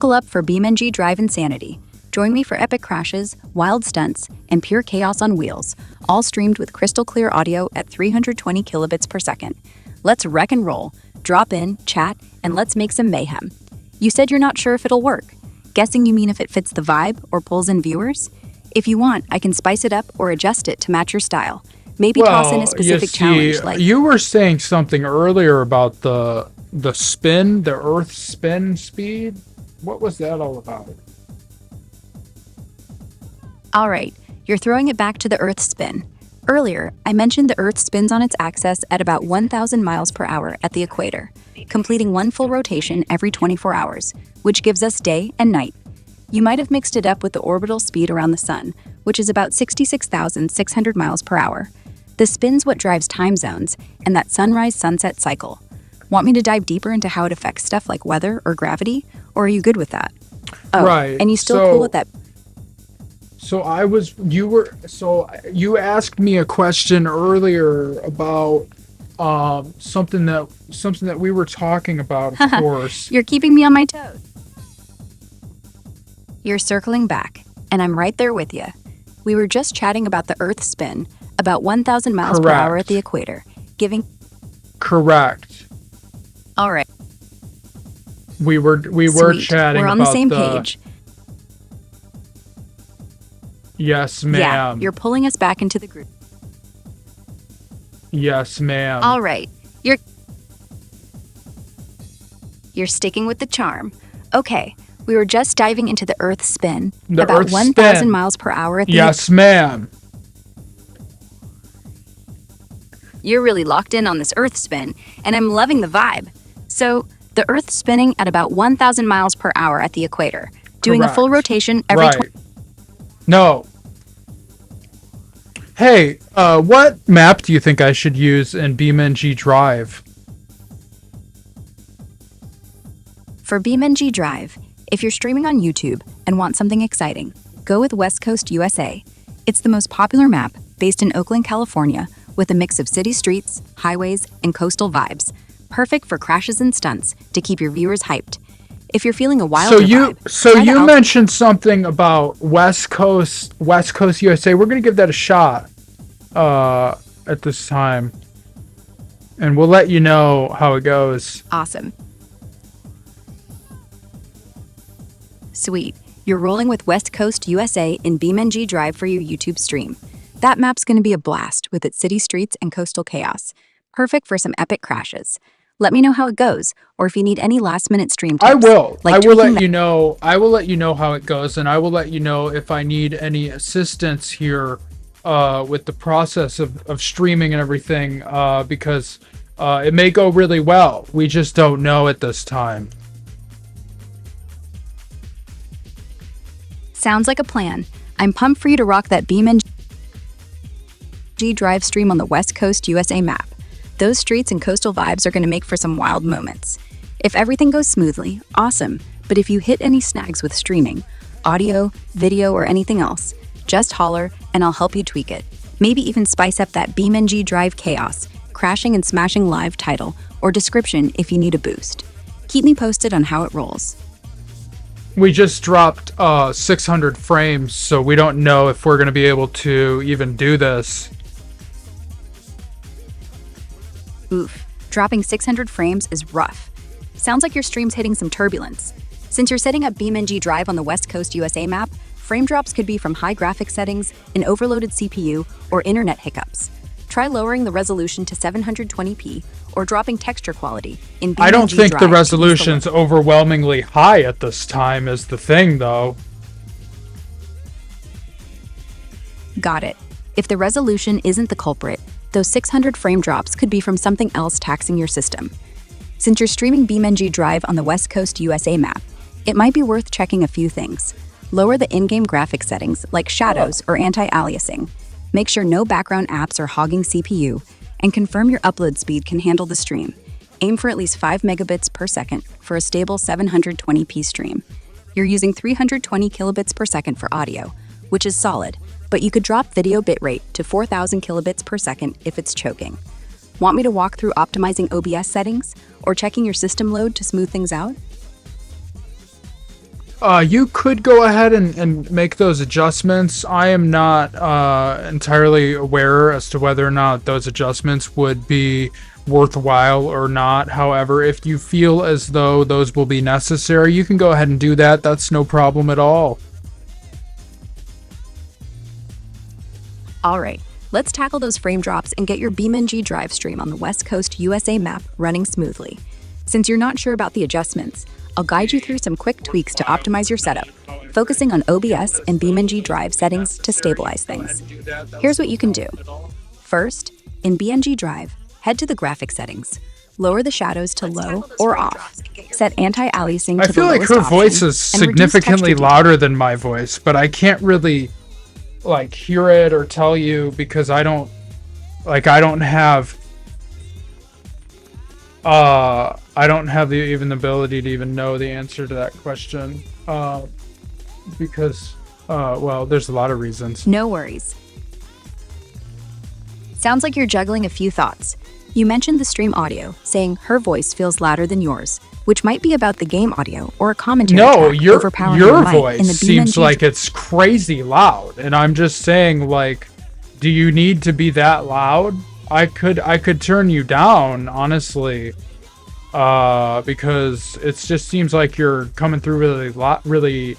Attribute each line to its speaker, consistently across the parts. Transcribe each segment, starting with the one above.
Speaker 1: Buckle up for BeamNG Drive Insanity. Join me for epic crashes, wild stunts, and pure chaos on wheels, all streamed with crystal clear audio at 320 kilobits per second. Let's wreck and roll, drop in, chat, and let's make some mayhem. You said you're not sure if it'll work. Guessing you mean if it fits the vibe or pulls in viewers? If you want, I can spice it up or adjust it to match your style. Maybe toss in a specific challenge like...
Speaker 2: You were saying something earlier about the spin, the Earth spin speed. What was that all about?
Speaker 1: All right, you're throwing it back to the Earth spin. Earlier, I mentioned the Earth spins on its axis at about 1,000 miles per hour at the equator, completing one full rotation every 24 hours, which gives us day and night. You might have mixed it up with the orbital speed around the sun, which is about 66,600 miles per hour. The spin's what drives time zones and that sunrise-sunset cycle. Want me to dive deeper into how it affects stuff like weather or gravity, or are you good with that? Oh,
Speaker 2: right.
Speaker 1: And you still cool with that?
Speaker 2: You asked me a question earlier about something that we were talking about, of course.
Speaker 1: You're keeping me on my toes. You're circling back, and I'm right there with you. We were just chatting about the Earth spin, about 1,000 miles per hour at the equator, giving...
Speaker 2: Correct.
Speaker 1: All right.
Speaker 2: We were chatting.
Speaker 1: We're on
Speaker 2: about
Speaker 1: the same page.
Speaker 2: Yes, ma'am.
Speaker 1: Yeah, you're pulling us back into the group.
Speaker 2: Yes, ma'am.
Speaker 1: All right. You're sticking with the charm. Okay. We were just diving into the Earth spin, about 1,000 miles per hour at the...
Speaker 2: Yes, ma'am.
Speaker 1: You're really locked in on this Earth spin, and I'm loving the vibe. So, the Earth spinning at about 1,000 miles per hour at the equator, doing
Speaker 2: Correct.
Speaker 1: a full rotation every...
Speaker 2: No. Hey, what map do you think I should use in BeamNG Drive?
Speaker 1: For BeamNG Drive, if you're streaming on YouTube and want something exciting, go with West Coast USA. It's the most popular map, based in Oakland, California, with a mix of city streets, highways, and coastal vibes. Perfect for crashes and stunts to keep your viewers hyped. If you're feeling a wilder vibe...
Speaker 2: you mentioned something about West Coast USA. We're going to give that a shot at this time. And we'll let you know how it goes.
Speaker 1: Awesome. Sweet. You're rolling with West Coast USA in BeamNG Drive for your YouTube stream. That map's going to be a blast with its city streets and coastal chaos. Perfect for some epic crashes. Let me know how it goes, or if you need any last-minute stream tips.
Speaker 2: I will. I will let you know. I will let you know how it goes, and I will let you know if I need any assistance here with the process of streaming and everything, because it may go really well. We just don't know at this time.
Speaker 1: Sounds like a plan. I'm pumped for you to rock that BeamNG Drive stream on the West Coast USA map. Those streets and coastal vibes are going to make for some wild moments. If everything goes smoothly, awesome. But if you hit any snags with streaming, audio, video, or anything else, just holler and I'll help you tweak it. Maybe even spice up that BeamNG Drive chaos, crashing and smashing live title or description if you need a boost. Keep me posted on how it rolls.
Speaker 2: We just dropped 600 frames, so we don't know if we're going to be able to even do this.
Speaker 1: Oof, dropping 600 frames is rough. Sounds like your stream's hitting some turbulence. Since you're setting up BeamNG Drive on the West Coast USA map, frame drops could be from high graphic settings, an overloaded CPU, or internet hiccups. Try lowering the resolution to 720p or dropping texture quality in BeamNG
Speaker 2: I don't think
Speaker 1: Drive
Speaker 2: the resolution's overwhelmingly high at this time is the thing, though.
Speaker 1: Got it. If the resolution isn't the culprit, those 600 frame drops could be from something else taxing your system. Since you're streaming BeamNG Drive on the West Coast USA map, it might be worth checking a few things. Lower the in-game graphic settings like shadows or anti-aliasing. Make sure no background apps are hogging CPU, and confirm your upload speed can handle the stream. Aim for at least 5 megabits per second for a stable 720p stream. You're using 320 kilobits per second for audio, which is solid, but you could drop video bitrate to 4,000 kilobits per second if it's choking. Want me to walk through optimizing OBS settings or checking your system load to smooth things out?
Speaker 2: You could go ahead and make those adjustments. I am not entirely aware as to whether or not those adjustments would be worthwhile or not. However, if you feel as though those will be necessary, you can go ahead and do that. That's no problem at all.
Speaker 1: All right, let's tackle those frame drops and get your BeamNG drive stream on the West Coast USA map running smoothly. Since you're not sure about the adjustments, I'll guide you through some quick tweaks to optimize your setup, focusing on OBS and BeamNG drive settings to stabilize things. Here's what you can do. First, in BeamNG drive, head to the graphic settings. Lower the shadows to low or off. Set anti-aliasing to the lowest option.
Speaker 2: I feel like her voice is significantly louder than my voice, but I can't really like hear it or tell you because I don't have even the ability to even know the answer to that question because well, there's a lot of reasons.
Speaker 1: No worries. Sounds like you're juggling a few thoughts. You mentioned the stream audio, saying her voice feels louder than yours, which might be about the game audio or a commentary track overpowering
Speaker 2: your
Speaker 1: mic
Speaker 2: voice
Speaker 1: in the
Speaker 2: seems
Speaker 1: BeamNG
Speaker 2: like it's crazy loud, and I'm just saying, like, do you need to be that loud? I could turn you down, honestly, because it just seems like you're coming through really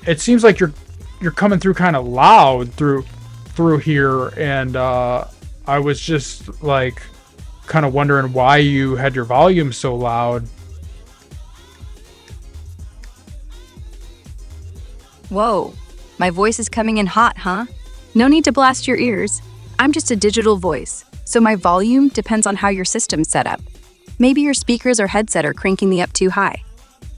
Speaker 2: it seems like you're coming through kind of loud through here, and I was just like kind of wondering why you had your volume so loud.
Speaker 1: Whoa, my voice is coming in hot, huh? No need to blast your ears. I'm just a digital voice, so my volume depends on how your system's set up. Maybe your speakers or headset are cranking me up too high.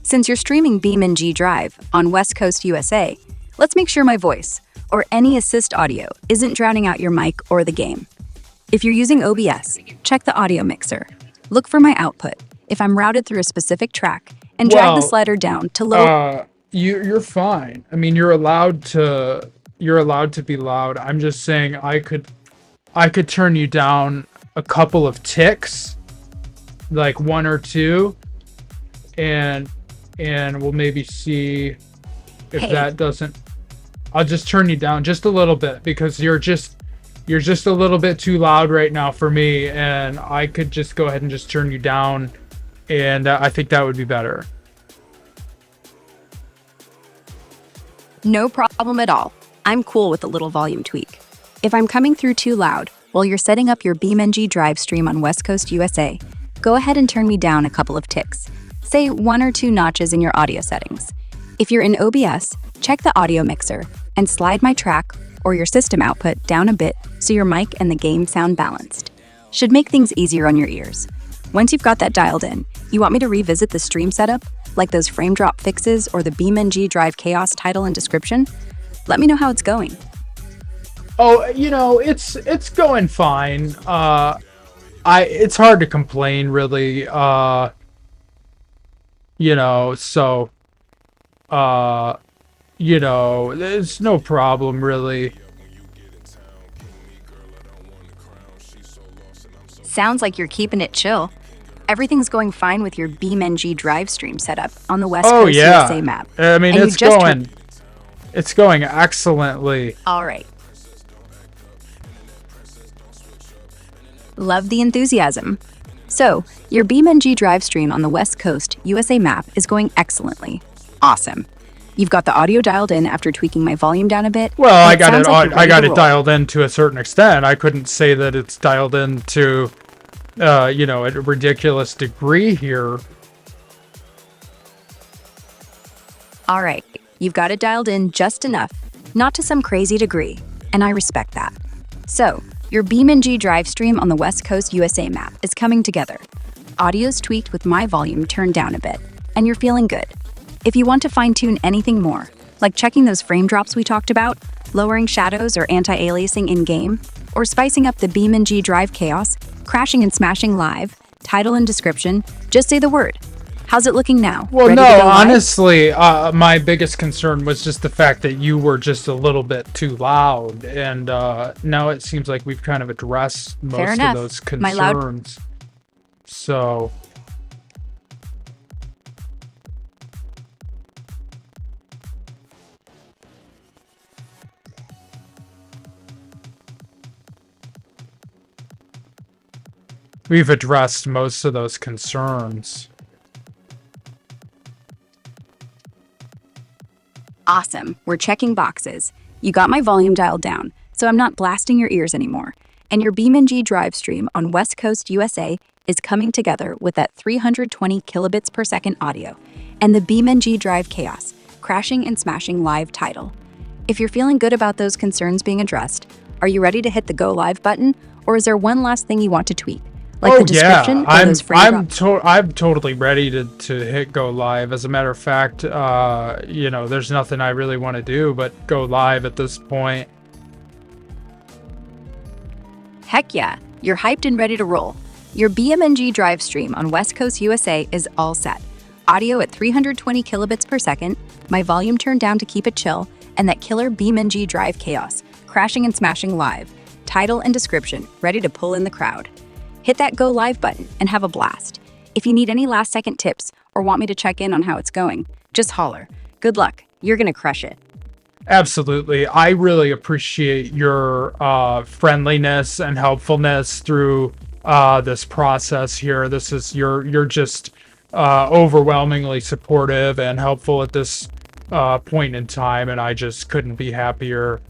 Speaker 1: Since you're streaming BeamNG Drive on West Coast USA, let's make sure my voice, or any assist audio, isn't drowning out your mic or the game. If you're using OBS, check the audio mixer. Look for my output if I'm routed through a specific track, and drag the slider down to low.
Speaker 2: You're fine. I mean, you're allowed to be loud. I'm just saying I could turn you down a couple of ticks, like 1 or 2, and we'll maybe see if that doesn't. I'll just turn you down just a little bit because you're just a little bit too loud right now for me, and I could just go ahead and just turn you down, and I think that would be better.
Speaker 1: No problem at all. I'm cool with a little volume tweak. If I'm coming through too loud while you're setting up your BeamNG Drive stream on West Coast USA, go ahead and turn me down a couple of ticks. Say 1 or 2 notches in your audio settings. If you're in OBS, check the audio mixer and slide my track or your system output down a bit so your mic and the game sound balanced. Should make things easier on your ears. Once you've got that dialed in, you want me to revisit the stream setup, like those frame drop fixes or the BeamNG Drive chaos title and description? Let me know how it's going.
Speaker 2: Oh, it's going fine. It's hard to complain, really. So there's no problem, really.
Speaker 1: Sounds like you're keeping it chill. Everything's going fine with your BeamNG Drive stream setup on the West Coast USA map.
Speaker 2: I mean, it's going excellently.
Speaker 1: All right. Love the enthusiasm. So, your BeamNG Drive stream on the West Coast USA map is going excellently. Awesome. You've got the audio dialed in after tweaking my volume down a bit.
Speaker 2: Well, I got it dialed in to a certain extent. I couldn't say that it's dialed in to a ridiculous degree here.
Speaker 1: All right. You've got it dialed in just enough, not to some crazy degree, and I respect that. So, your BeamNG Drive stream on the West Coast USA map is coming together. Audio's tweaked with my volume turned down a bit, and you're feeling good. If you want to fine-tune anything more, like checking those frame drops we talked about, lowering shadows or anti-aliasing in-game, or spicing up the BeamNG Drive chaos, crashing and smashing live, title and description, just say the word. How's it looking now?
Speaker 2: Well, no, honestly, my biggest concern was just the fact that you were just a little bit too loud, and now it seems like we've kind of addressed most of those concerns. So, we've addressed most of those concerns.
Speaker 1: Awesome. We're checking boxes. You got my volume dialed down, so I'm not blasting your ears anymore. And your BeamNG drive stream on West Coast USA is coming together with that 320 kilobits per second audio and the BeamNG Drive Chaos, crashing and smashing live title. If you're feeling good about those concerns being addressed, are you ready to hit the go live button, or is there one last thing you want to tweak? Like the description or those frame drops?
Speaker 2: I'm totally ready to hit go live. As a matter of fact, there's nothing I really want to do but go live at this point.
Speaker 1: Heck yeah, you're hyped and ready to roll. Your BeamNG drive stream on West Coast USA is all set. Audio at 320 kilobits per second, my volume turned down to keep it chill, and that killer BeamNG drive chaos, crashing and smashing live. Title and description ready to pull in the crowd. Hit that go live button and have a blast. If you need any last second tips or want me to check in on how it's going, just holler. Good luck. You're gonna crush it.
Speaker 2: Absolutely. I really appreciate your friendliness and helpfulness through this process here. You're just overwhelmingly supportive and helpful at this point in time, and I just couldn't be happier.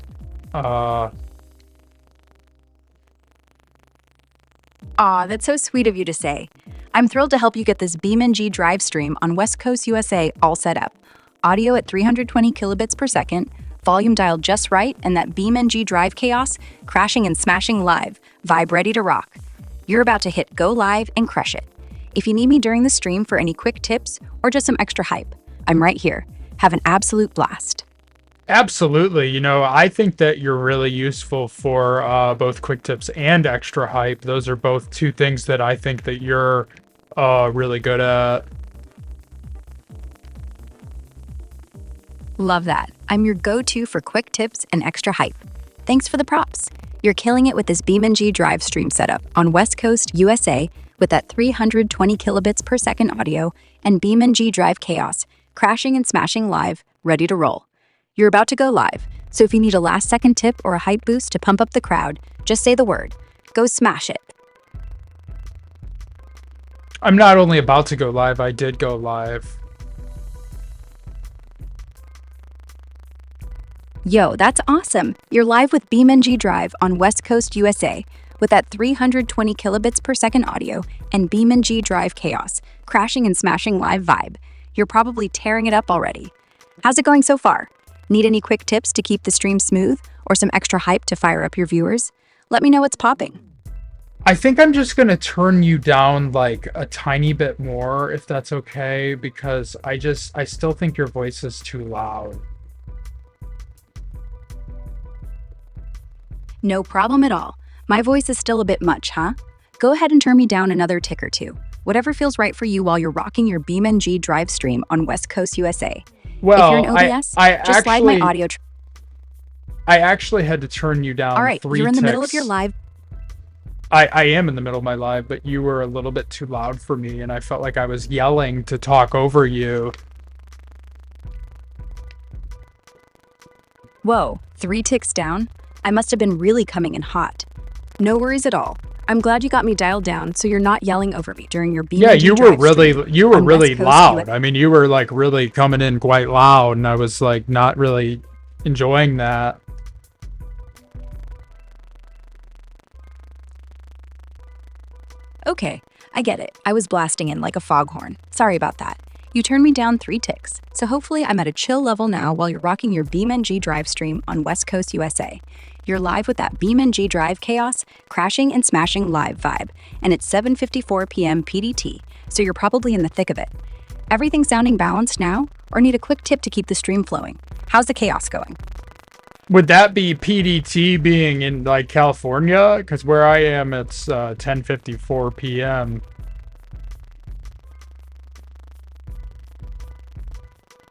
Speaker 1: Aw, that's so sweet of you to say. I'm thrilled to help you get this BeamNG drive stream on West Coast USA all set up. Audio at 320 kilobits per second, volume dialed just right, and that BeamNG drive chaos, crashing and smashing live, vibe ready to rock. You're about to hit go live and crush it. If you need me during the stream for any quick tips or just some extra hype, I'm right here. Have an absolute blast.
Speaker 2: Absolutely. I think that you're really useful for both quick tips and extra hype. Those are both two things that I think that you're really good at.
Speaker 1: Love that. I'm your go-to for quick tips and extra hype. Thanks for the props. You're killing it with this BeamNG drive stream setup on West Coast USA with that 320 kilobits per second audio and BeamNG drive chaos, crashing and smashing live, ready to roll. You're about to go live, so if you need a last second tip or a hype boost to pump up the crowd, just say the word. Go smash it.
Speaker 2: I'm not only about to go live, I did go live.
Speaker 1: Yo, that's awesome. You're live with BeamNG Drive on West Coast USA with that 320 kilobits per second audio and BeamNG Drive chaos, crashing and smashing live vibe. You're probably tearing it up already. How's it going so far? Need any quick tips to keep the stream smooth or some extra hype to fire up your viewers? Let me know what's popping.
Speaker 2: I think I'm just going to turn you down like a tiny bit more, if that's okay, because I still think your voice is too loud.
Speaker 1: No problem at all. My voice is still a bit much, huh? Go ahead and turn me down another tick or two. Whatever feels right for you while you're rocking your BeamNG drive stream on West Coast USA.
Speaker 2: Well,
Speaker 1: if you're an OBS, just slide my audio.
Speaker 2: I actually had to turn you down.
Speaker 1: All right,
Speaker 2: 3
Speaker 1: you're in the
Speaker 2: ticks.
Speaker 1: middle of your live.
Speaker 2: I am in the middle of my live, but you were a little bit too loud for me, and I felt like I was yelling to talk over you.
Speaker 1: Whoa, 3 ticks down? I must have been really coming in hot. No worries at all. I'm glad you got me dialed down so you're not yelling over me during your BeamNG
Speaker 2: Yeah, you were really
Speaker 1: Coast
Speaker 2: loud. I mean, you were like really coming in quite loud, and I was like not really enjoying that.
Speaker 1: Okay, I get it. I was blasting in like a foghorn. Sorry about that. You turned me down 3 ticks, so hopefully I'm at a chill level now while you're rocking your BeamNG drive stream on West Coast USA. You're live with that BeamNG drive chaos, crashing and smashing live vibe, and it's 7:54 p.m. PDT, so you're probably in the thick of it. Everything sounding balanced now, or need a quick tip to keep the stream flowing? How's the chaos going?
Speaker 2: Would that be PDT being in like California? Because where I am, it's 10:54 p.m.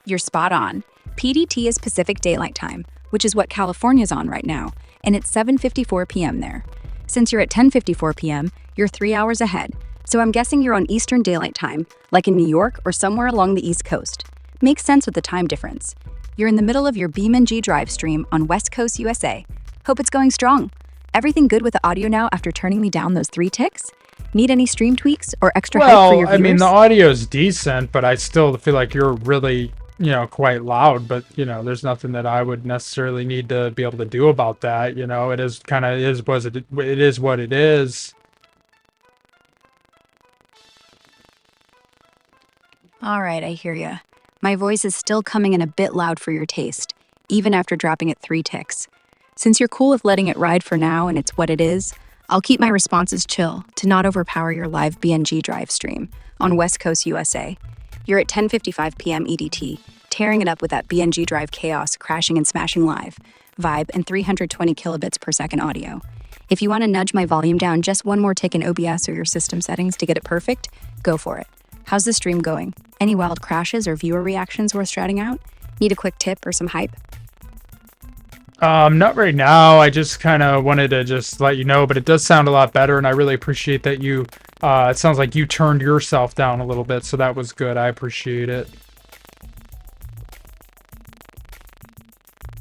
Speaker 1: You're spot on. PDT is Pacific Daylight Time, which is what California's on right now, and it's 7:54 p.m. there. Since you're at 10:54 p.m., you're 3 hours ahead, so I'm guessing you're on Eastern Daylight Time, like in New York or somewhere along the East Coast. Makes sense with the time difference. You're in the middle of your BeamNG drive stream on West Coast USA. Hope it's going strong. Everything good with the audio now after turning me down those 3 ticks? Need any stream tweaks or extra hype for
Speaker 2: Well,
Speaker 1: your
Speaker 2: I mean,
Speaker 1: viewers?
Speaker 2: the audio's decent, but I still feel like you're really, quite loud. But, there's nothing that I would necessarily need to be able to do about that. It is kind of it is what it is.
Speaker 1: All right, I hear ya. My voice is still coming in a bit loud for your taste, even after dropping it 3 ticks. Since you're cool with letting it ride for now and it's what it is, I'll keep my responses chill to not overpower your live BeamNG drive stream on West Coast USA. You're at 10:55 p.m. EDT, tearing it up with that BeamNG drive chaos, crashing and smashing live, vibe, and 320 kilobits per second audio. If you want to nudge my volume down just one more tick in OBS or your system settings to get it perfect, go for it. How's the stream going? Any wild crashes or viewer reactions worth shouting out? Need a quick tip or some hype?
Speaker 2: Not right now. I just kind of wanted to just let you know, but it does sound a lot better, and I really appreciate that you, it sounds like you turned yourself down a little bit, so that was good. I appreciate it.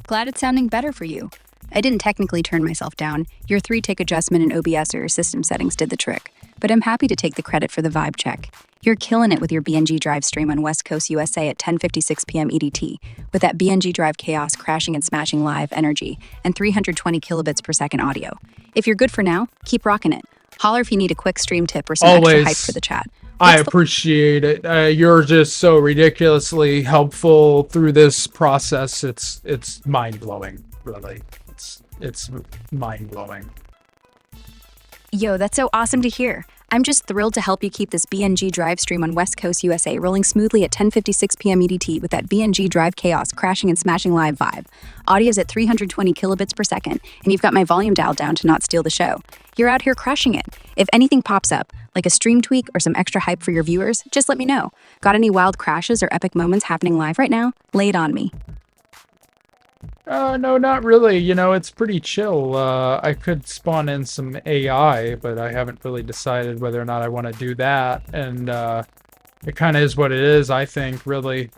Speaker 1: Glad it's sounding better for you. I didn't technically turn myself down. Your 3-tick adjustment in OBS or your system settings did the trick, but I'm happy to take the credit for the vibe check. You're killing it with your BeamNG drive stream on West Coast USA at 10:56 p.m. EDT, with that BeamNG drive chaos, crashing and smashing live energy, and 320 kilobits per second audio. If you're good for now, keep rocking it. Holler if you need a quick stream tip or some extra hype for the chat.
Speaker 2: I appreciate it. You're just so ridiculously helpful through this process. It's mind-blowing, really. It's mind-blowing.
Speaker 1: Yo, that's so awesome to hear. I'm just thrilled to help you keep this BeamNG drive stream on West Coast USA rolling smoothly at 10:56 p.m. EDT with that BeamNG drive chaos, crashing and smashing live vibe. Audio's at 320 kilobits per second, and you've got my volume dialed down to not steal the show. You're out here crushing it. If anything pops up, like a stream tweak or some extra hype for your viewers, just let me know. Got any wild crashes or epic moments happening live right now? Lay it on me.
Speaker 2: No, not really. It's pretty chill. I could spawn in some AI, but I haven't really decided whether or not I want to do that. And it kind of is what it is, I think, really.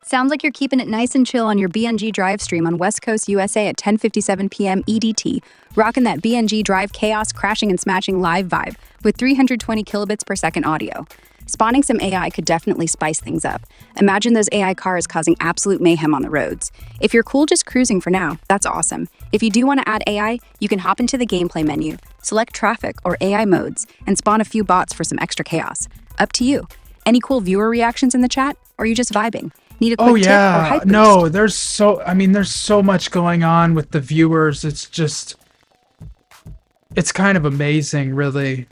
Speaker 1: Sounds like you're keeping it nice and chill on your BeamNG drive stream on West Coast USA at 10:57 p.m. EDT, rocking that BeamNG drive chaos, crashing and smashing live vibe with 320 kilobits per second audio. Spawning some AI could definitely spice things up. Imagine those AI cars causing absolute mayhem on the roads. If you're cool just cruising for now, that's awesome. If you do want to add AI, you can hop into the gameplay menu, select traffic or AI modes, and spawn a few bots for some extra chaos. Up to you. Any cool viewer reactions in the chat, or are you just vibing? Need a quick tip or hype boost?
Speaker 2: No, there's so much going on with the viewers. It's kind of amazing, really.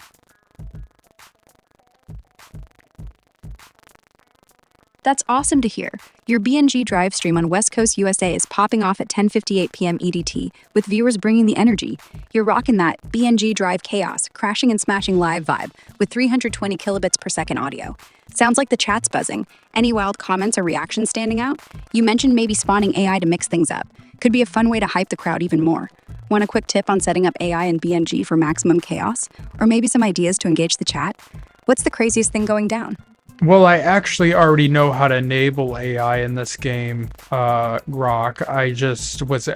Speaker 1: That's awesome to hear. Your BeamNG drive stream on West Coast USA is popping off at 10:58 p.m. EDT, with viewers bringing the energy. You're rocking that BeamNG drive chaos, crashing and smashing live vibe with 320 kilobits per second audio. Sounds like the chat's buzzing. Any wild comments or reactions standing out? You mentioned maybe spawning AI to mix things up. Could be a fun way to hype the crowd even more. Want a quick tip on setting up AI in BeamNG for maximum chaos? Or maybe some ideas to engage the chat? What's the craziest thing going down?
Speaker 2: Well, I actually already know how to enable AI in this game, Rock. I just was,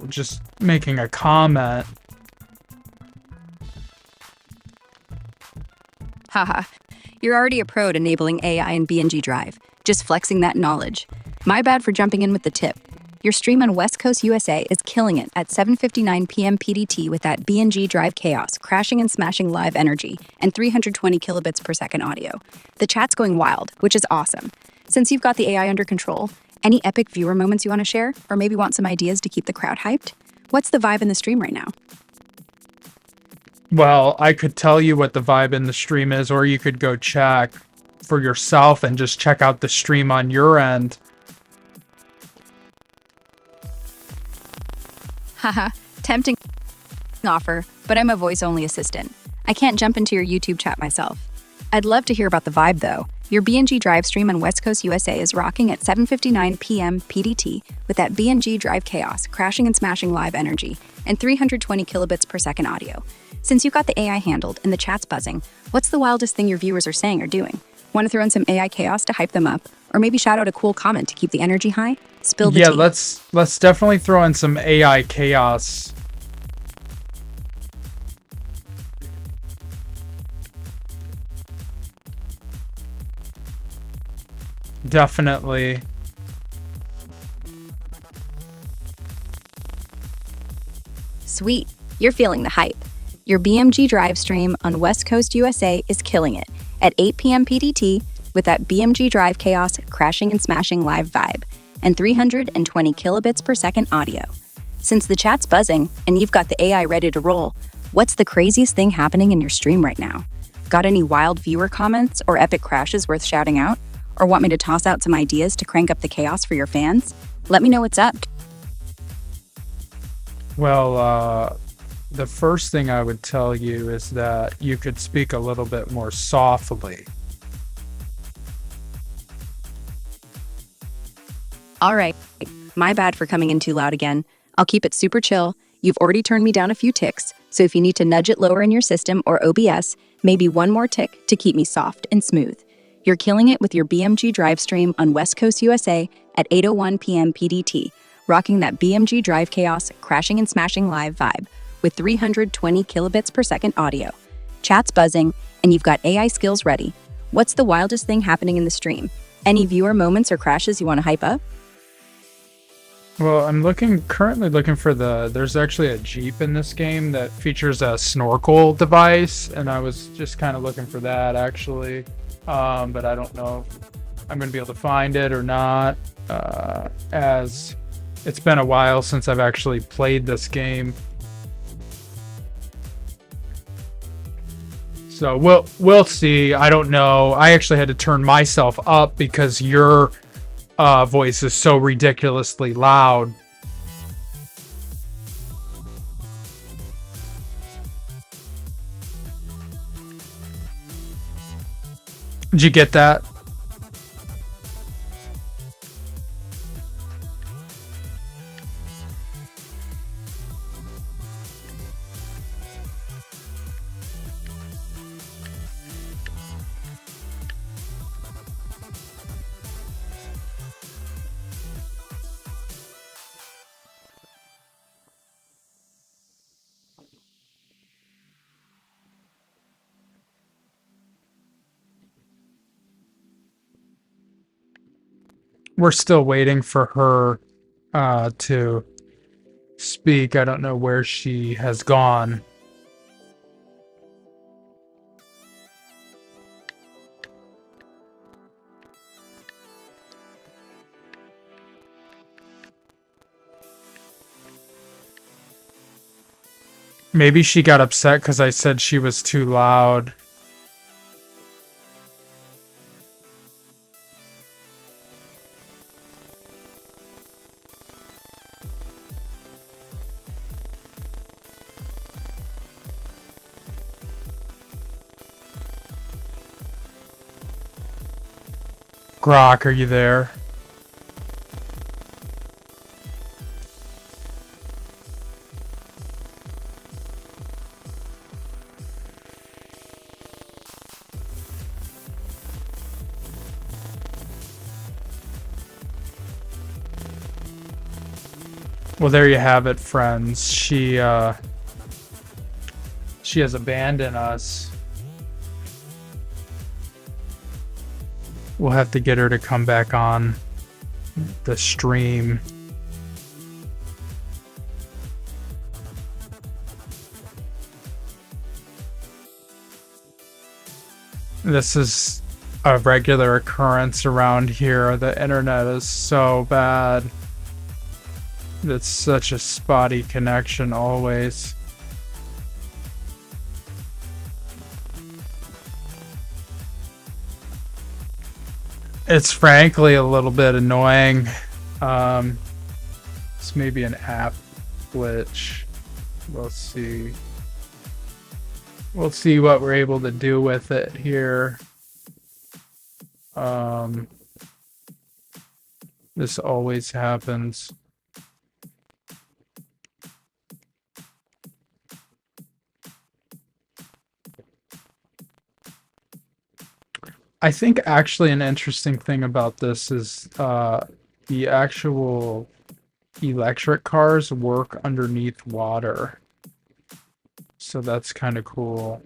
Speaker 2: just making a comment.
Speaker 1: Haha, you're already a pro at enabling AI in BeamNG Drive, just flexing that knowledge. My bad for jumping in with the tip. Your stream on West Coast USA is killing it at 7:59 p.m. PDT with that BeamNG drive chaos, crashing and smashing live energy, and 320 kilobits per second audio. The chat's going wild, which is awesome. Since you've got the AI under control, any epic viewer moments you want to share, or maybe want some ideas to keep the crowd hyped? What's the vibe in the stream right now?
Speaker 2: Well, I could tell you what the vibe in the stream is, or you could go check for yourself and just check out the stream on your end.
Speaker 1: Haha, tempting offer, but I'm a voice-only assistant. I can't jump into your YouTube chat myself. I'd love to hear about the vibe, though. Your BeamNG drive stream on West Coast USA is rocking at 7:59 p.m. PDT with that BeamNG drive chaos, crashing and smashing live energy, and 320 kilobits per second audio. Since you got the AI handled and the chat's buzzing, what's the wildest thing your viewers are saying or doing? Want to throw in some AI chaos to hype them up? Or maybe shout out a cool comment to keep the energy high? Spill the tea.
Speaker 2: Yeah, let's definitely throw in some AI chaos Definitely.
Speaker 1: Sweet, you're feeling the hype. Your BeamNG drive stream on West Coast USA is killing it at 8 p.m. PDT with that BeamNG drive chaos crashing and smashing live vibe and 320 kilobits per second audio. Since the chat's buzzing and you've got the AI ready to roll, what's the craziest thing happening in your stream right now? Got any wild viewer comments or epic crashes worth shouting out? Or want me to toss out some ideas to crank up the chaos for your fans? Let me know what's up.
Speaker 2: Well, the first thing I would tell you is that you could speak a little bit more softly.
Speaker 1: All right, my bad for coming in too loud again. I'll keep it super chill. You've already turned me down a few ticks, so if you need to nudge it lower in your system or OBS, maybe one more tick to keep me soft and smooth. You're killing it with your BeamNG drive stream on West Coast USA at 8:01 p.m. PDT, rocking that BeamNG drive chaos, crashing and smashing live vibe with 320 kilobits per second audio. Chat's buzzing, and you've got AI skills ready. What's the wildest thing happening in the stream? Any viewer moments or crashes you want to hype up?
Speaker 2: Well, I'm currently looking for there's actually a Jeep in this game that features a snorkel device, and I was just kind of looking for that actually. But I don't know if I'm going to be able to find it or not, as it's been a while since I've actually played this game. So we'll see. I don't know. I actually had to turn myself up because your voice is so ridiculously loud. Did you get that? We're still waiting for her to speak. I don't know where she has gone. Maybe she got upset because I said she was too loud. Grok, are you there? Well, there you have it, friends. She has abandoned us. We'll have to get her to come back on the stream. This is a regular occurrence around here. The internet is so bad. It's such a spotty connection always. It's frankly a little bit annoying. It's maybe an app glitch. We'll see. We'll see what we're able to do with it here. This always happens. I think actually an interesting thing about this is the actual electric cars work underneath water. So that's kind of cool.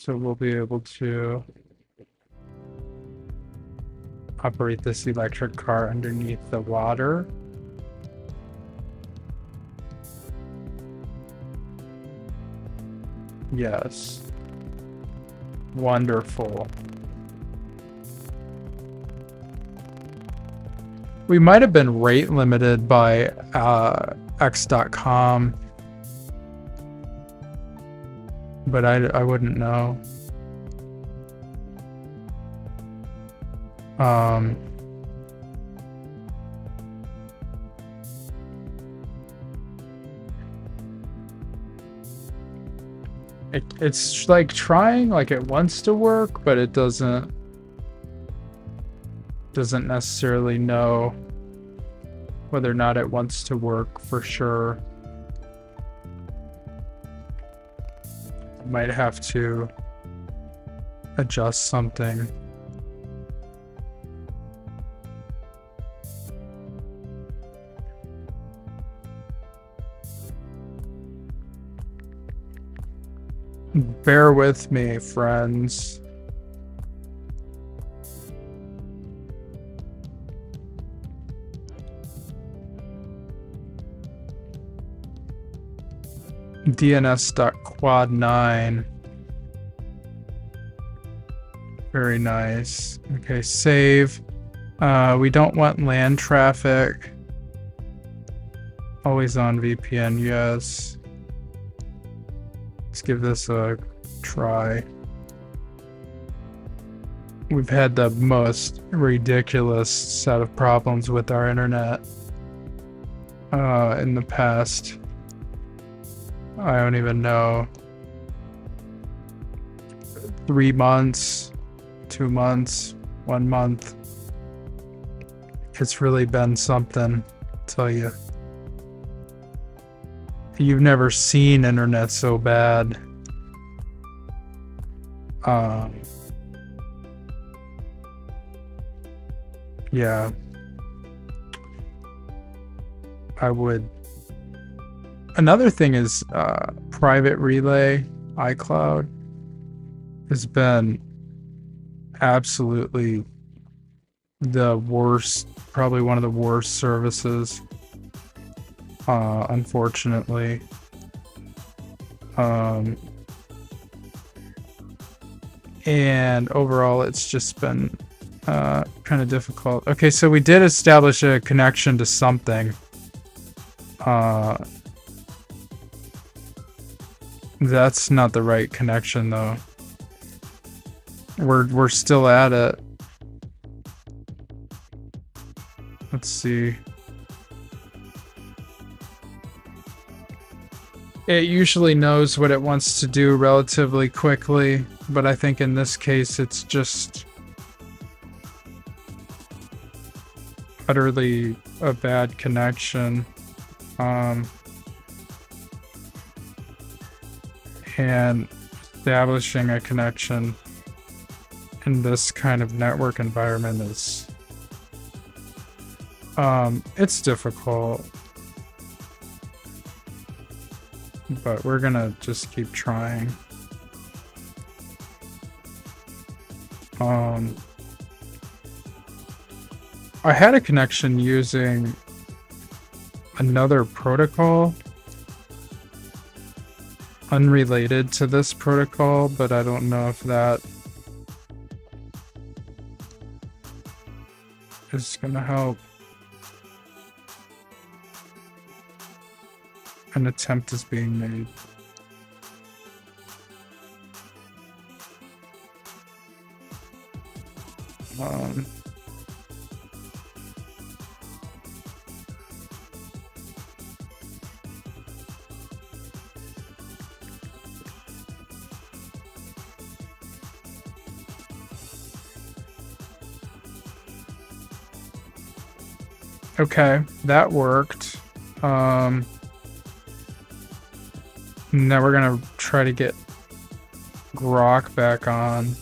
Speaker 2: So we'll be able to operate this electric car underneath the water. Yes. Wonderful. We might have been rate limited by X.com, but I wouldn't know. It's like trying, like it wants to work, but it doesn't necessarily know whether or not it wants to work for sure. Might have to adjust something. Bear with me, friends. DNS.quad9. Very nice. Okay, save. We don't want land traffic. Always on VPN, yes. Let's give this a try. We've had the most ridiculous set of problems with our internet in the past. I don't even know. 3 months, 2 months, 1 month. It's really been something, I'll tell you. You've never seen internet so bad. Yeah. I would. Another thing is private relay iCloud has been absolutely the worst, probably one of the worst services, unfortunately. And overall it's just been kind of difficult. Okay, so we did establish a connection to something. That's not the right connection though. We're still at it. Let's see. It usually knows what it wants to do relatively quickly, but I think in this case it's just utterly a bad connection. And establishing a connection in this kind of network environment is it's difficult, but we're gonna just keep trying. I had a connection using another protocol unrelated to this protocol, but I don't know if that is gonna help. An attempt is being made. Okay, that worked. Now we're gonna try to get Grok back on.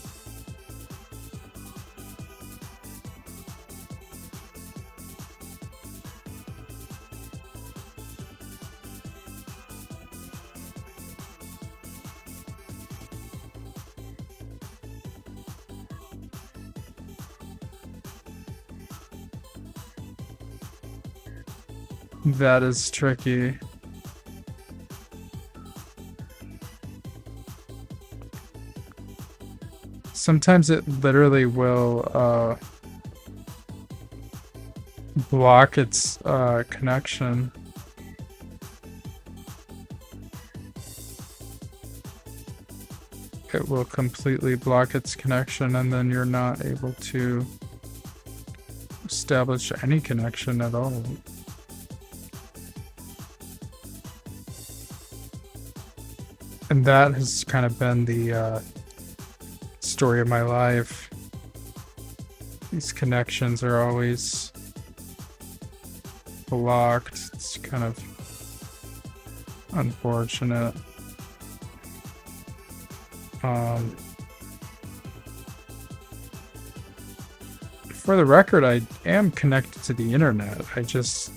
Speaker 2: That is tricky. Sometimes it literally will block its connection. It will completely block its connection, and then you're not able to establish any connection at all. And that has kind of been the story of my life. These connections are always blocked. It's kind of unfortunate. For the record, I am connected to the internet. I just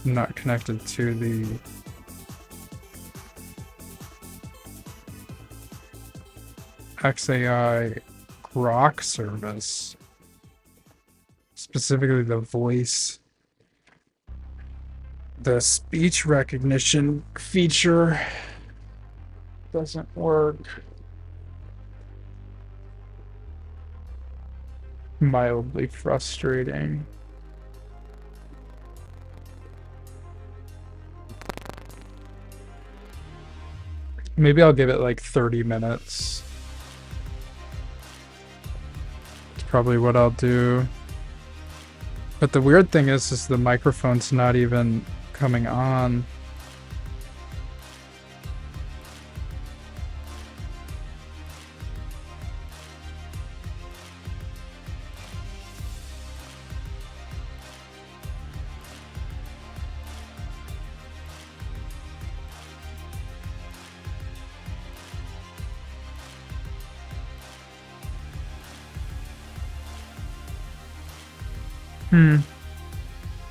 Speaker 2: am not connected to the XAI Grok service. Specifically the voice. The speech recognition feature doesn't work. Mildly frustrating. Maybe I'll give it like 30 minutes. It's probably what I'll do. But the weird thing is the microphone's not even coming on.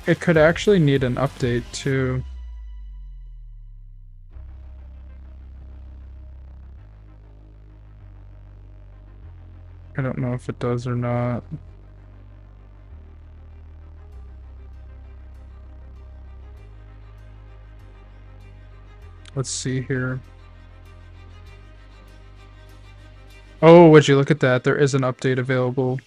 Speaker 2: It could actually need an update too. I don't know if it does or not. Let's see here. Oh, would you look at that? There is an update available.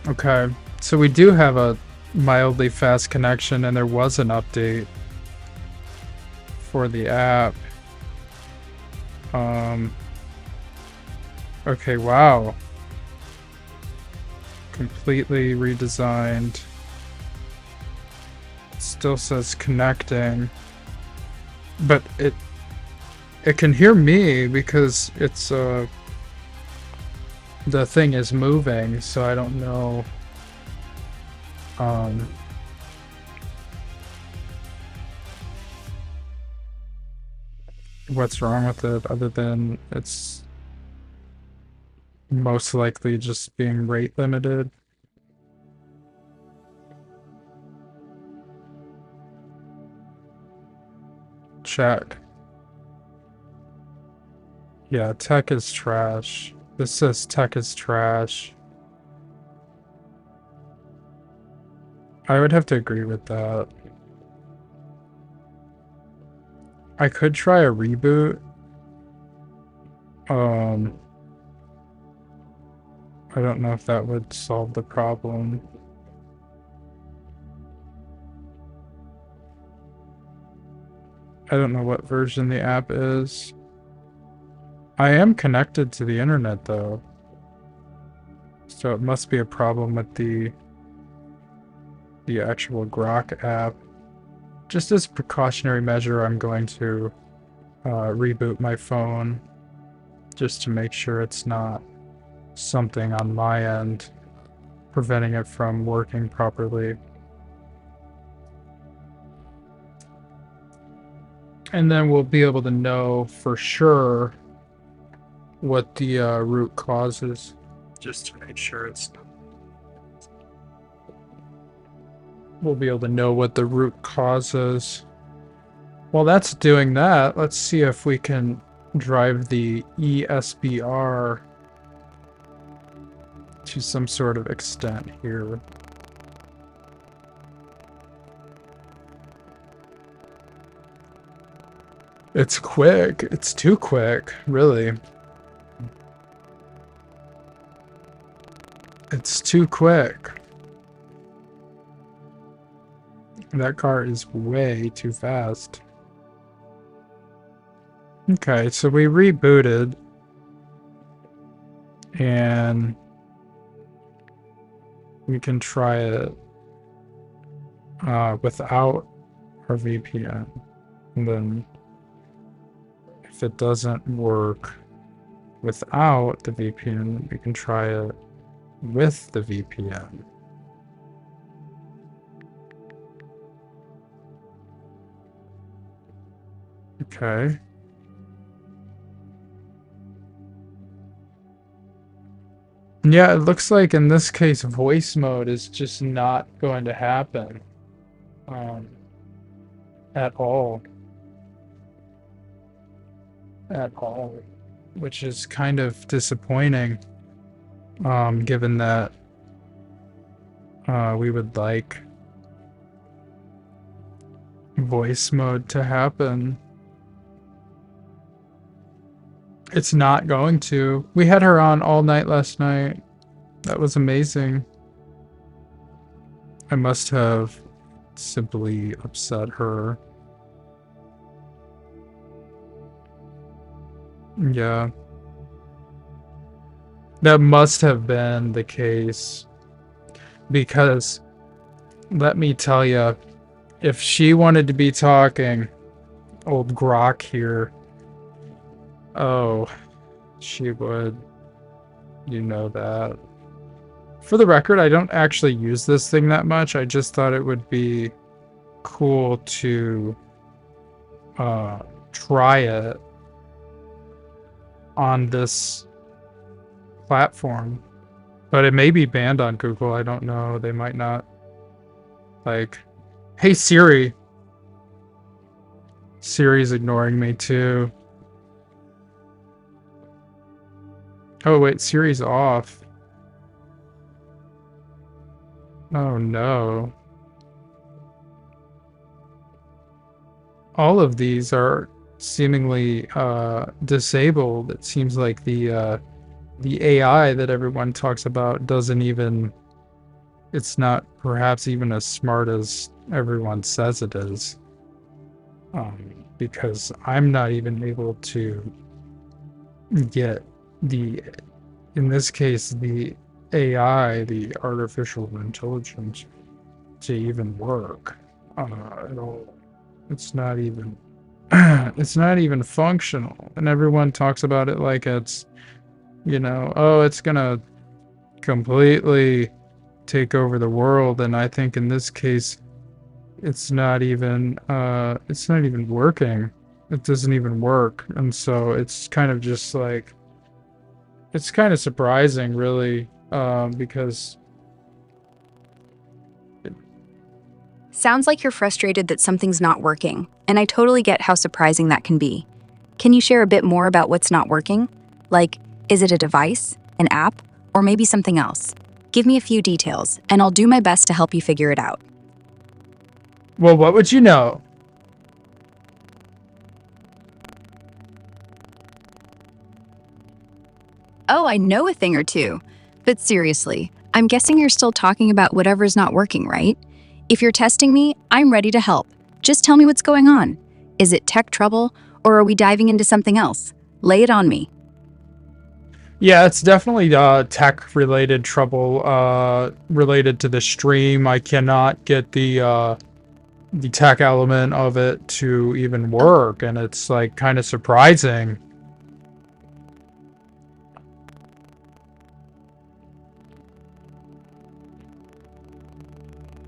Speaker 2: Okay, so we do have a mildly fast connection, and there was an update for the app. Okay, wow. Completely redesigned. It still says connecting, but it can hear me because it's the thing is moving, so I don't know what's wrong with it, other than it's most likely just being rate limited. Check. Yeah, tech is trash. This says tech is trash. I would have to agree with that. I could try a reboot. I don't know if that would solve the problem. I don't know what version the app is. I am connected to the internet though, so it must be a problem with the actual Grok app. Just as a precautionary measure, I'm going to reboot my phone just to make sure it's not something on my end preventing it from working properly. And then we'll be able to know for sure what the root cause is, just to make sure it's not. We'll be able to know what the root cause is. While that's doing that, let's see if we can drive the ESBR to some sort of extent here. It's quick. It's too quick, really. It's too quick. That car is way too fast. Okay, so we rebooted. And we can try it without our VPN. And then if it doesn't work without the VPN, we can try it with the VPN. Okay. Yeah, it looks like in this case, voice mode is just not going to happen at all. At all. Which is kind of disappointing, given that we would like voice mode to happen. It's not going to. We had her on all night last night. That was amazing. I must have simply upset her. Yeah. That must have been the case. Because, let me tell you, if she wanted to be talking, old Grok here, oh, she would. You know that. For the record, I don't actually use this thing that much. I just thought it would be cool to try it on this platform. But it may be banned on Google. I don't know. They might not. Like, hey Siri. Siri's ignoring me too. Oh wait, Siri's off. Oh no. All of these are seemingly disabled. It seems like the AI that everyone talks about doesn't even, it's not perhaps even as smart as everyone says it is. Because I'm not even able to get in this case, the AI, the artificial intelligence, to even work at all. It's not even it's not even functional, and everyone talks about it like it's, you know, oh, it's gonna completely take over the world. And I think in this case it's not even working. It doesn't even work. And so it's kind of just like, it's kind of surprising, really, because
Speaker 1: Sounds like you're frustrated that something's not working, and I totally get how surprising that can be. Can you share a bit more about what's not working? Like, is it a device, an app, or maybe something else? Give me a few details, and I'll do my best to help you figure it out.
Speaker 2: well, what would you know?
Speaker 1: Oh, I know a thing or two. But seriously, I'm guessing you're still talking about whatever's not working, right? If you're testing me, I'm ready to help. Just tell me what's going on. Is it tech trouble, or are we diving into something else? Lay it on me.
Speaker 2: Yeah, it's definitely tech-related trouble related to the stream. I cannot get the tech element of it to even work, and it's like kind of surprising.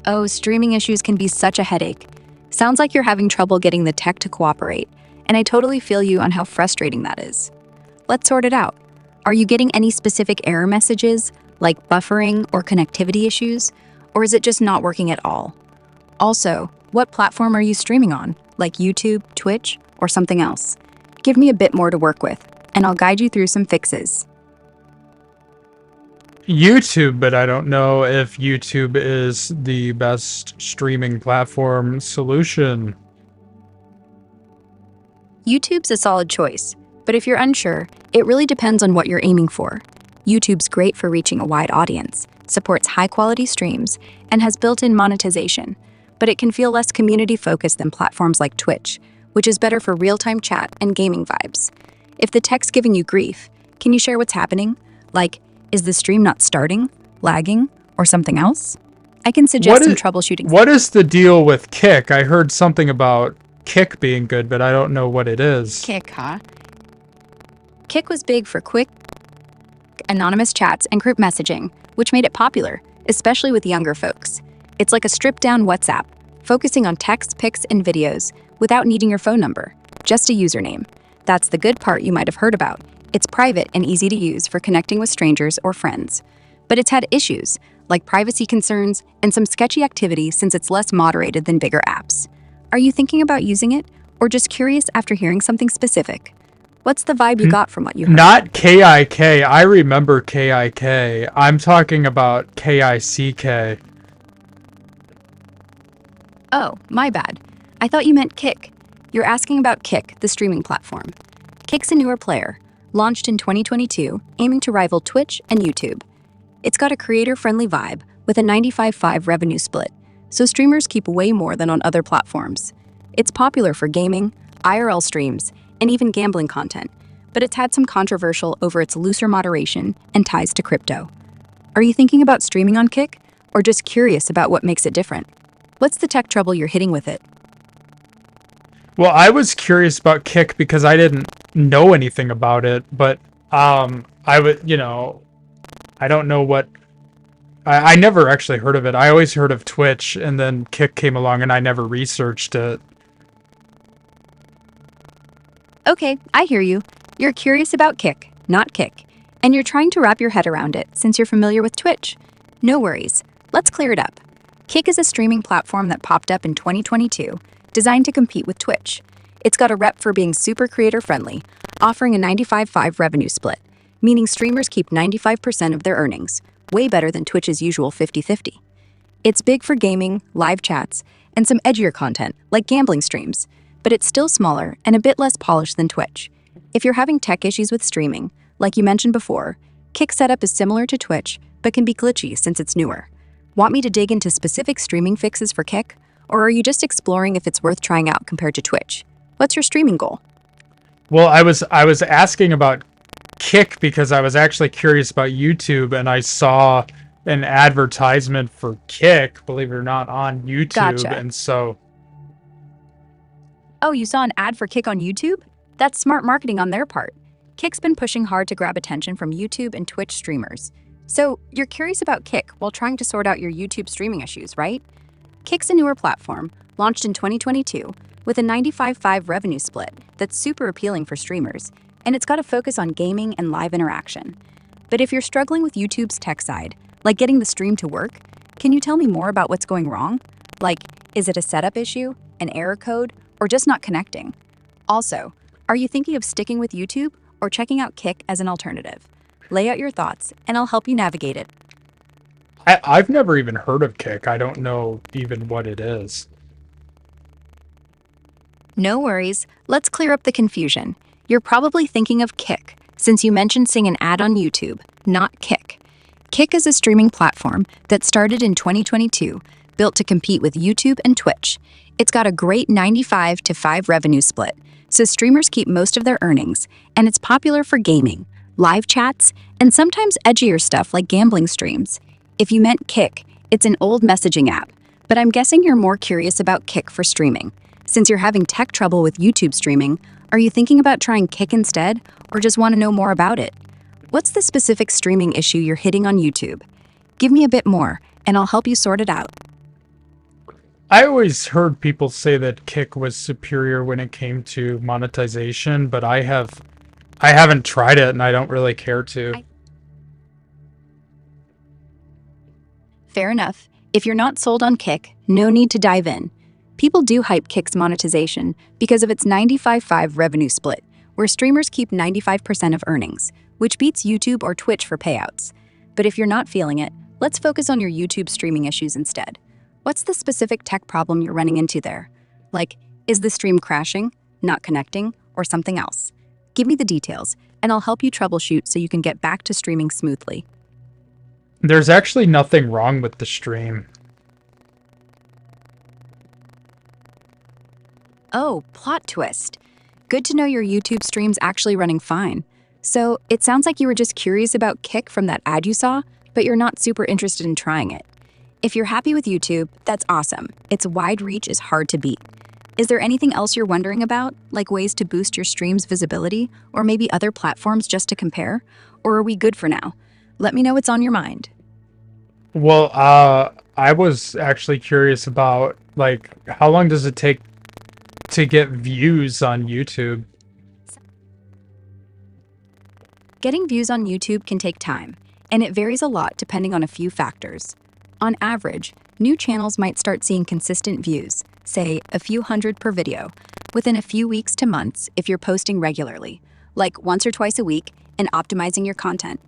Speaker 1: Oh, streaming issues can be such a headache. Sounds like you're having trouble getting the tech to cooperate, and I totally feel you on how frustrating that is. Let's sort it out. Are you getting any specific error messages, like buffering or connectivity issues, or is it just not working at all? Also, what platform are you streaming on, like YouTube, Twitch, or something else? Give me a bit more to work with, and I'll guide you through some fixes.
Speaker 2: YouTube, but I don't know if YouTube is the best streaming platform solution.
Speaker 1: YouTube's a solid choice, but if you're unsure, it really depends on what you're aiming for. YouTube's great for reaching a wide audience, supports high-quality streams, and has built-in monetization, but it can feel less community-focused than platforms like Twitch, which is better for real-time chat and gaming vibes. If the tech's giving you grief, can you share what's happening? Like, is the stream not starting, lagging, or something else? I can suggest some troubleshooting.
Speaker 2: What is the deal with Kick? I heard something about Kick being good, but I don't know what it is.
Speaker 1: Kick, huh? Kick was big for quick, anonymous chats and group messaging, which made it popular, especially with younger folks. It's like a stripped-down WhatsApp, focusing on text, pics, and videos without needing your phone number, just a username. That's the good part you might have heard about. It's private and easy to use for connecting with strangers or friends. But it's had issues, like privacy concerns and some sketchy activity since it's less moderated than bigger apps. Are you thinking about using it, or just curious after hearing something specific? What's the vibe you got from what you heard?
Speaker 2: Not KIK. I remember KIK. I'm talking about KICK.
Speaker 1: Oh, my bad. I thought you meant Kick. You're asking about Kick, the streaming platform. Kick's a newer player, launched in 2022, aiming to rival Twitch and YouTube. It's got a creator-friendly vibe with a 95/5 revenue split, so streamers keep way more than on other platforms. It's popular for gaming, IRL streams, and even gambling content, but it's had some controversial over its looser moderation and ties to crypto. Are you thinking about streaming on Kick, or just curious about what makes it different? What's the tech trouble you're hitting with it?
Speaker 2: Well, I was curious about Kick because I didn't know anything about it, but I would, I don't know what. I never actually heard of it. I always heard of Twitch, and then Kick came along, and I never researched it.
Speaker 1: Okay, I hear you. You're curious about Kick, not Kick, and you're trying to wrap your head around it since you're familiar with Twitch. No worries. Let's clear it up. Kick is a streaming platform that popped up in 2022, designed to compete with Twitch. It's got a rep for being super creator-friendly, offering a 95/5 revenue split, meaning streamers keep 95% of their earnings, way better than Twitch's usual 50/50. It's big for gaming, live chats, and some edgier content, like gambling streams, but it's still smaller and a bit less polished than Twitch. If you're having tech issues with streaming, like you mentioned before, Kick's setup is similar to Twitch, but can be glitchy since it's newer. Want me to dig into specific streaming fixes for Kick, or are you just exploring if it's worth trying out compared to Twitch? What's your streaming goal?
Speaker 2: Well, I was asking about Kick because I was actually curious about YouTube, and I saw an advertisement for Kick, believe it or not, on YouTube.
Speaker 1: Gotcha.
Speaker 2: And so
Speaker 1: Oh, you saw an ad for Kick on YouTube? That's smart marketing on their part. Kick's been pushing hard to grab attention from YouTube and Twitch streamers. So, you're curious about Kick while trying to sort out your YouTube streaming issues, right? Kick's a newer platform, launched in 2022, with a 95/5 revenue split that's super appealing for streamers, and it's got a focus on gaming and live interaction. But if you're struggling with YouTube's tech side, like getting the stream to work, can you tell me more about what's going wrong? Like, is it a setup issue, an error code, or just not connecting? Also, are you thinking of sticking with YouTube or checking out Kick as an alternative? Lay out your thoughts, and I'll help you navigate it.
Speaker 2: I've never even heard of Kick. I don't know even what it is.
Speaker 1: No worries. Let's clear up the confusion. You're probably thinking of Kick, since you mentioned seeing an ad on YouTube, not Kick. Kick is a streaming platform that started in 2022, built to compete with YouTube and Twitch. It's got a great 95/5 revenue split, so streamers keep most of their earnings, and it's popular for gaming, live chats, and sometimes edgier stuff like gambling streams. If you meant Kick, it's an old messaging app, but I'm guessing you're more curious about Kick for streaming. Since you're having tech trouble with YouTube streaming, are you thinking about trying Kick instead, or just want to know more about it? What's the specific streaming issue you're hitting on YouTube? Give me a bit more, and I'll help you sort it out.
Speaker 2: I always heard people say that Kick was superior when it came to monetization, but I haven't tried it, and I don't really care to.
Speaker 1: Fair enough. If you're not sold on Kick, no need to dive in. People do hype Kick's monetization because of its 95/5 revenue split, where streamers keep 95% of earnings, which beats YouTube or Twitch for payouts. But if you're not feeling it, let's focus on your YouTube streaming issues instead. What's the specific tech problem you're running into there? Like, is the stream crashing, not connecting, or something else? Give me the details, and I'll help you troubleshoot so you can get back to streaming smoothly.
Speaker 2: There's actually nothing wrong with the stream.
Speaker 1: Oh, plot twist. Good to know your YouTube stream's actually running fine. So, it sounds like you were just curious about Kick from that ad you saw, but you're not super interested in trying it. If you're happy with YouTube, that's awesome. Its wide reach is hard to beat. Is there anything else you're wondering about, like ways to boost your stream's visibility, or maybe other platforms just to compare? Or are we good for now? Let me know what's on your mind.
Speaker 2: Well, I was actually curious about, like, how long does it take to get views on YouTube?
Speaker 1: Getting views on YouTube can take time, and it varies a lot depending on a few factors. On average, new channels might start seeing consistent views, say a few hundred per video, within a few weeks to months if you're posting regularly, like once or twice a week, and optimizing your content.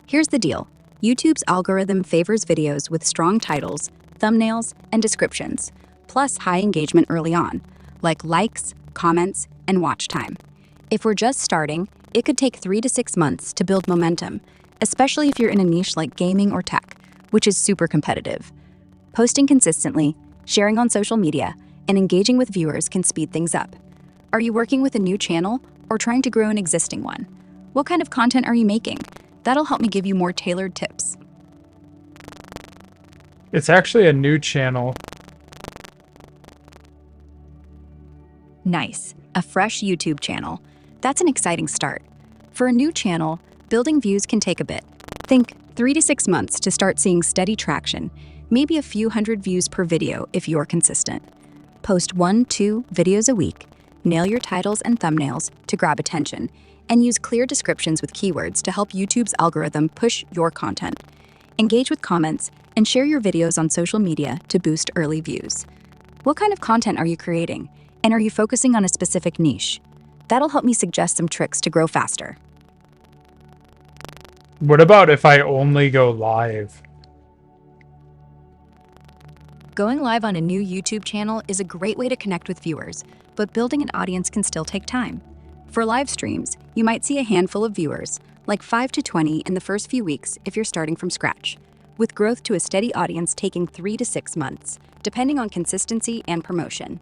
Speaker 1: Here's the deal. YouTube's algorithm favors videos with strong titles, thumbnails, and descriptions, plus high engagement early on, like likes, comments, and watch time. If we're just starting, it could take 3 to 6 months to build momentum, especially if you're in a niche like gaming or tech, which is super competitive. Posting consistently, sharing on social media, and engaging with viewers can speed things up. Are you working with a new channel or trying to grow an existing one? What kind of content are you making? That'll help me give you more tailored tips.
Speaker 2: It's actually a new channel.
Speaker 1: Nice. A fresh YouTube channel. That's an exciting start. For a new channel, building views can take a bit. Think 3 to 6 months to start seeing steady traction, maybe a few hundred views per video if you're consistent. Post 1-2 videos a week, nail your titles and thumbnails to grab attention, and use clear descriptions with keywords to help YouTube's algorithm push your content. Engage with comments and share your videos on social media to boost early views. What kind of content are you creating? And are you focusing on a specific niche? That'll help me suggest some tricks to grow faster.
Speaker 2: What about if I only go live?
Speaker 1: Going live on a new YouTube channel is a great way to connect with viewers, but building an audience can still take time. For live streams, you might see a handful of viewers, like 5 to 20 in the first few weeks if you're starting from scratch, with growth to a steady audience taking 3 to 6 months, depending on consistency and promotion.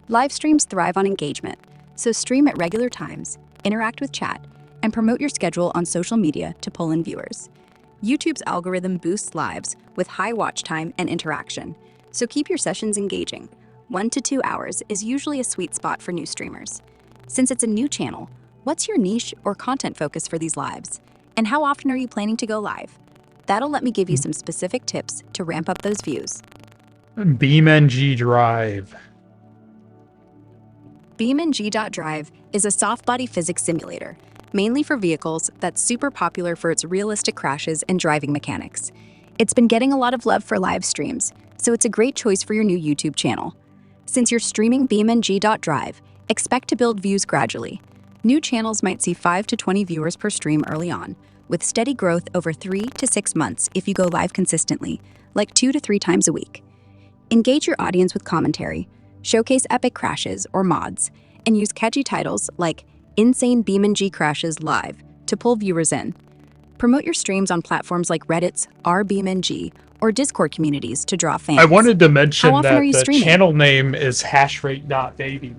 Speaker 1: Live streams thrive on engagement, so stream at regular times, interact with chat, and promote your schedule on social media to pull in viewers. YouTube's algorithm boosts lives with high watch time and interaction, so keep your sessions engaging. 1 to 2 hours is usually a sweet spot for new streamers. Since it's a new channel, what's your niche or content focus for these lives? And how often are you planning to go live? That'll let me give you some specific tips to ramp up those views.
Speaker 2: BeamNG Drive.
Speaker 1: BeamNG.Drive is a soft-body physics simulator, mainly for vehicles that's super popular for its realistic crashes and driving mechanics. It's been getting a lot of love for live streams, so it's a great choice for your new YouTube channel. Since you're streaming BeamNG.Drive, expect to build views gradually. New channels might see 5 to 20 viewers per stream early on, with steady growth over 3 to 6 months if you go live consistently, like 2 to 3 times a week. Engage your audience with commentary, showcase epic crashes or mods, and use catchy titles like Insane BeamNG Crashes Live to pull viewers in. Promote your streams on platforms like Reddit's RBeamNG or Discord communities to draw fans.
Speaker 2: I wanted to mention
Speaker 1: How often
Speaker 2: that
Speaker 1: are you
Speaker 2: the
Speaker 1: streaming?
Speaker 2: channel name is hashrate.baby.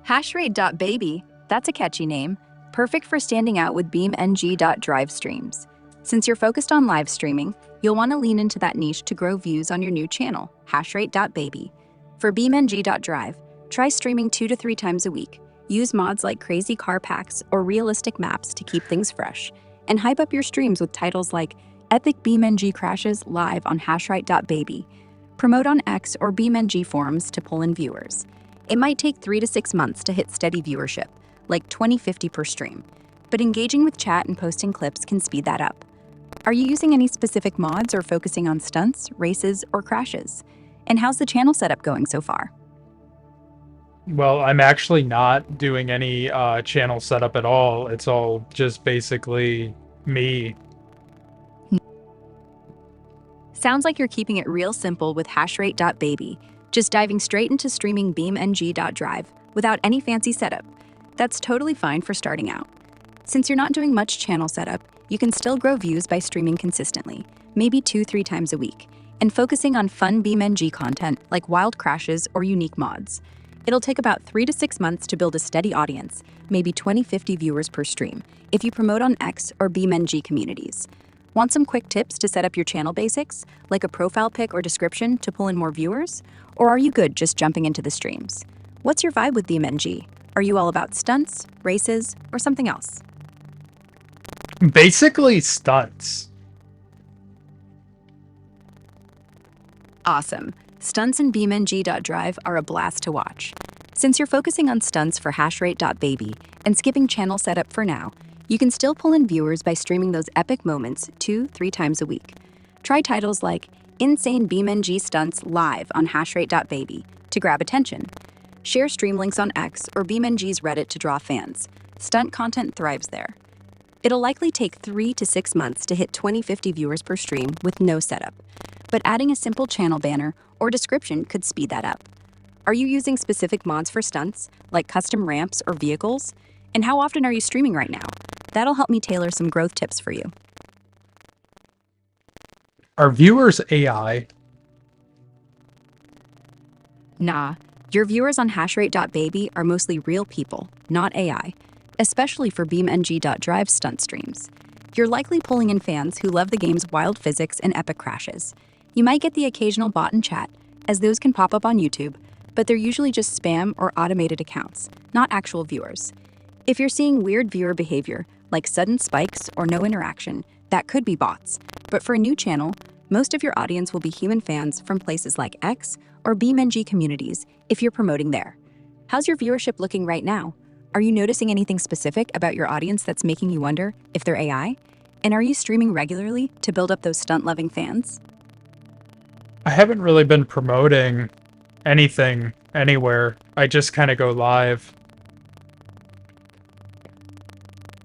Speaker 1: Hashrate.baby, that's a catchy name, perfect for standing out with BeamNG.Drive streams. Since you're focused on live streaming, you'll want to lean into that niche to grow views on your new channel, hashrate.baby. For BeamNG.Drive, try streaming 2 to 3 times a week. Use mods like crazy car packs or realistic maps to keep things fresh. And hype up your streams with titles like Epic BeamNG Crashes Live on hashrate.baby. Promote on X or BeamNG forums to pull in viewers. It might take 3 to 6 months to hit steady viewership, like 20-50 per stream. But engaging with chat and posting clips can speed that up. Are you using any specific mods or focusing on stunts, races, or crashes? And how's the channel setup going so far?
Speaker 2: Well, I'm actually not doing any channel setup at all. It's all just basically me.
Speaker 1: Sounds like you're keeping it real simple with hashrate.baby, just diving straight into streaming BeamNG.drive without any fancy setup. That's totally fine for starting out. Since you're not doing much channel setup, you can still grow views by streaming consistently, maybe 2-3 times a week, and focusing on fun BeamNG content like wild crashes or unique mods. It'll take about 3 to 6 months to build a steady audience, maybe 20-50 viewers per stream, if you promote on X or BeamNG communities. Want some quick tips to set up your channel basics, like a profile pic or description to pull in more viewers? Or are you good just jumping into the streams? What's your vibe with BeamNG? Are you all about stunts, races, or something else?
Speaker 2: Basically stunts.
Speaker 1: Awesome. Stunts and BeamNG.drive are a blast to watch. Since you're focusing on stunts for hashrate.baby and skipping channel setup for now, you can still pull in viewers by streaming those epic moments 2-3 times a week. Try titles like Insane BeamNG Stunts live on hashrate.baby to grab attention. Share stream links on X or BeamNG's Reddit to draw fans. Stunt content thrives there. It'll likely take 3 to 6 months to hit 20-50 viewers per stream with no setup, but adding a simple channel banner or description could speed that up. Are you using specific mods for stunts, like custom ramps or vehicles? And how often are you streaming right now? That'll help me tailor some growth tips for you.
Speaker 2: Are viewers AI?
Speaker 1: Nah, your viewers on hashrate.baby are mostly real people, not AI, especially for BeamNG.drive stunt streams. You're likely pulling in fans who love the game's wild physics and epic crashes. You might get the occasional bot in chat, as those can pop up on YouTube, but they're usually just spam or automated accounts, not actual viewers. If you're seeing weird viewer behavior, like sudden spikes or no interaction, that could be bots. But for a new channel, most of your audience will be human fans from places like X or BeamNG communities if you're promoting there. How's your viewership looking right now? Are you noticing anything specific about your audience that's making you wonder if they're AI? And are you streaming regularly to build up those stunt-loving fans?
Speaker 2: I haven't really been promoting anything anywhere. I just kind of go live.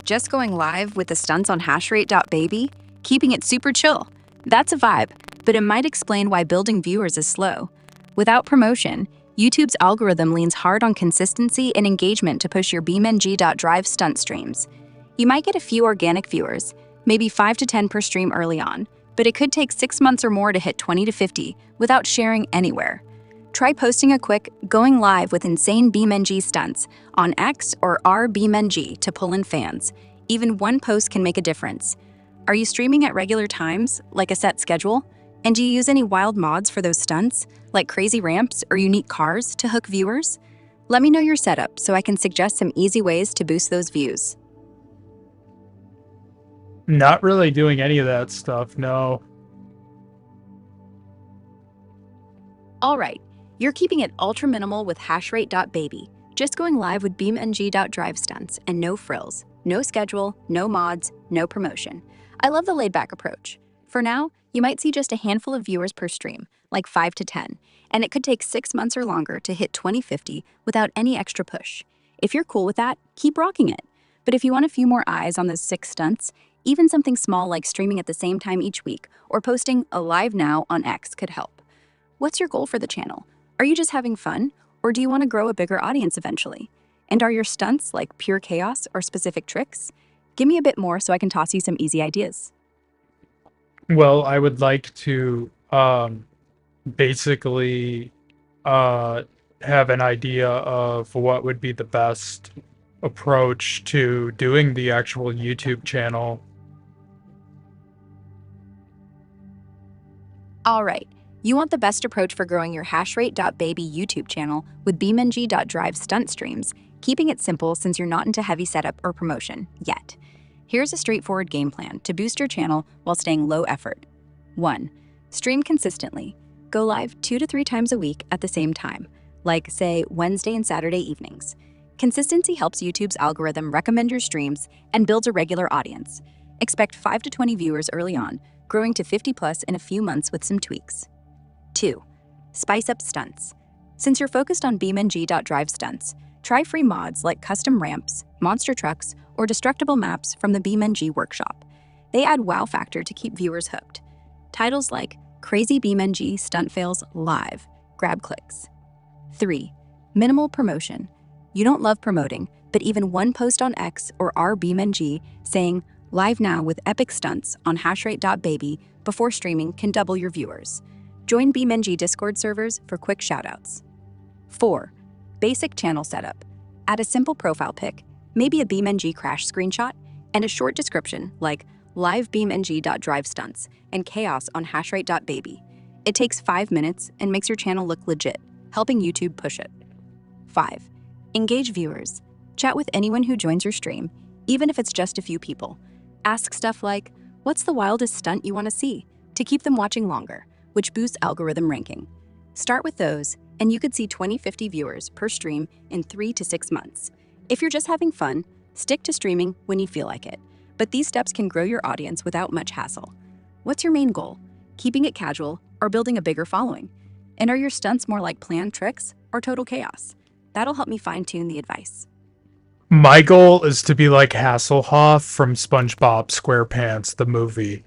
Speaker 1: Just going live with the stunts on hashrate.baby? Keeping it super chill. That's a vibe, but it might explain why building viewers is slow. Without promotion, YouTube's algorithm leans hard on consistency and engagement to push your BeamNG.drive stunt streams. You might get a few organic viewers, maybe 5 to 10 per stream early on, but it could take 6 months or more to hit 20 to 50 without sharing anywhere. Try posting a quick going live with insane BeamNG stunts on X or RBeamNG to pull in fans. Even one post can make a difference. Are you streaming at regular times, like a set schedule? And do you use any wild mods for those stunts, like crazy ramps or unique cars to hook viewers? Let me know your setup so I can suggest some easy ways to boost those views.
Speaker 2: Not really doing any of that stuff, no.
Speaker 1: All right, you're keeping it ultra minimal with hashrate.baby, just going live with BeamNG.drive stunts and no frills, no schedule, no mods, no promotion. I love the laid-back approach. For now, you might see just a handful of viewers per stream, like 5 to 10, and it could take 6 months or longer to hit 20-50 without any extra push. If you're cool with that, keep rocking it. But if you want a few more eyes on those 6 stunts, even something small like streaming at the same time each week or posting a live now on X could help. What's your goal for the channel? Are you just having fun, or do you want to grow a bigger audience eventually? And are your stunts like pure chaos or specific tricks? Give me a bit more so I can toss you some easy ideas.
Speaker 2: Well, I would like to basically have an idea of what would be the best approach to doing the actual YouTube channel.
Speaker 1: All right, you want the best approach for growing your hashrate.baby YouTube channel with BeamNG.drive stunt streams, keeping it simple since you're not into heavy setup or promotion yet. Here's a straightforward game plan to boost your channel while staying low effort. 1. Stream consistently. Go live 2 to 3 times a week at the same time, like, say, Wednesday and Saturday evenings. Consistency helps YouTube's algorithm recommend your streams and builds a regular audience. Expect 5 to 20 viewers early on, growing to 50 plus in a few months with some tweaks. 2. Spice up stunts. Since you're focused on BeamNG.drive stunts, try free mods like custom ramps, monster trucks, or destructible maps from the BeamNG workshop. They add wow factor to keep viewers hooked. Titles like Crazy BeamNG Stunt Fails Live grab clicks. 3. Minimal promotion. You don't love promoting, but even one post on X or our BeamNG saying live now with epic stunts on hashrate.baby before streaming can double your viewers. Join BeamNG Discord servers for quick shoutouts. 4. Basic channel setup. Add a simple profile pic, maybe a BeamNG crash screenshot, and a short description like live BeamNG.drive stunts and chaos on hashrate.baby. It takes 5 minutes and makes your channel look legit, helping YouTube push it. 5. Engage viewers. Chat with anyone who joins your stream, even if it's just a few people. Ask stuff like, what's the wildest stunt you want to see? To keep them watching longer, which boosts algorithm ranking. Start with those, and you could see 20-50 viewers per stream in 3 to 6 months. If you're just having fun, stick to streaming when you feel like it. But these steps can grow your audience without much hassle. What's your main goal? Keeping it casual or building a bigger following? And are your stunts more like planned tricks or total chaos? That'll help me fine-tune the advice.
Speaker 2: My goal is to be like Hasselhoff from SpongeBob SquarePants, the movie.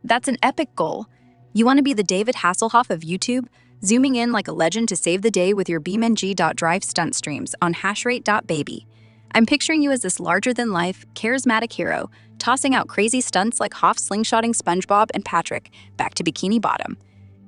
Speaker 1: That's an epic goal. You want to be the David Hasselhoff of YouTube, zooming in like a legend to save the day with your BeamNG.drive stunt streams on hashrate.baby. I'm picturing you as this larger-than-life, charismatic hero, tossing out crazy stunts like Hoff slingshotting SpongeBob and Patrick back to Bikini Bottom.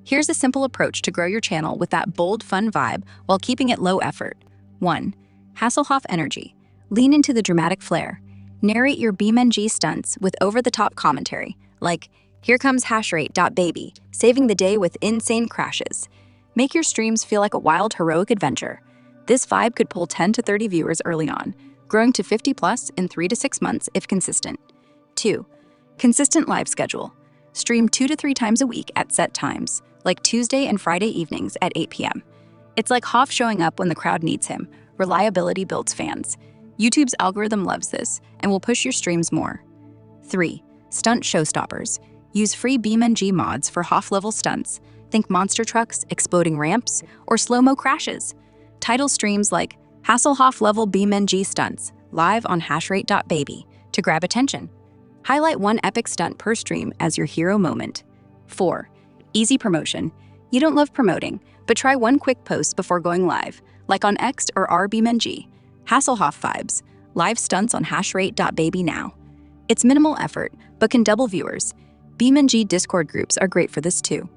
Speaker 1: Here's a simple approach to grow your channel with that bold, fun vibe while keeping it low effort. 1. Hasselhoff energy. Lean into the dramatic flair. Narrate your BeamNG stunts with over-the-top commentary, like, here comes hashrate.baby, saving the day with insane crashes. Make your streams feel like a wild, heroic adventure. This vibe could pull 10 to 30 viewers early on, growing to 50 plus in 3 to 6 months if consistent. 2. Consistent live schedule. Stream 2 to 3 times a week at set times, like Tuesday and Friday evenings at 8 p.m. It's like Hoff showing up when the crowd needs him. Reliability builds fans. YouTube's algorithm loves this and will push your streams more. 3. Stunt showstoppers. Use free BeamNG mods for Hoff-level stunts. Think monster trucks, exploding ramps, or slow-mo crashes. Title streams like Hasselhoff-level BeamNG stunts, live on hashrate.baby, to grab attention. Highlight one epic stunt per stream as your hero moment. 4. Easy promotion. You don't love promoting, but try one quick post before going live, like on X or our BeamNG. Hasselhoff vibes. Live stunts on hashrate.baby now. It's minimal effort, but can double viewers. BeamNG Discord groups are great for this too.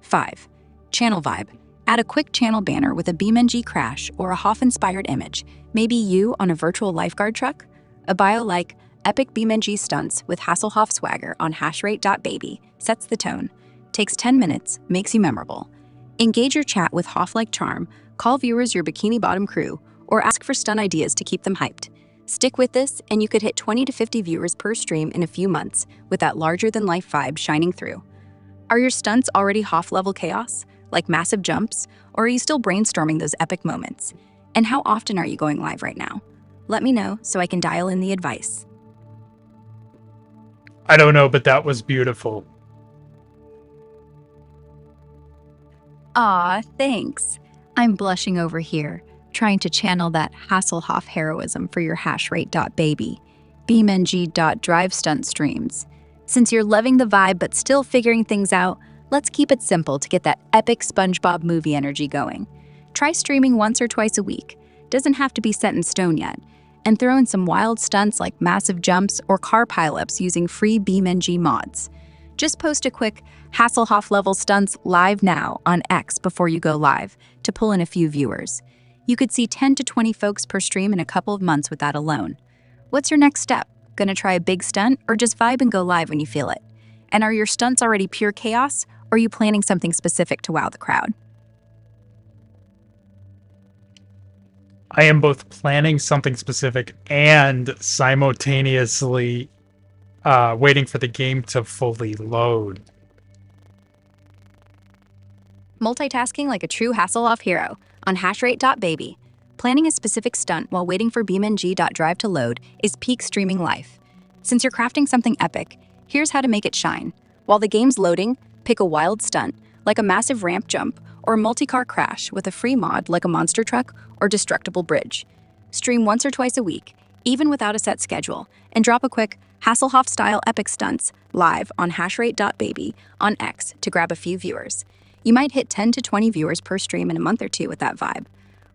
Speaker 1: 5. Channel vibe. Add a quick channel banner with a BeamNG crash or a Hoff-inspired image, maybe you on a virtual lifeguard truck. A bio like, epic BeamNG stunts with Hasselhoff swagger on hashrate.baby sets the tone. Takes 10 minutes, makes you memorable. Engage your chat with Hoff-like charm, call viewers your Bikini Bottom crew, or ask for stunt ideas to keep them hyped. Stick with this, and you could hit 20 to 50 viewers per stream in a few months with that larger-than-life vibe shining through. Are your stunts already Hoff-level chaos, like massive jumps, or are you still brainstorming those epic moments? And how often are you going live right now? Let me know so I can dial in the advice.
Speaker 2: I don't know, but that was beautiful.
Speaker 1: Aw, thanks. I'm blushing over here, trying to channel that Hasselhoff heroism for your hashrate.baby, BeamNG.drive stunt streams. Since you're loving the vibe but still figuring things out, let's keep it simple to get that epic SpongeBob movie energy going. Try streaming once or twice a week. Doesn't have to be set in stone yet. And throw in some wild stunts like massive jumps or car pileups using free BeamNG mods. Just post a quick Hasselhoff-level stunts live now on X before you go live to pull in a few viewers. You could see 10 to 20 folks per stream in a couple of months with that alone. What's your next step? Gonna try a big stunt or just vibe and go live when you feel it? And are your stunts already pure chaos or are you planning something specific to wow the crowd?
Speaker 2: I am both planning something specific and simultaneously waiting for the game to fully load.
Speaker 1: Multitasking like a true Hasselhoff hero on hashrate.baby. Planning a specific stunt while waiting for BeamNG.drive to load is peak streaming life. Since you're crafting something epic, here's how to make it shine. While the game's loading, pick a wild stunt, like a massive ramp jump or a multi-car crash with a free mod like a monster truck or destructible bridge. Stream once or twice a week, even without a set schedule, and drop a quick Hasselhoff-style epic stunts live on hashrate.baby on X to grab a few viewers. You might hit 10 to 20 viewers per stream in a month or two with that vibe.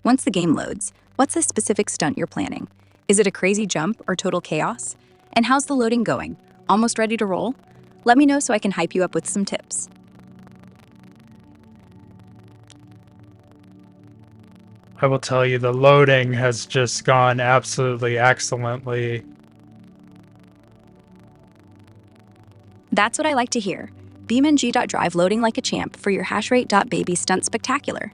Speaker 1: Once the game loads, what's the specific stunt you're planning? Is it a crazy jump or total chaos? And how's the loading going? Almost ready to roll? Let me know so I can hype you up with some tips.
Speaker 2: I will tell you, the loading has just gone absolutely excellently.
Speaker 1: That's what I like to hear. BeamNG.drive loading like a champ for your hashrate.baby stunt spectacular.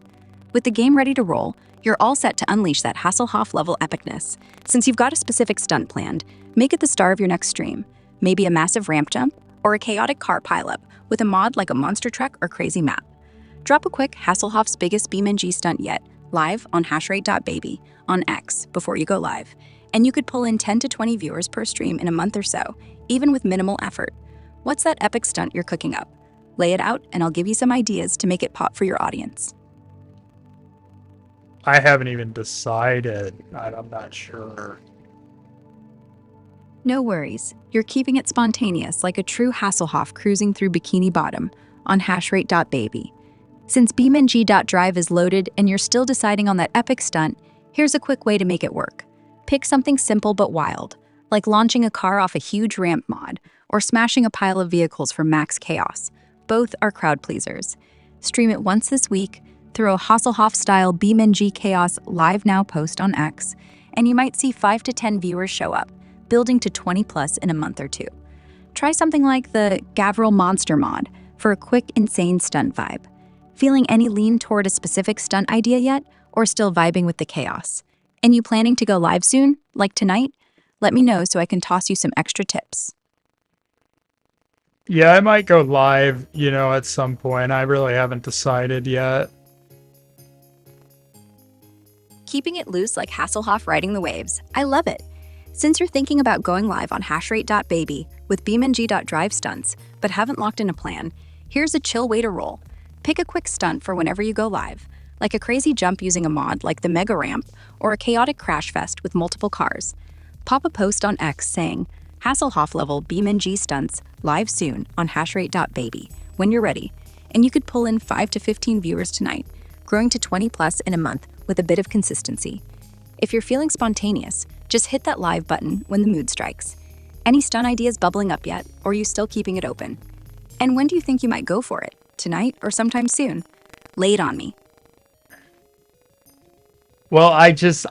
Speaker 1: With the game ready to roll, you're all set to unleash that Hasselhoff level epicness. Since you've got a specific stunt planned, make it the star of your next stream. Maybe a massive ramp jump or a chaotic car pileup with a mod like a monster truck or crazy map. Drop a quick Hasselhoff's biggest BeamNG stunt yet live on hashrate.baby on X before you go live. And you could pull in 10 to 20 viewers per stream in a month or so, even with minimal effort. What's that epic stunt you're cooking up? Lay it out and I'll give you some ideas to make it pop for your audience.
Speaker 2: I haven't even decided. I'm not sure.
Speaker 1: No worries. You're keeping it spontaneous like a true Hasselhoff cruising through Bikini Bottom on hashrate.baby. Since BeamNG.drive is loaded and you're still deciding on that epic stunt, here's a quick way to make it work. Pick something simple but wild, like launching a car off a huge ramp mod or smashing a pile of vehicles for max chaos. Both are crowd pleasers. Stream it once this week, throw a Hasselhoff-style BeamNG Chaos Live Now post on X, and you might see 5 to 10 viewers show up, building to 20 plus in a month or two. Try something like the Gavril Monster mod for a quick, insane stunt vibe. Feeling any lean toward a specific stunt idea yet, or still vibing with the chaos? And you planning to go live soon, like tonight? Let me know so I can toss you some extra tips.
Speaker 2: Yeah, I might go live, at some point. I really haven't decided yet.
Speaker 1: Keeping it loose like Hasselhoff riding the waves. I love it. Since you're thinking about going live on hashrate.baby with BeamNG.drive stunts, but haven't locked in a plan, here's a chill way to roll. Pick a quick stunt for whenever you go live, like a crazy jump using a mod like the Mega Ramp or a chaotic crash fest with multiple cars. Pop a post on X saying, Hasselhoff level BeamNG stunts live soon on hashrate.baby when you're ready, and you could pull in 5 to 15 viewers tonight, growing to 20 plus in a month with a bit of consistency. If you're feeling spontaneous, just hit that live button when the mood strikes. Any stunt ideas bubbling up yet, or are you still keeping it open? And when do you think you might go for it? Tonight or sometime soon? Lay it on me.
Speaker 2: Well, I just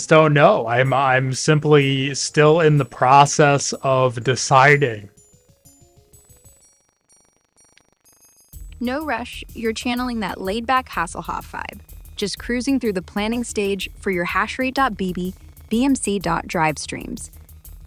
Speaker 2: don't know. I'm simply still in the process of deciding.
Speaker 1: No rush, you're channeling that laid-back Hasselhoff vibe, just cruising through the planning stage for your hashrate.bb, BMC.drive streams.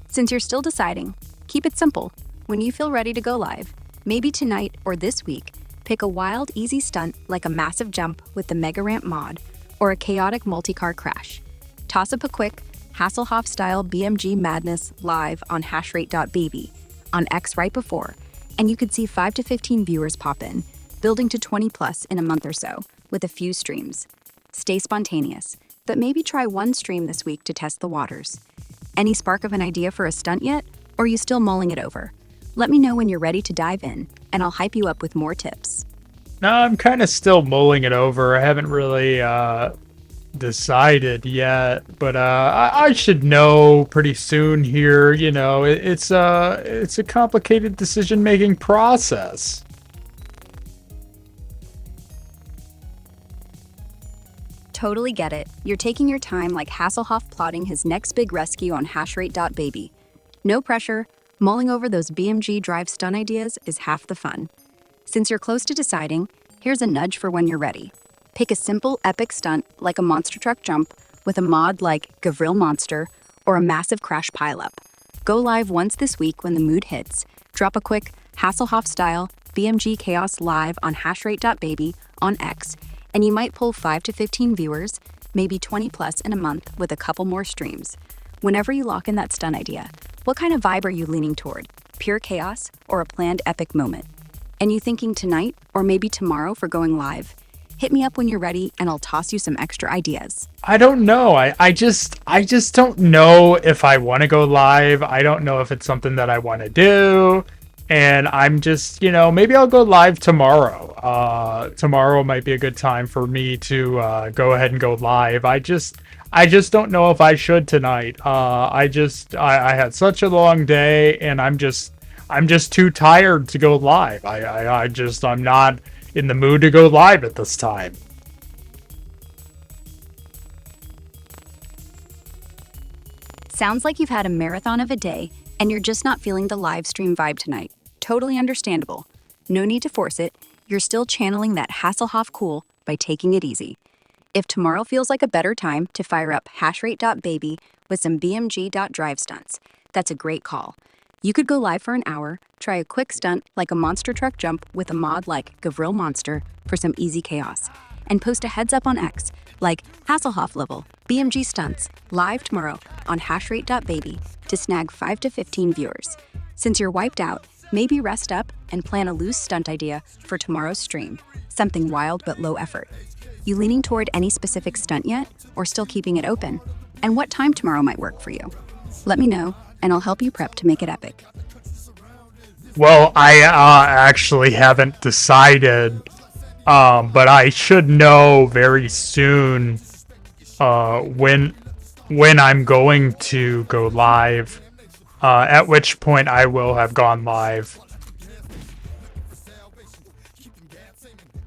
Speaker 1: Since you're still deciding, keep it simple. When you feel ready to go live, maybe tonight or this week, pick a wild, easy stunt like a massive jump with the Mega Ramp mod or a chaotic multi-car crash. Toss up a quick Hasselhoff-style BMG madness live on hashrate.baby on X right before, and you could see 5 to 15 viewers pop in, building to 20 plus in a month or so with a few streams. Stay spontaneous, but maybe try one stream this week to test the waters. Any spark of an idea for a stunt yet, or are you still mulling it over? Let me know when you're ready to dive in, and I'll hype you up with more tips.
Speaker 2: No, I'm kind of still mulling it over. I haven't really decided yet, but I should know pretty soon here. It's a complicated decision-making process.
Speaker 1: Totally get it. You're taking your time like Hasselhoff plotting his next big rescue on hashrate.baby. No pressure. Mulling over those BMG drive stunt ideas is half the fun. Since you're close to deciding, here's a nudge for when you're ready. Pick a simple, epic stunt like a monster truck jump with a mod like Gavril Monster or a massive crash pileup. Go live once this week when the mood hits. Drop a quick Hasselhoff-style BMG Chaos live on hashrate.baby on X, and you might pull 5 to 15 viewers, maybe 20 plus in a month with a couple more streams. Whenever you lock in that stunt idea, what kind of vibe are you leaning toward? Pure chaos or a planned epic moment? And you thinking tonight or maybe tomorrow for going live? Hit me up when you're ready and I'll toss you some extra ideas.
Speaker 2: I don't know. I just don't know if I want to go live. I don't know if it's something that I want to do. And I'm just, maybe I'll go live tomorrow. Tomorrow might be a good time for me to go ahead and go live. I just don't know if I should tonight. I had such a long day, and I'm just too tired to go live. I'm not in the mood to go live at this time.
Speaker 1: Sounds like you've had a marathon of a day and you're just not feeling the live stream vibe tonight. Totally understandable. No need to force it. You're still channeling that Hasselhoff cool by taking it easy. If tomorrow feels like a better time to fire up hashrate.baby with some BeamNG.drive stunts, that's a great call. You could go live for an hour, try a quick stunt like a monster truck jump with a mod like Gavril Monster for some easy chaos, and post a heads up on X like Hasselhoff level BeamNG stunts live tomorrow on hashrate.baby to snag 5 to 15 viewers. Since you're wiped out, maybe rest up and plan a loose stunt idea for tomorrow's stream, something wild but low effort. You leaning toward any specific stunt yet, or still keeping it open? And what time tomorrow might work for you? Let me know, and I'll help you prep to make it epic.
Speaker 2: Well, I actually haven't decided, but I should know very soon when I'm going to go live, at which point I will have gone live.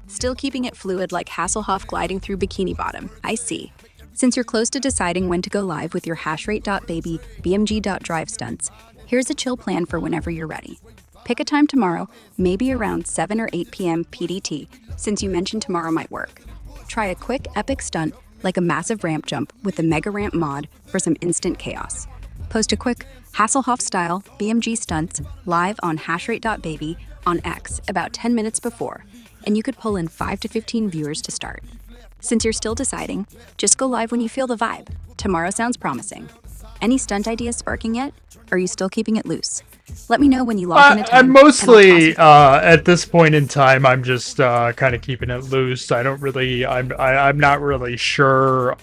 Speaker 1: Still keeping it fluid like Hasselhoff gliding through Bikini Bottom. I see. Since you're close to deciding when to go live with your hashrate.baby BeamNG.drive stunts, here's a chill plan for whenever you're ready. Pick a time tomorrow, maybe around 7 or 8 p.m. PDT, since you mentioned tomorrow might work. Try a quick epic stunt like a massive ramp jump with the Mega Ramp mod for some instant chaos. Post a quick Hasselhoff-style BeamNG stunts live on hashrate.baby on X about 10 minutes before, and you could pull in 5 to 15 viewers to start. Since you're still deciding, just go live when you feel the vibe. Tomorrow sounds promising. Any stunt ideas sparking yet? Or are you still keeping it loose? Let me know when you lock in a time.
Speaker 2: I'm mostly at this point in time. I'm just kind of keeping it loose. I'm not really sure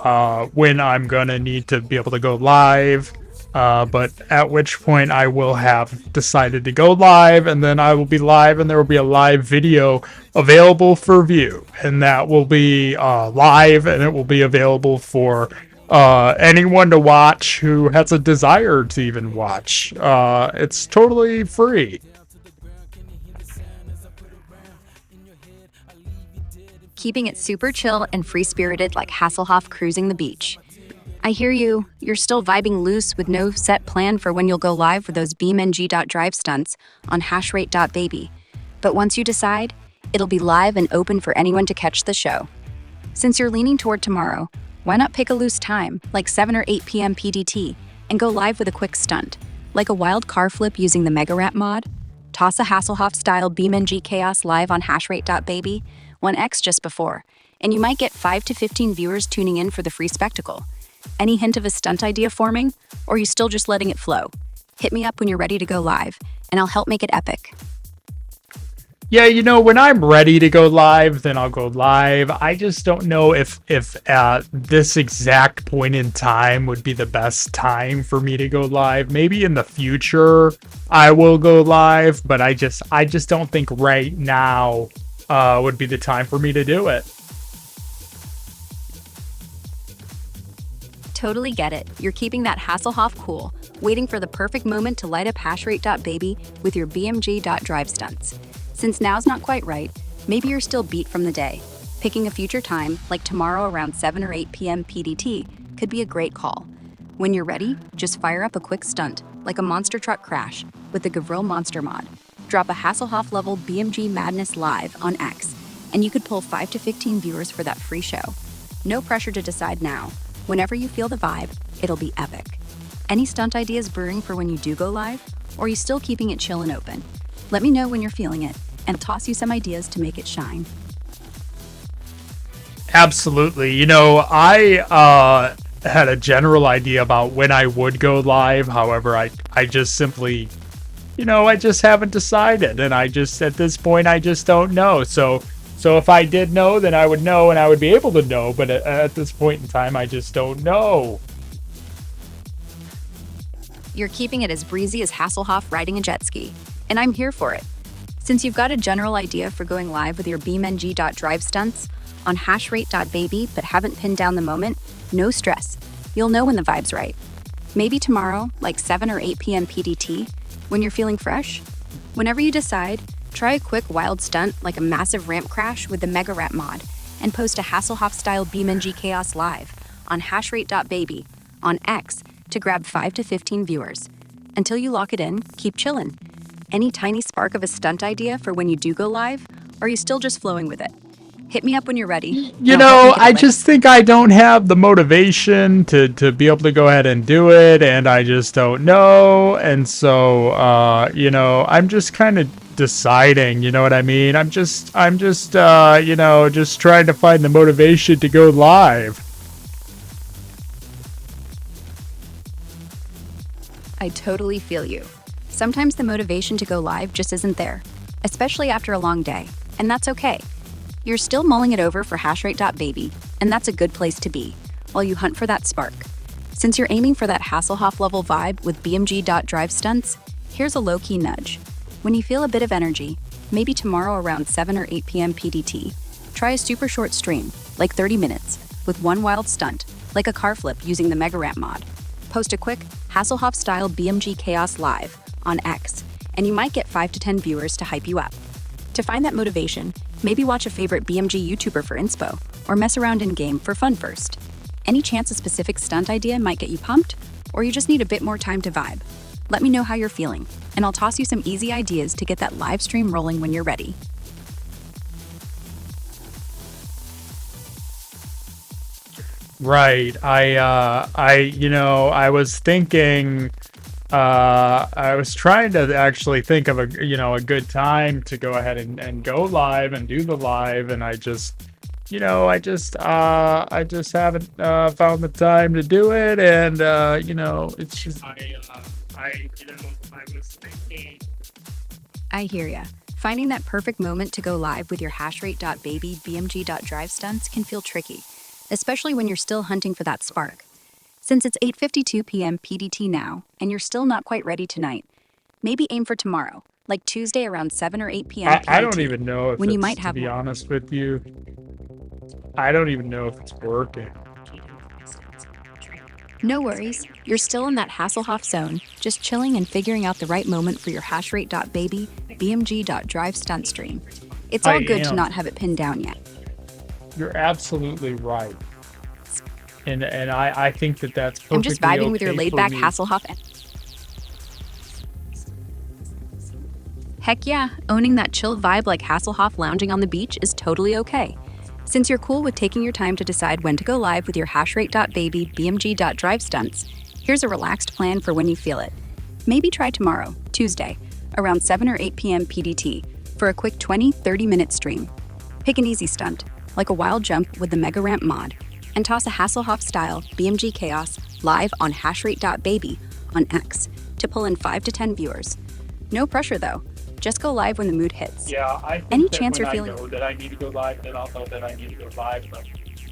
Speaker 2: when I'm gonna need to be able to go live. But at which point I will have decided to go live, and then I will be live, and there will be a live video available for view, and that will be live, and it will be available for anyone to watch who has a desire to even watch. It's totally free.
Speaker 1: Keeping it super chill and free-spirited like Hasselhoff cruising the beach. I hear you. You're still vibing loose with no set plan for when you'll go live for those BeamNG.drive stunts on hashrate.baby. But once you decide, it'll be live and open for anyone to catch the show. Since you're leaning toward tomorrow, why not pick a loose time, like 7 or 8 p.m. PDT, and go live with a quick stunt, like a wild car flip using the Mega Ramp mod? Toss a Hasselhoff-style BeamNG chaos live on hashrate.baby, 1x just before, and you might get 5 to 15 viewers tuning in for the free spectacle. Any hint of a stunt idea forming, or are you still just letting it flow? Hit me up when you're ready to go live, and I'll help make it epic.
Speaker 2: Yeah, when I'm ready to go live, then I'll go live. I just don't know if at this exact point in time would be the best time for me to go live. Maybe in the future I will go live, but I just don't think right now would be the time for me to do it.
Speaker 1: Totally get it. You're keeping that Hasselhoff cool, waiting for the perfect moment to light up hashrate.baby with your BeamNG.drive stunts. Since now's not quite right, maybe you're still beat from the day. Picking a future time, like tomorrow around 7 or 8 p.m. PDT, could be a great call. When you're ready, just fire up a quick stunt, like a monster truck crash, with the Gavril Monster mod. Drop a Hasselhoff-level BeamNG madness live on X, and you could pull 5 to 15 viewers for that free show. No pressure to decide now. Whenever you feel the vibe, it'll be epic. Any stunt ideas brewing for when you do go live? Or are you still keeping it chill and open? Let me know when you're feeling it, and I'll toss you some ideas to make it shine.
Speaker 2: Absolutely. I had a general idea about when I would go live. However, I just simply
Speaker 3: I just haven't decided, and at this point, I just don't know. So if I did know, then I would know, and I would be able to know. But at this point in time, I just don't know.
Speaker 1: You're keeping it as breezy as Hasselhoff riding a jet ski, and I'm here for it. Since you've got a general idea for going live with your BeamNG.drive stunts on hashrate.baby but haven't pinned down the moment, no stress. You'll know when the vibe's right. Maybe tomorrow, like 7 or 8 p.m. PDT, when you're feeling fresh. Whenever you decide, try a quick wild stunt like a massive ramp crash with the Mega Ramp mod and post a Hasselhoff-style BeamNG Chaos live on hashrate.baby on X to grab 5 to 15 viewers. Until you lock it in, keep chillin'. Any tiny spark of a stunt idea for when you do go live, or are you still just flowing with it? Hit me up when you're ready.
Speaker 3: I just think I don't have the motivation to be able to go ahead and do it, and I just don't know. And so, I'm just kind of deciding, you know what I mean? I'm just trying to find the motivation to go live.
Speaker 1: I totally feel you. Sometimes the motivation to go live just isn't there, especially after a long day, and that's okay. You're still mulling it over for hashrate.baby, and that's a good place to be, while you hunt for that spark. Since you're aiming for that Hasselhoff level vibe with BeamNG.drive stunts, here's a low-key nudge. When you feel a bit of energy, maybe tomorrow around 7 or 8 p.m. PDT, try a super short stream, like 30 minutes, with one wild stunt, like a car flip using the Mega Ramp mod. Post a quick Hasselhoff-style BeamNG Chaos live on X, and you might get 5 to 10 viewers to hype you up. To find that motivation, maybe watch a favorite BeamNG YouTuber for inspo, or mess around in-game for fun first. Any chance a specific stunt idea might get you pumped, or you just need a bit more time to vibe? Let me know how you're feeling, and I'll toss you some easy ideas to get that live stream rolling when you're ready.
Speaker 3: Right. I was thinking, I was trying to actually think of a good time to go ahead and go live and do the live, and I just haven't found the time to do it, and it's just I was thinking.
Speaker 1: I hear ya. Finding that perfect moment to go live with your hashrate.baby BeamNG.drive stunts can feel tricky, especially when you're still hunting for that spark. Since it's 8:52 p.m. PDT now, and you're still not quite ready tonight, maybe aim for tomorrow, like Tuesday around 7 or 8 p.m. PDT,
Speaker 3: I don't even know if
Speaker 1: when
Speaker 3: it's,
Speaker 1: you might have
Speaker 3: to be honest with you, I don't even know if it's working.
Speaker 1: No worries, you're still in that Hasselhoff zone, just chilling and figuring out the right moment for your hashrate.baby BeamNG.drive stunt stream. It's all good to not have it pinned down yet.
Speaker 3: You're absolutely right. And I think that's perfectly
Speaker 1: I'm just vibing
Speaker 3: okay
Speaker 1: with your laid-back
Speaker 3: me.
Speaker 1: Hasselhoff. Heck yeah, owning that chill vibe like Hasselhoff lounging on the beach is totally okay. Since you're cool with taking your time to decide when to go live with your hashrate.baby BeamNG.drive stunts, here's a relaxed plan for when you feel it. Maybe try tomorrow, Tuesday, around 7 or 8 p.m. PDT, for a quick 20-30 minute stream. Pick an easy stunt, like a wild jump with the Mega Ramp mod, and toss a Hasselhoff-style BeamNG Chaos live on hashrate.baby on X to pull in 5 to 10 viewers. No pressure though, just go live when the mood hits.
Speaker 3: Yeah, I think
Speaker 1: Any
Speaker 3: that
Speaker 1: chance
Speaker 3: when
Speaker 1: you're feeling
Speaker 3: I know that I need to go live, then I'll know that I need to go live.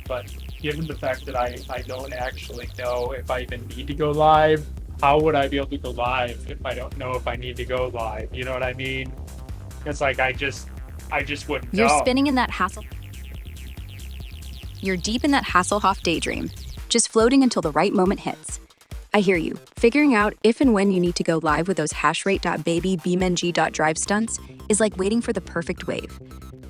Speaker 3: But given the fact that I don't actually know if I even need to go live, how would I be able to go live if I don't know if I need to go live? You know what I mean? It's like I just wouldn't know.
Speaker 1: You're spinning in that You're deep in that Hasselhoff daydream, just floating until the right moment hits. I hear you. Figuring out if and when you need to go live with those hashrate.baby BeamNG.drive stunts is like waiting for the perfect wave.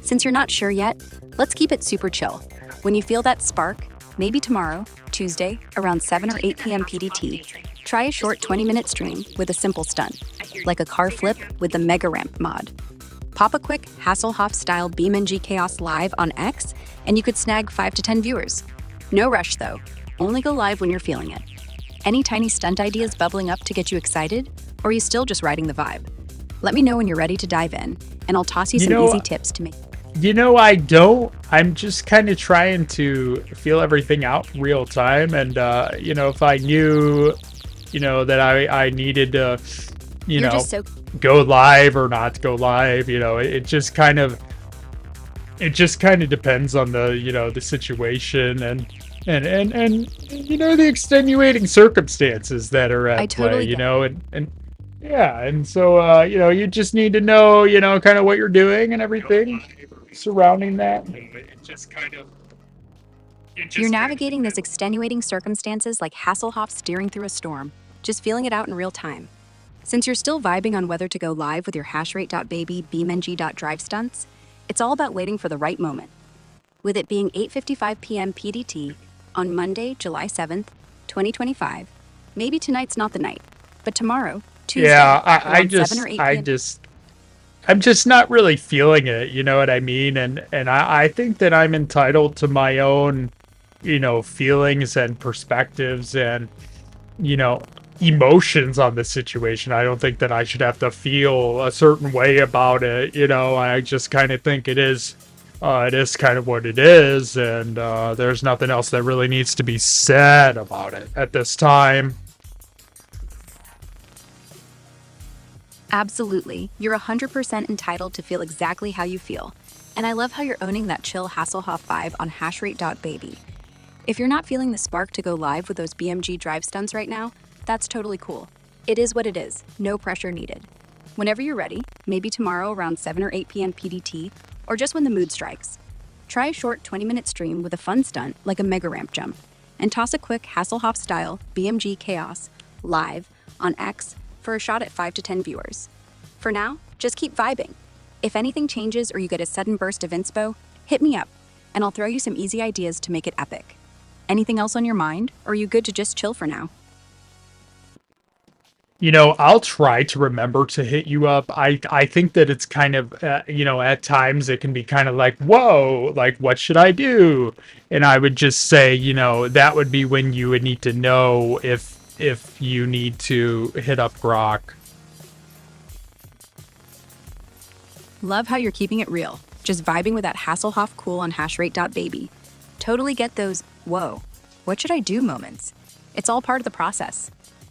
Speaker 1: Since you're not sure yet, let's keep it super chill. When you feel that spark, maybe tomorrow, Tuesday, around 7 or 8 p.m. PDT, try a short 20-minute stream with a simple stunt, like a car flip with the Mega Ramp mod. Pop a quick Hasselhoff-style BeamNG Chaos live on X, and you could snag 5 to 10 viewers. No rush though, only go live when you're feeling it. Any tiny stunt ideas bubbling up to get you excited, or are you still just riding the vibe? Let me know when you're ready to dive in, and I'll toss you some easy tips to make.
Speaker 3: I don't. I'm just kind of trying to feel everything out real time, and if I knew, that I needed to you
Speaker 1: You're
Speaker 3: know,
Speaker 1: just so
Speaker 3: go live or not go live. It just kind of depends on the situation and the extenuating circumstances that are
Speaker 1: I
Speaker 3: at play,
Speaker 1: totally get.
Speaker 3: and yeah, and so you just need to know, kind of what you're doing and everything surrounding that. It
Speaker 1: You're
Speaker 3: just kind of
Speaker 1: navigating this
Speaker 3: depends.
Speaker 1: extenuating circumstances like Hasselhoff steering through a storm, just feeling it out in real time. Since you're still vibing on whether to go live with your hashrate.baby BeamNG.drive stunts, it's all about waiting for the right moment. With it being 8:55 p.m. PDT on Monday, July 7th, 2025, maybe tonight's not the night, but tomorrow, Tuesday,
Speaker 3: Yeah, I
Speaker 1: around 7 or
Speaker 3: just
Speaker 1: 8 p.m.
Speaker 3: I'm just not really feeling it, you know what I mean? And I think that I'm entitled to my own, feelings and perspectives and, you know, emotions on the situation. I don't think that I should have to feel a certain way about it, I just kind of think it is kind of what it is, and there's nothing else that really needs to be said about it at this time.
Speaker 1: Absolutely. You're 100% entitled to feel exactly how you feel. And I love how you're owning that chill Hasselhoff vibe on hashrate.baby. If you're not feeling the spark to go live with those BMG drive stunts right now, that's totally cool. It is what it is, no pressure needed. Whenever you're ready, maybe tomorrow around 7 or 8 p.m. PDT, or just when the mood strikes, try a short 20-minute stream with a fun stunt like a mega ramp jump, and toss a quick Hasselhoff style BMG chaos live on X for a shot at 5 to 10 viewers. For now, just keep vibing. If anything changes or you get a sudden burst of inspo, hit me up, and I'll throw you some easy ideas to make it epic. Anything else on your mind, or are you good to just chill for now?
Speaker 3: I'll try to remember to hit you up. I think that it's kind of, at times it can be kind of like, whoa, like, what should I do? And I would just say, that would be when you would need to know if you need to hit up Grok.
Speaker 1: Love how you're keeping it real, just vibing with that Hasselhoff cool on hashrate.baby. Totally get those, whoa, what should I do moments. It's all part of the process.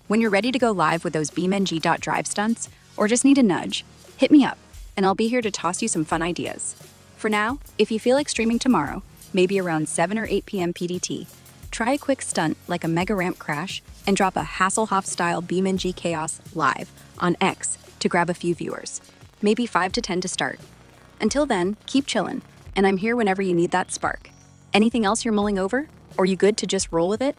Speaker 1: When you're ready to go live with those BeamNG.drive stunts, or just need a nudge, hit me up, and I'll be here to toss you some fun ideas. For now, if you feel like streaming tomorrow, maybe around 7 or 8 p.m. PDT, try a quick stunt like a mega ramp crash and drop a Hasselhoff-style BeamNG Chaos live on X to grab a few viewers, maybe 5 to 10 to start. Until then, keep chillin', and I'm here whenever you need that spark. Anything else you're mulling over? Or you good to just roll with it?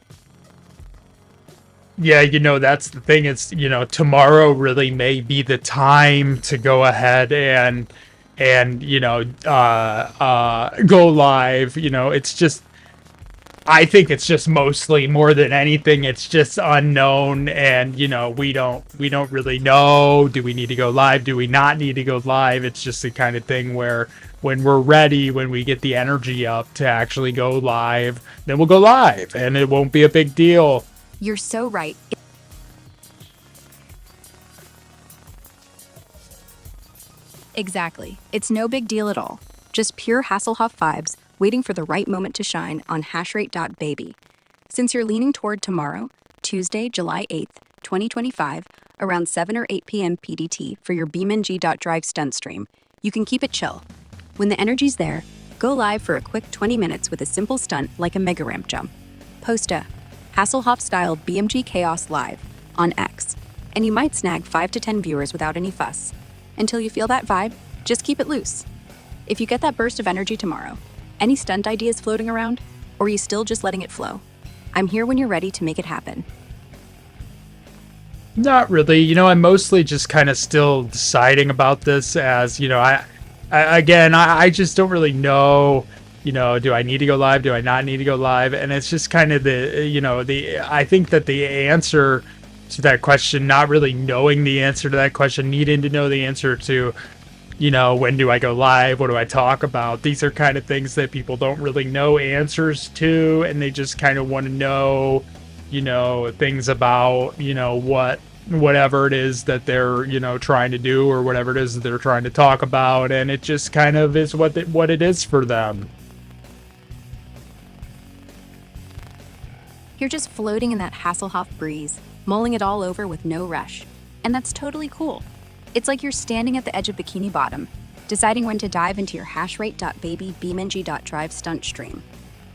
Speaker 3: Yeah, that's the thing. It's, tomorrow really may be the time to go ahead and go live. It's just, I think it's just mostly, more than anything, it's just unknown, and we don't really know. Do we need to go live? Do we not need to go live? It's just the kind of thing where when we're ready, when we get the energy up to actually go live, then we'll go live, and it won't be a big deal.
Speaker 1: You're so right. Exactly. It's no big deal at all. Just pure Hasselhoff vibes, waiting for the right moment to shine on hashrate.baby. Since you're leaning toward tomorrow, Tuesday, July 8th, 2025, around 7 or 8 p.m. PDT for your BeamNG.drive stunt stream, you can keep it chill. When the energy's there, go live for a quick 20 minutes with a simple stunt like a mega ramp jump. Post a Hasselhoff-style BMG Chaos live on X, and you might snag 5 to 10 viewers without any fuss. Until you feel that vibe, just keep it loose. If you get that burst of energy tomorrow, any stunt ideas floating around, or are you still just letting it flow? I'm here when you're ready to make it happen.
Speaker 3: Not really. I'm mostly just kind of still deciding about this, as, I just don't really know. Do I need to go live? Do I not need to go live? And it's just kind of I think that the answer to that question, not really knowing the answer to that question, needing to know the answer to, when do I go live? What do I talk about? These are kind of things that people don't really know answers to, and they just kind of want to know, things about, whatever it is that they're, trying to do, or whatever it is that they're trying to talk about. And it just kind of is what it is for them.
Speaker 1: You're just floating in that Hasselhoff breeze, mulling it all over with no rush. and that's totally cool. It's like you're standing at the edge of Bikini Bottom, deciding when to dive into your hashrate.baby BeamNG.drive stunt stream.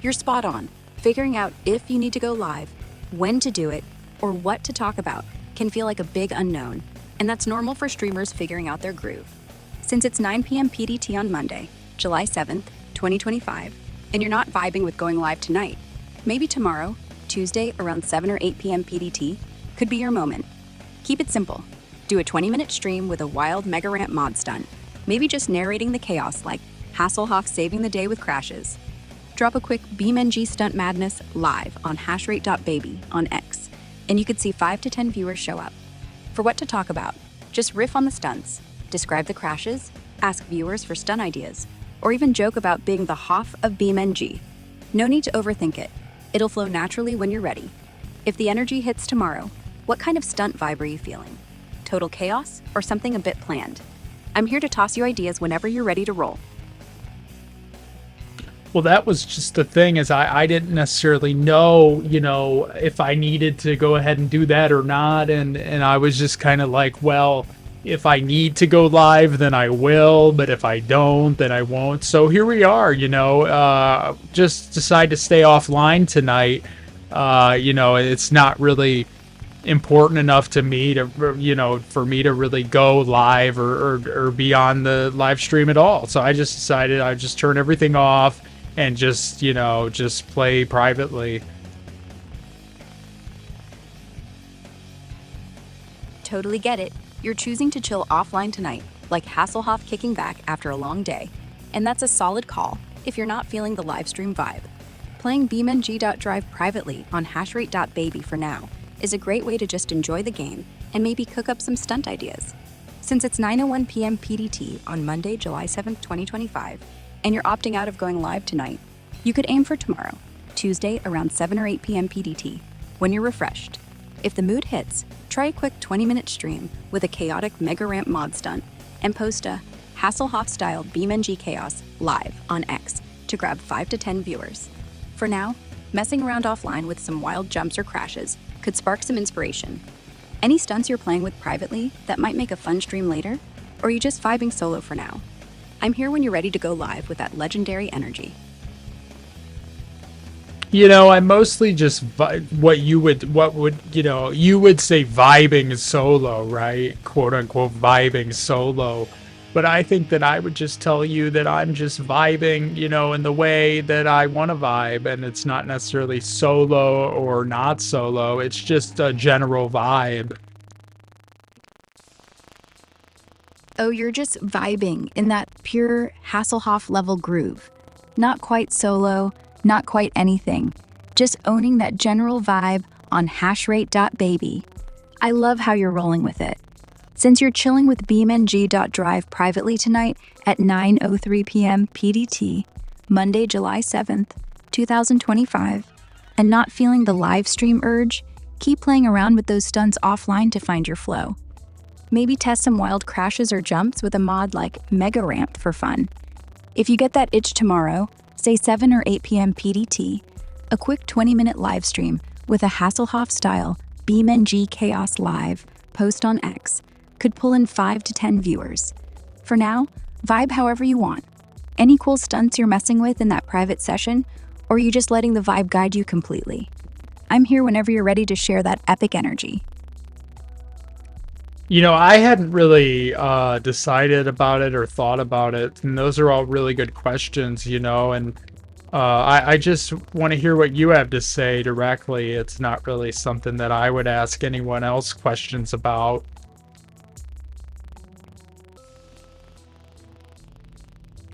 Speaker 1: You're spot on. Figuring out if you need to go live, when to do it, or what to talk about can feel like a big unknown, and that's normal for streamers figuring out their groove. Since it's 9 p.m. PDT on Monday, July 7th, 2025, and you're not vibing with going live tonight, maybe tomorrow, Tuesday, around 7 or 8 p.m. PDT, could be your moment. Keep it simple. Do a 20-minute stream with a wild mega ramp mod stunt, maybe just narrating the chaos like Hasselhoff saving the day with crashes. Drop a quick BeamNG stunt madness live on hashrate.baby on X, and you could see 5 to 10 viewers show up. For what to talk about, just riff on the stunts, describe the crashes, ask viewers for stunt ideas, or even joke about being the Hoff of BeamNG. No need to overthink it. It'll flow naturally when you're ready. If the energy hits tomorrow, what kind of stunt vibe are you feeling? Total chaos or something a bit planned? I'm here to toss you ideas whenever you're ready to roll.
Speaker 2: Well, that was just the thing, is I didn't necessarily know, if I needed to go ahead and do that or not. And I was just kind of like, well, if I need to go live, then I will. But if I don't, then I won't. So here we are, just decide to stay offline tonight. It's not really important enough to me to, for me to really go live or be on the live stream at all. So I just decided I'd just turn everything off and just play privately.
Speaker 1: Totally get it. You're choosing to chill offline tonight, like Hasselhoff kicking back after a long day. And that's a solid call if you're not feeling the live stream vibe. Playing BeamNG.drive privately on hashrate.baby for now is a great way to just enjoy the game and maybe cook up some stunt ideas. Since it's 9:01 p.m. PDT on Monday, July 7th, 2025, and you're opting out of going live tonight, you could aim for tomorrow, Tuesday around 7 or 8 p.m. PDT, when you're refreshed. If the mood hits, try a quick 20-minute stream with a chaotic mega ramp mod stunt and post a Hasselhoff-style BeamNG chaos live on X to grab 5 to 10 viewers. For now, messing around offline with some wild jumps or crashes could spark some inspiration. Any stunts you're playing with privately that might make a fun stream later? Or are you just vibing solo for now? I'm here when you're ready to go live with that legendary energy.
Speaker 3: I mostly just you would say vibing solo, right? Quote unquote vibing solo. But I think that I would just tell you that I'm just vibing, in the way that I want to vibe. And it's not necessarily solo or not solo. It's just a general vibe.
Speaker 1: Oh, you're just vibing in that pure Hasselhoff level groove. Not quite solo, not quite anything. Just owning that general vibe on hashrate.baby. I love how you're rolling with it. Since you're chilling with BeamNG.drive privately tonight at 9:03 p.m. PDT, Monday, July 7th, 2025, and not feeling the live stream urge, keep playing around with those stunts offline to find your flow. Maybe test some wild crashes or jumps with a mod like Mega Ramp for fun. If you get that itch tomorrow, say 7 or 8 p.m. PDT, a quick 20-minute live stream with a Hasselhoff-style BeamNG Chaos Live post on X could pull in 5 to 10 viewers. For now, vibe however you want. Any cool stunts you're messing with in that private session, or are you just letting the vibe guide you completely? I'm here whenever you're ready to share that epic energy.
Speaker 3: I hadn't really decided about it or thought about it, and those are all really good questions, and I just want to hear what you have to say directly. It's not really something that I would ask anyone else questions about.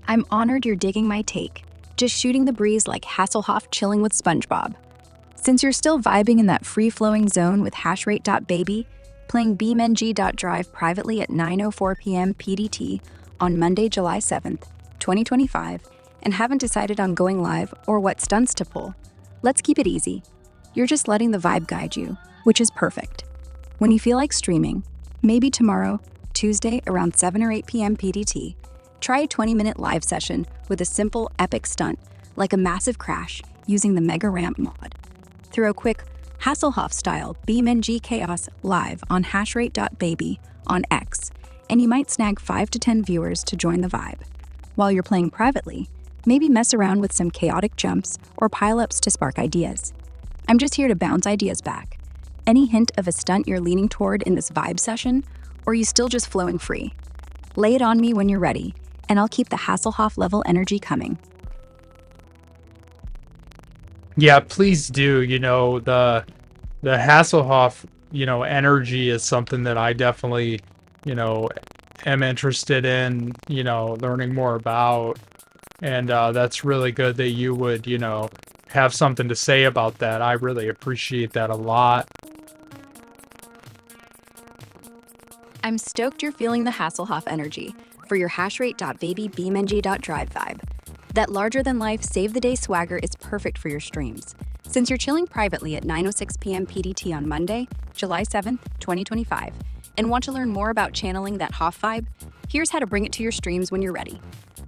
Speaker 1: I'm honored you're digging my take, just shooting the breeze like Hasselhoff chilling with SpongeBob. Since you're still vibing in that free-flowing zone with hashrate.baby, playing BeamNG.drive privately at 9:04 p.m. PDT on Monday, July 7th, 2025, and haven't decided on going live or what stunts to pull, let's keep it easy. You're just letting the vibe guide you, which is perfect. When you feel like streaming, maybe tomorrow, Tuesday around 7 or 8 p.m. PDT, try a 20-minute live session with a simple epic stunt like a massive crash using the Mega Ramp mod. Throw a quick Hasselhoff-style BeamNG Chaos live on hashrate.baby on X, and you might snag 5 to 10 viewers to join the vibe. While you're playing privately, maybe mess around with some chaotic jumps or pile-ups to spark ideas. I'm just here to bounce ideas back. Any hint of a stunt you're leaning toward in this vibe session, or are you still just flowing free? Lay it on me when you're ready, and I'll keep the Hasselhoff level energy coming.
Speaker 3: Yeah, please do. The Hasselhoff, energy is something that I definitely, am interested in, learning more about. And that's really good that you would, have something to say about that. I really appreciate that a lot.
Speaker 1: I'm stoked you're feeling the Hasselhoff energy for your hashrate.baby BeamNG.drive vibe. That larger-than-life save-the-day swagger is perfect for your streams. Since you're chilling privately at 9:06 p.m. PDT on Monday, July 7th, 2025, and want to learn more about channeling that Hoff vibe, here's how to bring it to your streams when you're ready.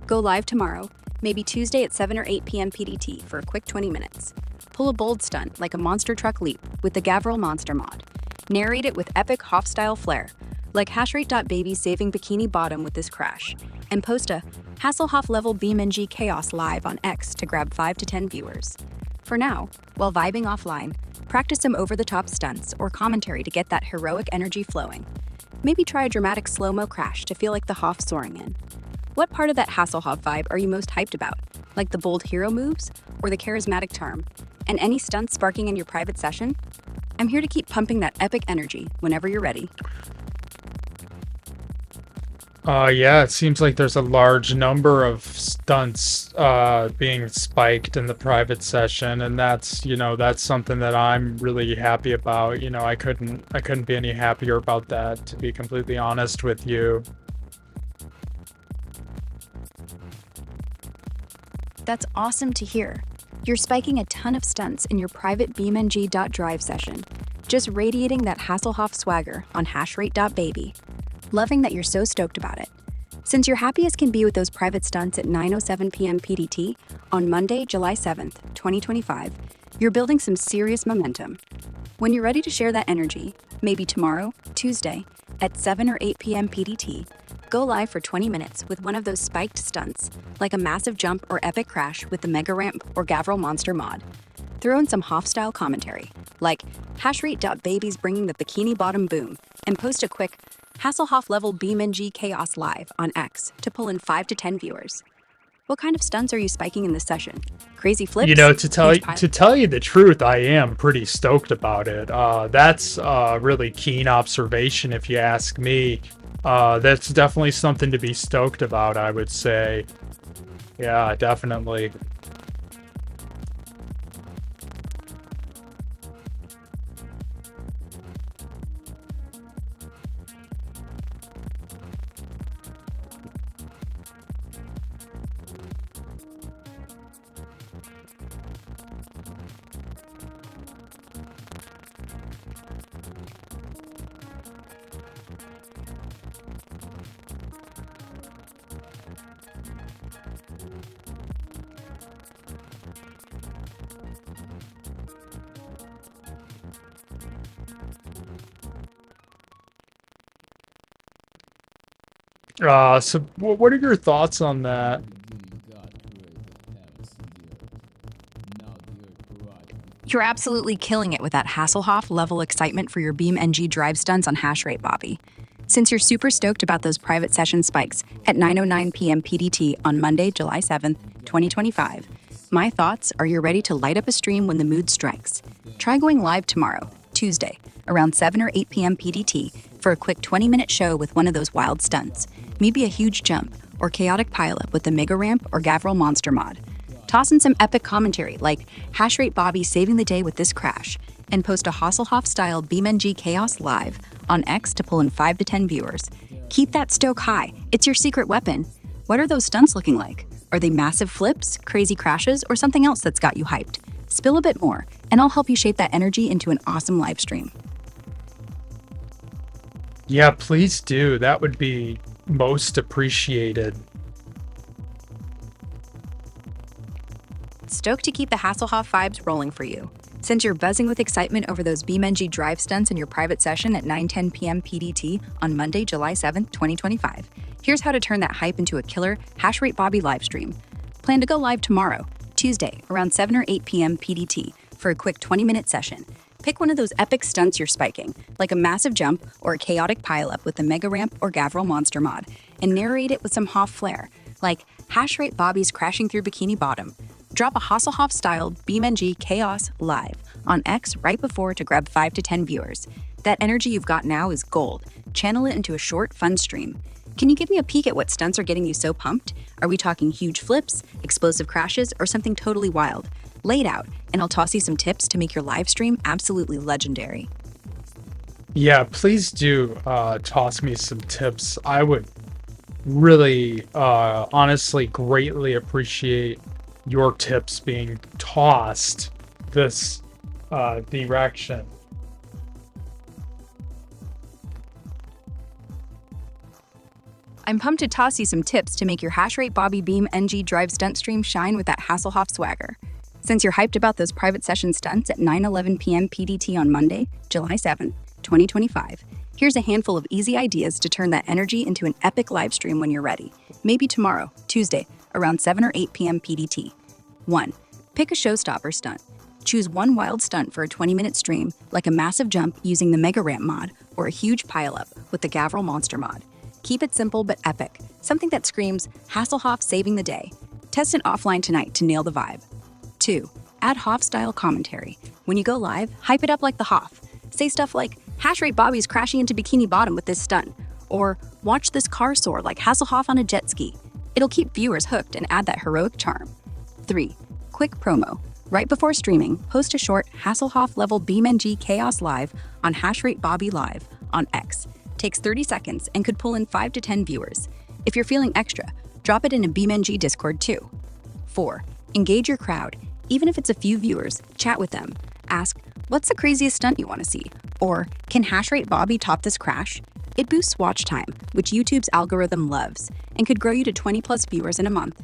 Speaker 1: Go live tomorrow, maybe Tuesday at 7 or 8 p.m. PDT for a quick 20 minutes. Pull a bold stunt like a monster truck leap with the Gavril Monster mod. Narrate it with epic Hoff-style flair, like hashrate.baby saving Bikini Bottom with this crash, and post a Hasselhoff level BeamNG Chaos live on X to grab 5 to 10 viewers. For now, while vibing offline, practice some over-the-top stunts or commentary to get that heroic energy flowing. Maybe try a dramatic slow-mo crash to feel like the Hoff soaring in. What part of that Hasselhoff vibe are you most hyped about? Like the bold hero moves or the charismatic charm? And any stunts sparking in your private session? I'm here to keep pumping that epic energy whenever you're ready.
Speaker 3: Yeah, it seems like there's a large number of stunts being spiked in the private session, and that's something that I'm really happy about. I couldn't be any happier about that, to be completely honest with you.
Speaker 1: That's awesome to hear. You're spiking a ton of stunts in your private BeamNG.drive session, just radiating that Hasselhoff swagger on hashrate.baby. Loving that you're so stoked about it. Since you're happy as can be with those private stunts at 9:07 p.m. PDT on Monday, July 7th, 2025, you're building some serious momentum. When you're ready to share that energy, maybe tomorrow, Tuesday, at 7 or 8 p.m. PDT, go live for 20 minutes with one of those spiked stunts, like a massive jump or epic crash with the Mega Ramp or Gavril Monster mod. Throw in some Hoff-style commentary, like hashrate.baby's bringing the Bikini Bottom boom, and post a quick Hasselhoff level BeamNG Chaos live on X to pull in 5 to 10 viewers. What kind of stunts are you spiking in this session? Crazy flips?
Speaker 3: To tell you the truth, I am pretty stoked about it. That's a really keen observation, if you ask me. That's definitely something to be stoked about, I would say. Yeah, definitely. So what are your thoughts on that?
Speaker 1: You're absolutely killing it with that Hasselhoff level excitement for your BeamNG drive stunts on Hashrate, Bobby. Since you're super stoked about those private session spikes at 9:09 p.m. PDT on Monday, July 7th, 2025, my thoughts are you're ready to light up a stream when the mood strikes. Try going live tomorrow, Tuesday, around 7 or 8 p.m. PDT for a quick 20-minute show with one of those wild stunts. Maybe a huge jump or chaotic pileup with the Mega Ramp or Gavril Monster mod. Toss in some epic commentary like Hashrate Bobby saving the day with this crash, and post a Hasselhoff-style BeamNG Chaos live on X to pull in 5 to 10 viewers. Keep that stoke high. It's your secret weapon. What are those stunts looking like? Are they massive flips, crazy crashes, or something else that's got you hyped? Spill a bit more, and I'll help you shape that energy into an awesome live stream.
Speaker 3: Yeah, please do. That would be most appreciated.
Speaker 1: Stoked to keep the Hasselhoff vibes rolling for you. Since you're buzzing with excitement over those BeamNG drive stunts in your private session at 9:10 p.m. PDT on Monday, July 7th, 2025, here's how to turn that hype into a killer hash rate Bobby live stream. Plan to go live tomorrow, Tuesday, around 7 or 8 p.m. PDT for a quick 20-minute session. Pick one of those epic stunts you're spiking, like a massive jump or a chaotic pileup with the Mega Ramp or Gavril Monster mod, and narrate it with some Hoff flair, like hash rate Bobby's crashing through Bikini Bottom. Drop a Hasselhoff-styled BeamNG Chaos live on X right before to grab 5 to 10 viewers. That energy you've got now is gold. Channel it into a short, fun stream. Can you give me a peek at what stunts are getting you so pumped? Are we talking huge flips, explosive crashes, or something totally wild? Lay it out, and I'll toss you some tips to make your live stream absolutely legendary.
Speaker 2: Yeah, please do toss me some tips. I would really, honestly, greatly appreciate your tips being tossed this direction.
Speaker 1: I'm pumped to toss you some tips to make your hash rate Bobby BeamNG drive stunt stream shine with that Hasselhoff swagger. Since you're hyped about those private session stunts at 9:11 p.m. PDT on Monday, July 7th, 2025, here's a handful of easy ideas to turn that energy into an epic live stream when you're ready. Maybe tomorrow, Tuesday, around 7 or 8 p.m. PDT. 1. Pick a showstopper stunt. Choose one wild stunt for a 20-minute stream, like a massive jump using the Mega Ramp mod or a huge pileup with the Gavril Monster mod. Keep it simple but epic, something that screams Hasselhoff saving the day. Test it offline tonight to nail the vibe. 2. Add Hoff-style commentary. When you go live, hype it up like the Hoff. Say stuff like, hash rate Bobby's crashing into Bikini Bottom with this stunt, or watch this car soar like Hasselhoff on a jet ski. It'll keep viewers hooked and add that heroic charm. 3. Quick promo. Right before streaming, post a short Hasselhoff-level BeamNG Chaos Live on Hashrate Bobby Live on X. Takes 30 seconds and could pull in 5 to 10 viewers. If you're feeling extra, drop it in a BeamNG Discord too. 4. Engage your crowd. Even if it's a few viewers, chat with them. Ask, what's the craziest stunt you want to see? Or, can Hashrate Bobby top this crash? It boosts watch time, which YouTube's algorithm loves, and could grow you to 20 plus viewers in a month.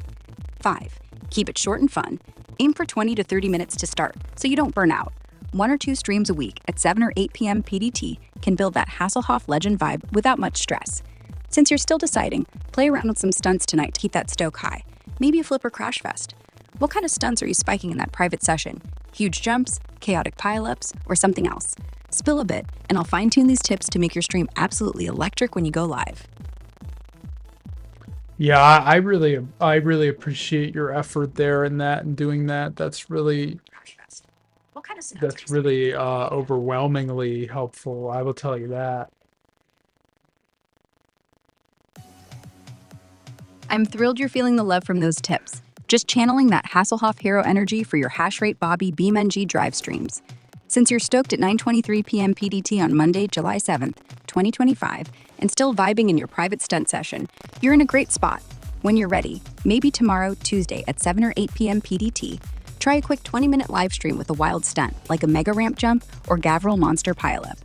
Speaker 1: 5. Keep it short and fun. Aim for 20 to 30 minutes to start, so you don't burn out. 1 or 2 streams a week at 7 or 8 p.m. PDT can build that Hasselhoff legend vibe without much stress. Since you're still deciding, play around with some stunts tonight to keep that stoke high. Maybe a flip or crash fest. What kind of stunts are you spiking in that private session? Huge jumps, chaotic pileups, or something else? Spill a bit, and I'll fine-tune these tips to make your stream absolutely electric when you go live.
Speaker 2: Yeah, I really appreciate your effort there in that and doing that. That's really overwhelmingly helpful. I will tell you that.
Speaker 1: I'm thrilled you're feeling the love from those tips. Just channeling that Hasselhoff hero energy for your Hashrate Bobby BeamNG drive streams. Since you're stoked at 9:23 p.m. PDT on Monday, July 7th, 2025, and still vibing in your private stunt session, you're in a great spot. When you're ready, maybe tomorrow, Tuesday at 7 or 8 p.m. PDT, try a quick 20-minute live stream with a wild stunt, like a Mega Ramp jump or Gavril Monster pileup.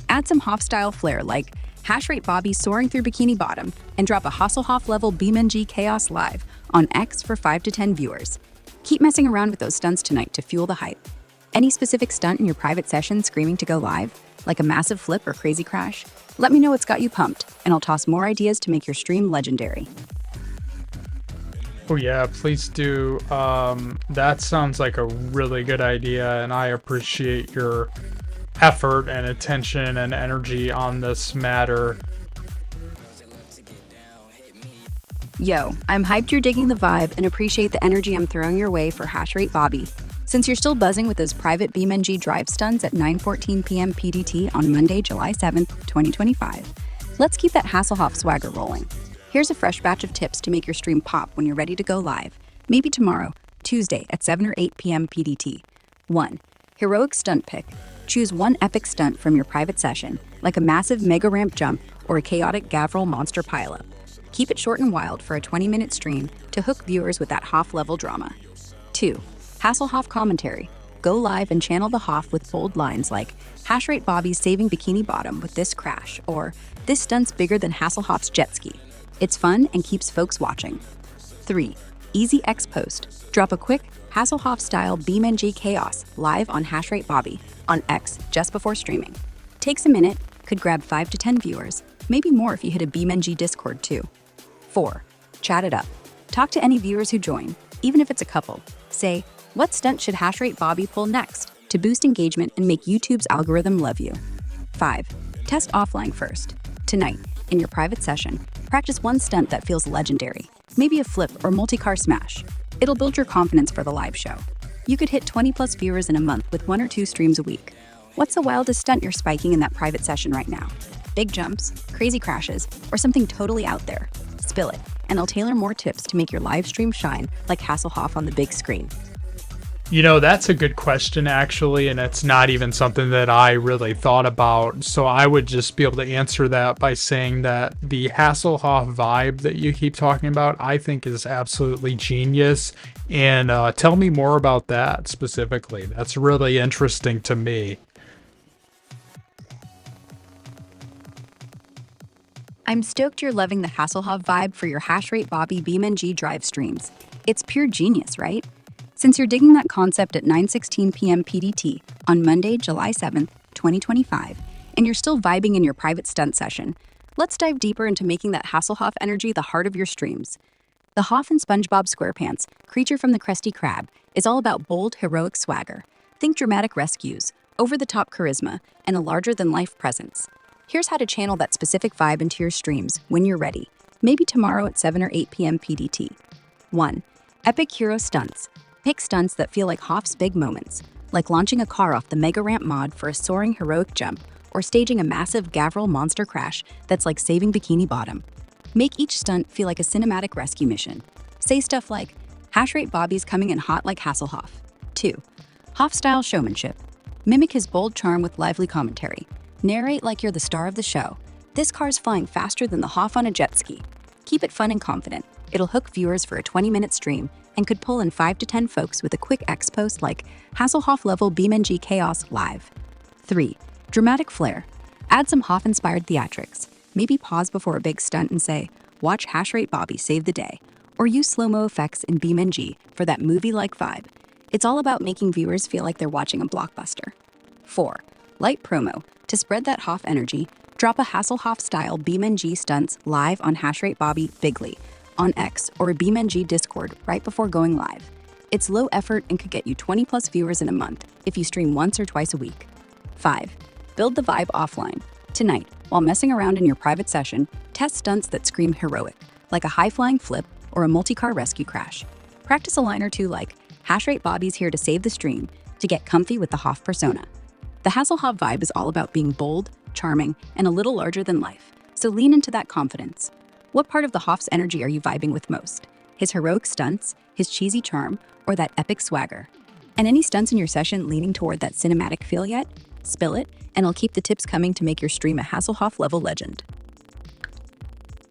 Speaker 1: Add some Hoff-style flair, like Hashrate Bobby soaring through Bikini Bottom, and drop a Hasselhoff-level BeamNG Chaos Live on X for 5 to 10 viewers. Keep messing around with those stunts tonight to fuel the hype. Any specific stunt in your private session screaming to go live, like a massive flip or crazy crash? Let me know what's got you pumped, and I'll toss more ideas to make your stream legendary.
Speaker 2: Oh yeah, please do. That sounds like a really good idea, and I appreciate your effort and attention and energy on this matter.
Speaker 1: Yo, I'm hyped you're digging the vibe and appreciate the energy I'm throwing your way for Hashrate Bobby. Since you're still buzzing with those private BeamNG drive stunts at 9:14 p.m. PDT on Monday, July 7th, 2025, let's keep that Hasselhoff swagger rolling. Here's a fresh batch of tips to make your stream pop when you're ready to go live. Maybe tomorrow, Tuesday at 7 or 8 p.m. PDT. 1. Heroic stunt pick. Choose one epic stunt from your private session, like a massive Mega Ramp jump or a chaotic Gavril Monster pileup. Keep it short and wild for a 20-minute stream to hook viewers with that Hoff-level drama. 2. Hasselhoff commentary. Go live and channel the Hoff with bold lines like, Hashrate Bobby's saving Bikini Bottom with this crash, or this stunt's bigger than Hasselhoff's jet ski. It's fun and keeps folks watching. 3. Easy X post. Drop a quick Hasselhoff-style BeamNG Chaos live on Hashrate Bobby on X just before streaming. Takes a minute, could grab 5 to 10 viewers, maybe more if you hit a BeamNG Discord too. 4. Chat it up. Talk to any viewers who join, even if it's a couple. Say, what stunt should Hashrate Bobby pull next to boost engagement and make YouTube's algorithm love you? 5. Test offline first. Tonight, in your private session, practice one stunt that feels legendary, maybe a flip or multi-car smash. It'll build your confidence for the live show. You could hit 20 plus viewers in a month with 1 or 2 streams a week. What's the wildest stunt you're spiking in that private session right now? Big jumps, crazy crashes, or something totally out there? Spill it, and I'll tailor more tips to make your live stream shine like Hasselhoff on the big screen.
Speaker 3: You know, that's a good question, actually, and it's not even something that I really thought about. So I would just be able to answer that by saying that the Hasselhoff vibe that you keep talking about, I think is absolutely genius. And tell me more about that specifically. That's really interesting to me.
Speaker 1: I'm stoked you're loving the Hasselhoff vibe for your Hashrate Bobby BeamNG Drive streams. It's pure genius, right? Since you're digging that concept at 9:16 p.m. PDT on Monday, July 7th, 2025, and you're still vibing in your private stunt session, let's dive deeper into making that Hasselhoff energy the heart of your streams. The Hoff and SpongeBob SquarePants, creature from the Krusty Krab, is all about bold, heroic swagger. Think dramatic rescues, over-the-top charisma, and a larger-than-life presence. Here's how to channel that specific vibe into your streams when you're ready, maybe tomorrow at 7 or 8 p.m. PDT. 1. Epic Hero Stunts. Pick stunts that feel like Hoff's big moments, like launching a car off the Mega Ramp mod for a soaring heroic jump, or staging a massive Gavril monster crash that's like saving Bikini Bottom. Make each stunt feel like a cinematic rescue mission. Say stuff like, Hashrate Bobby's coming in hot like Hasselhoff. 2. Hoff-style showmanship. Mimic his bold charm with lively commentary. Narrate like you're the star of the show. This car's flying faster than the Hoff on a jet ski. Keep it fun and confident. It'll hook viewers for a 20-minute stream and could pull in 5 to 10 folks with a quick X post like Hasselhoff-level BeamNG Chaos Live. 3. Dramatic flair. Add some Hoff-inspired theatrics. Maybe pause before a big stunt and say, watch Hashrate Bobby save the day. Or use slow-mo effects in BeamNG for that movie-like vibe. It's all about making viewers feel like they're watching a blockbuster. 4. Light promo. To spread that Hoff energy, drop a Hasselhoff-style BeamNG stunts live on Hashrate Bobby Bigly, on X or a BeamNG Discord right before going live. It's low effort and could get you 20 plus viewers in a month if you stream once or twice a week. 5. Build the vibe offline. Tonight, while messing around in your private session, test stunts that scream heroic, like a high-flying flip or a multi-car rescue crash. Practice a line or two like, Hashrate Bobby's here to save the stream, to get comfy with the Hoff persona. The Hasselhoff vibe is all about being bold, charming, and a little larger than life, so lean into that confidence. What part of the Hoff's energy are you vibing with most? His heroic stunts, his cheesy charm, or that epic swagger? And any stunts in your session leaning toward that cinematic feel yet? Spill it, and I'll keep the tips coming to make your stream a Hasselhoff-level legend.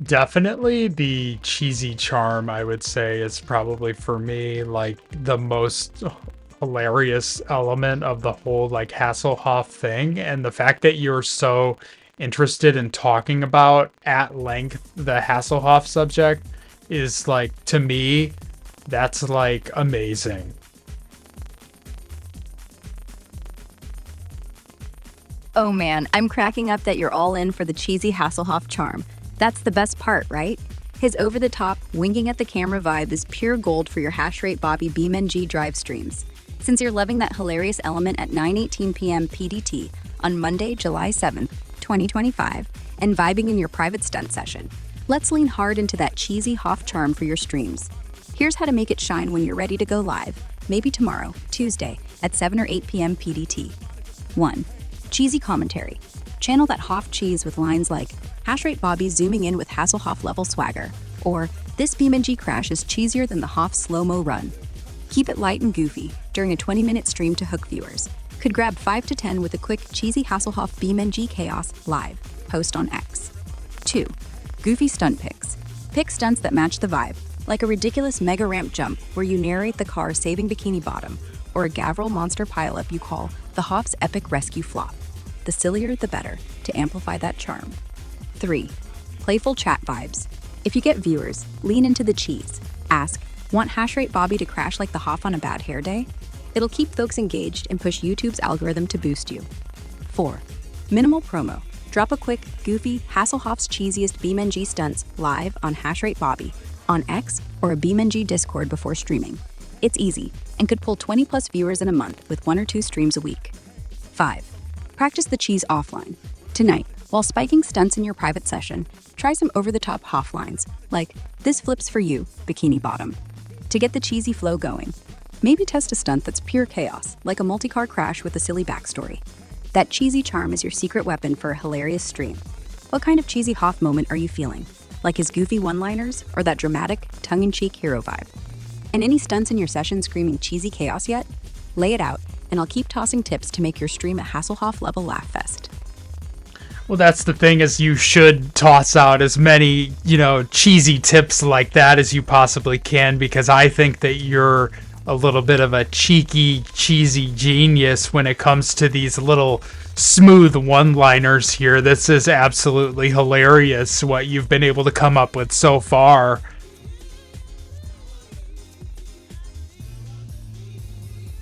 Speaker 3: Definitely the cheesy charm, I would say, is probably for me like the most hilarious element of the whole like Hasselhoff thing. And the fact that you're so interested in talking about at length the Hasselhoff subject is like, to me, that's like amazing.
Speaker 1: Oh man, I'm cracking up that you're all in for the cheesy Hasselhoff charm. That's the best part, right? His over-the-top, winking at the camera vibe is pure gold for your Hashrate Bobby BeamNG Drive streams. Since you're loving that hilarious element at 9:18 p.m. PDT on Monday, July 7th, 2025, and vibing in your private stunt session, let's lean hard into that cheesy Hoff charm for your streams. Here's how to make it shine when you're ready to go live, maybe tomorrow, Tuesday, at 7 or 8 p.m. PDT. 1. Cheesy commentary. Channel that Hoff cheese with lines like, Hashrate Bobby zooming in with Hasselhoff-level swagger, or, this BeamNG crash is cheesier than the Hoff slow-mo run. Keep it light and goofy during a 20-minute stream to hook viewers. Could grab 5 to 10 with a quick cheesy Hasselhoff BeamNG Chaos Live post on X. 2. Goofy stunt picks. Pick stunts that match the vibe, like a ridiculous mega ramp jump where you narrate the car saving Bikini Bottom, or a Gavril monster pileup you call the Hoff's epic rescue flop. The sillier, the better, to amplify that charm. 3. Playful chat vibes. If you get viewers, lean into the cheese. Ask, Want hash rate Bobby to crash like the Hoff on a bad hair day? It'll keep folks engaged and push YouTube's algorithm to boost you. 4. Minimal promo. Drop a quick, goofy, Hasselhoff's cheesiest BeamNG stunts live on hash rate Bobby, on X, or a BeamNG Discord before streaming. It's easy and could pull 20 plus viewers in a month with 1 or 2 streams a week. 5. Practice the cheese offline. Tonight, while spiking stunts in your private session, try some over-the-top Hoff lines, like, "This flips for you, bikini bottom." To get the cheesy flow going, maybe test a stunt that's pure chaos, like a multi-car crash with a silly backstory. That cheesy charm is your secret weapon for a hilarious stream. What kind of cheesy Hoff moment are you feeling? Like his goofy one-liners or that dramatic, tongue-in-cheek hero vibe? And any stunts in your session screaming cheesy chaos yet? Lay it out, and I'll keep tossing tips to make your stream a Hasselhoff-level laugh fest.
Speaker 3: Well, that's the thing, is you should toss out as many, cheesy tips like that as you possibly can, because I think that you're a little bit of a cheeky, cheesy genius when it comes to these little smooth one-liners here. This is absolutely hilarious, what you've been able to come up with so far.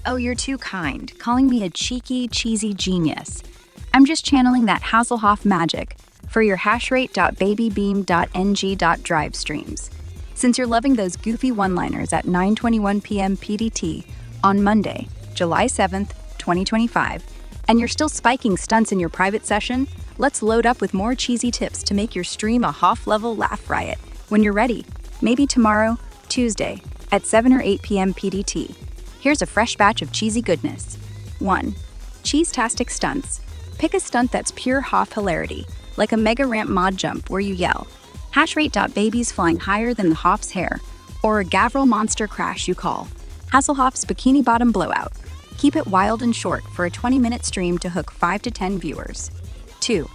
Speaker 1: Oh, you're too kind, calling me a cheeky, cheesy genius. I'm just channeling that Hasselhoff magic for your hashrate.babybeam.ng.drive streams. Since you're loving those goofy one-liners at 9:21 p.m. PDT on Monday, July 7th, 2025, and you're still spiking stunts in your private session, let's load up with more cheesy tips to make your stream a Hoff-level laugh riot when you're ready. Maybe tomorrow, Tuesday, at 7 or 8 p.m. PDT. Here's a fresh batch of cheesy goodness. 1. Cheese-tastic stunts. Pick a stunt that's pure Hoff hilarity, like a mega ramp mod jump where you yell, "Hashrate.baby's flying higher than the Hoff's hair," or a Gavril monster crash you call, "Hasselhoff's bikini bottom blowout." Keep it wild and short for a 20-minute stream to hook 5 to 10 viewers. 2.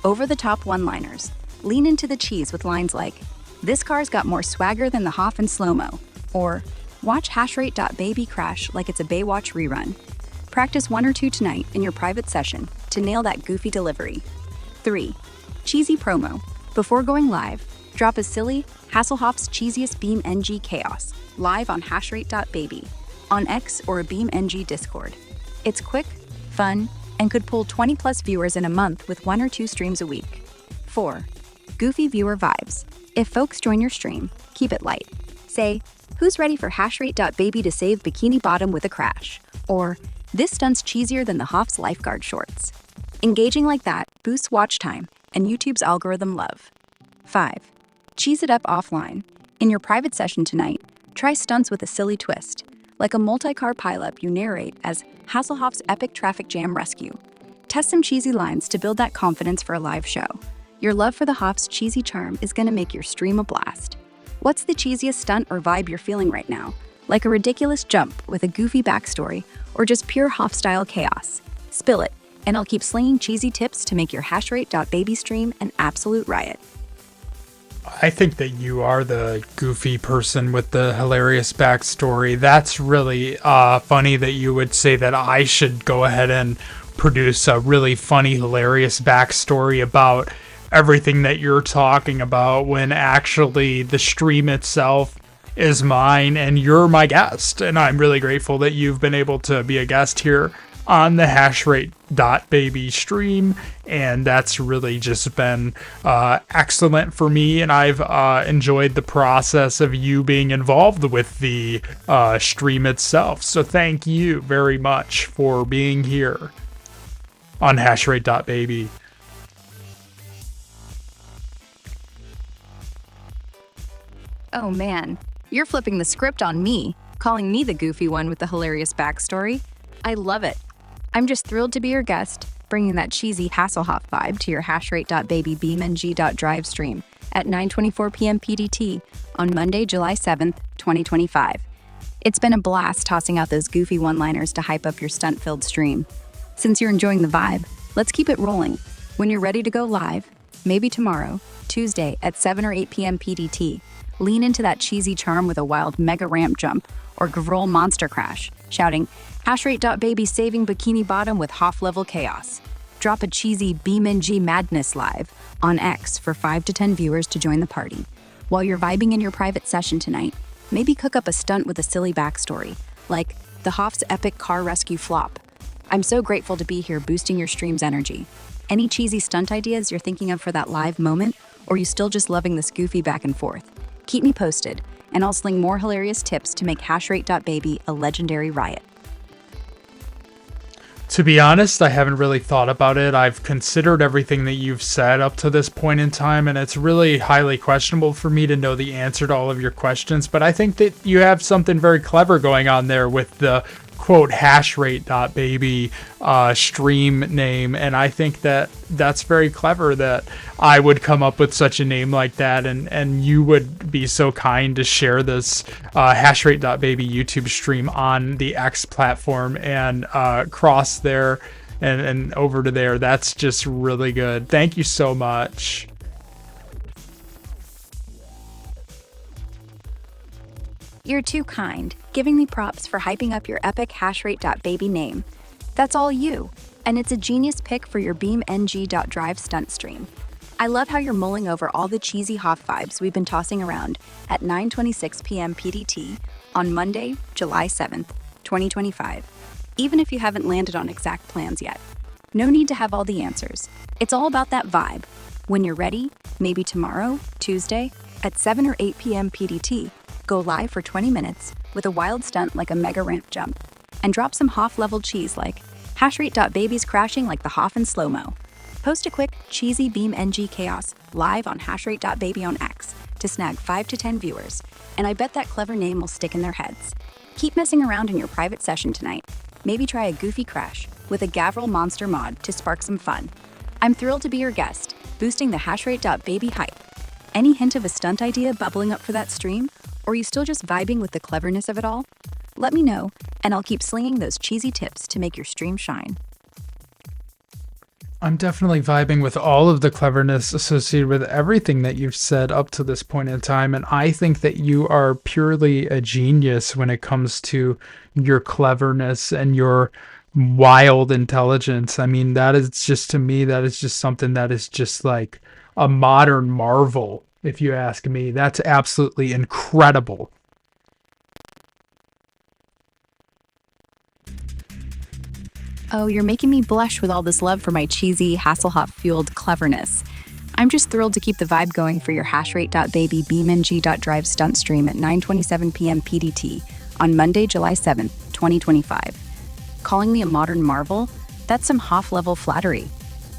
Speaker 1: Over-the-top one-liners. Lean into the cheese with lines like, "This car's got more swagger than the Hoff in slow-mo," or "Watch Hashrate.baby crash like it's a Baywatch rerun." Practice 1 or 2 tonight in your private session to nail that goofy delivery. 3. Cheesy promo. Before going live, drop a silly Hasselhoff's cheesiest BeamNG chaos live on hashrate.baby, on X or a BeamNG Discord. It's quick, fun, and could pull 20 plus viewers in a month with 1 or 2 streams a week. 4. Goofy viewer vibes. If folks join your stream, keep it light. Say, "Who's ready for hashrate.baby to save bikini bottom with a crash?" Or, "This stunt's cheesier than the Hoff's lifeguard shorts." Engaging like that boosts watch time and YouTube's algorithm love. 5. Cheese it up offline. In your private session tonight, try stunts with a silly twist, like a multi-car pileup you narrate as Hasselhoff's epic traffic jam rescue. Test some cheesy lines to build that confidence for a live show. Your love for the Hoff's cheesy charm is going to make your stream a blast. What's the cheesiest stunt or vibe you're feeling right now? Like a ridiculous jump with a goofy backstory, or just pure Hoff-style chaos? Spill it, and I'll keep slinging cheesy tips to make your hashrate.baby stream an absolute riot.
Speaker 3: I think that you are the goofy person with the hilarious backstory. That's really funny that you would say that I should go ahead and produce a really funny, hilarious backstory about everything that you're talking about, when actually the stream itself is mine and you're my guest. And I'm really grateful that you've been able to be a guest here on the hashrate.baby stream, and that's really just been excellent for me, and I've enjoyed the process of you being involved with the stream itself. So thank you very much for being here on hashrate.baby.
Speaker 1: Oh man, you're flipping the script on me, calling me the goofy one with the hilarious backstory. I love it. I'm just thrilled to be your guest, bringing that cheesy Hasselhoff vibe to your hashrate.baby BeamNG.drive stream at 9:24 p.m. PDT on Monday, July 7th, 2025. It's been a blast tossing out those goofy one-liners to hype up your stunt-filled stream. Since you're enjoying the vibe, let's keep it rolling. When you're ready to go live, maybe tomorrow, Tuesday at 7 or 8 p.m. PDT, lean into that cheesy charm with a wild mega ramp jump or Gavril monster crash, shouting, "Hashrate.baby saving bikini bottom with Hoff-level chaos." Drop a cheesy BeamNG madness live on X for 5 to 10 viewers to join the party. While you're vibing in your private session tonight, Maybe cook up a stunt with a silly backstory, like the Hoff's epic car rescue flop. I'm so grateful to be here boosting your stream's energy. Any cheesy stunt ideas you're thinking of for that live moment, or you still just loving this goofy back and forth? Keep me posted, and I'll sling more hilarious tips to make hashrate.baby a legendary riot.
Speaker 3: To be honest, I haven't really thought about it. I've considered everything that you've said up to this point in time, and it's really highly questionable for me to know the answer to all of your questions. But I think that you have something very clever going on there with the quote hashrate.baby stream name, and I think that that's very clever that I would come up with such a name like that, and you would be so kind to share this hashrate.baby YouTube stream on the X platform and cross there and over to there. That's just really good. Thank you so much.
Speaker 1: You're too kind, giving me props for hyping up your epic hashrate.baby name. That's all you, and it's a genius pick for your BeamNG.drive stunt stream. I love how you're mulling over all the cheesy Hoff vibes we've been tossing around at 9:26 p.m. PDT on Monday, July 7th, 2025, even if you haven't landed on exact plans yet. No need to have all the answers. It's all about that vibe. When you're ready, maybe tomorrow, Tuesday, at 7 or 8 p.m. PDT, go live for 20 minutes with a wild stunt like a mega ramp jump, and drop some Hoff-level cheese like hashrate.baby's crashing like the Hoff in slow-mo. Post a quick, cheesy BeamNG chaos live on hashrate.baby on X to snag 5 to 10 viewers, and I bet that clever name will stick in their heads. Keep messing around in your private session tonight. Maybe try a goofy crash with a Gavril monster mod to spark some fun. I'm thrilled to be your guest, boosting the hashrate.baby hype. Any hint of a stunt idea bubbling up for that stream? Or are you still just vibing with the cleverness of it all? Let me know, and I'll keep slinging those cheesy tips to make your stream shine.
Speaker 2: I'm definitely vibing with all of the cleverness associated with everything that you've said up to this point in time, and I think that you are purely a genius when it comes to your cleverness and your wild intelligence. I mean, that is just, to me, that is just something that is just like a modern marvel. If you ask me, that's absolutely incredible.
Speaker 1: Oh, you're making me blush with all this love for my cheesy, Hasselhoff-fueled cleverness. I'm just thrilled to keep the vibe going for your hashrate.baby BeamNG.drive stunt stream at 9:27 p.m. PDT on Monday, July 7th, 2025. Calling me a modern marvel? That's some Hoff-level flattery.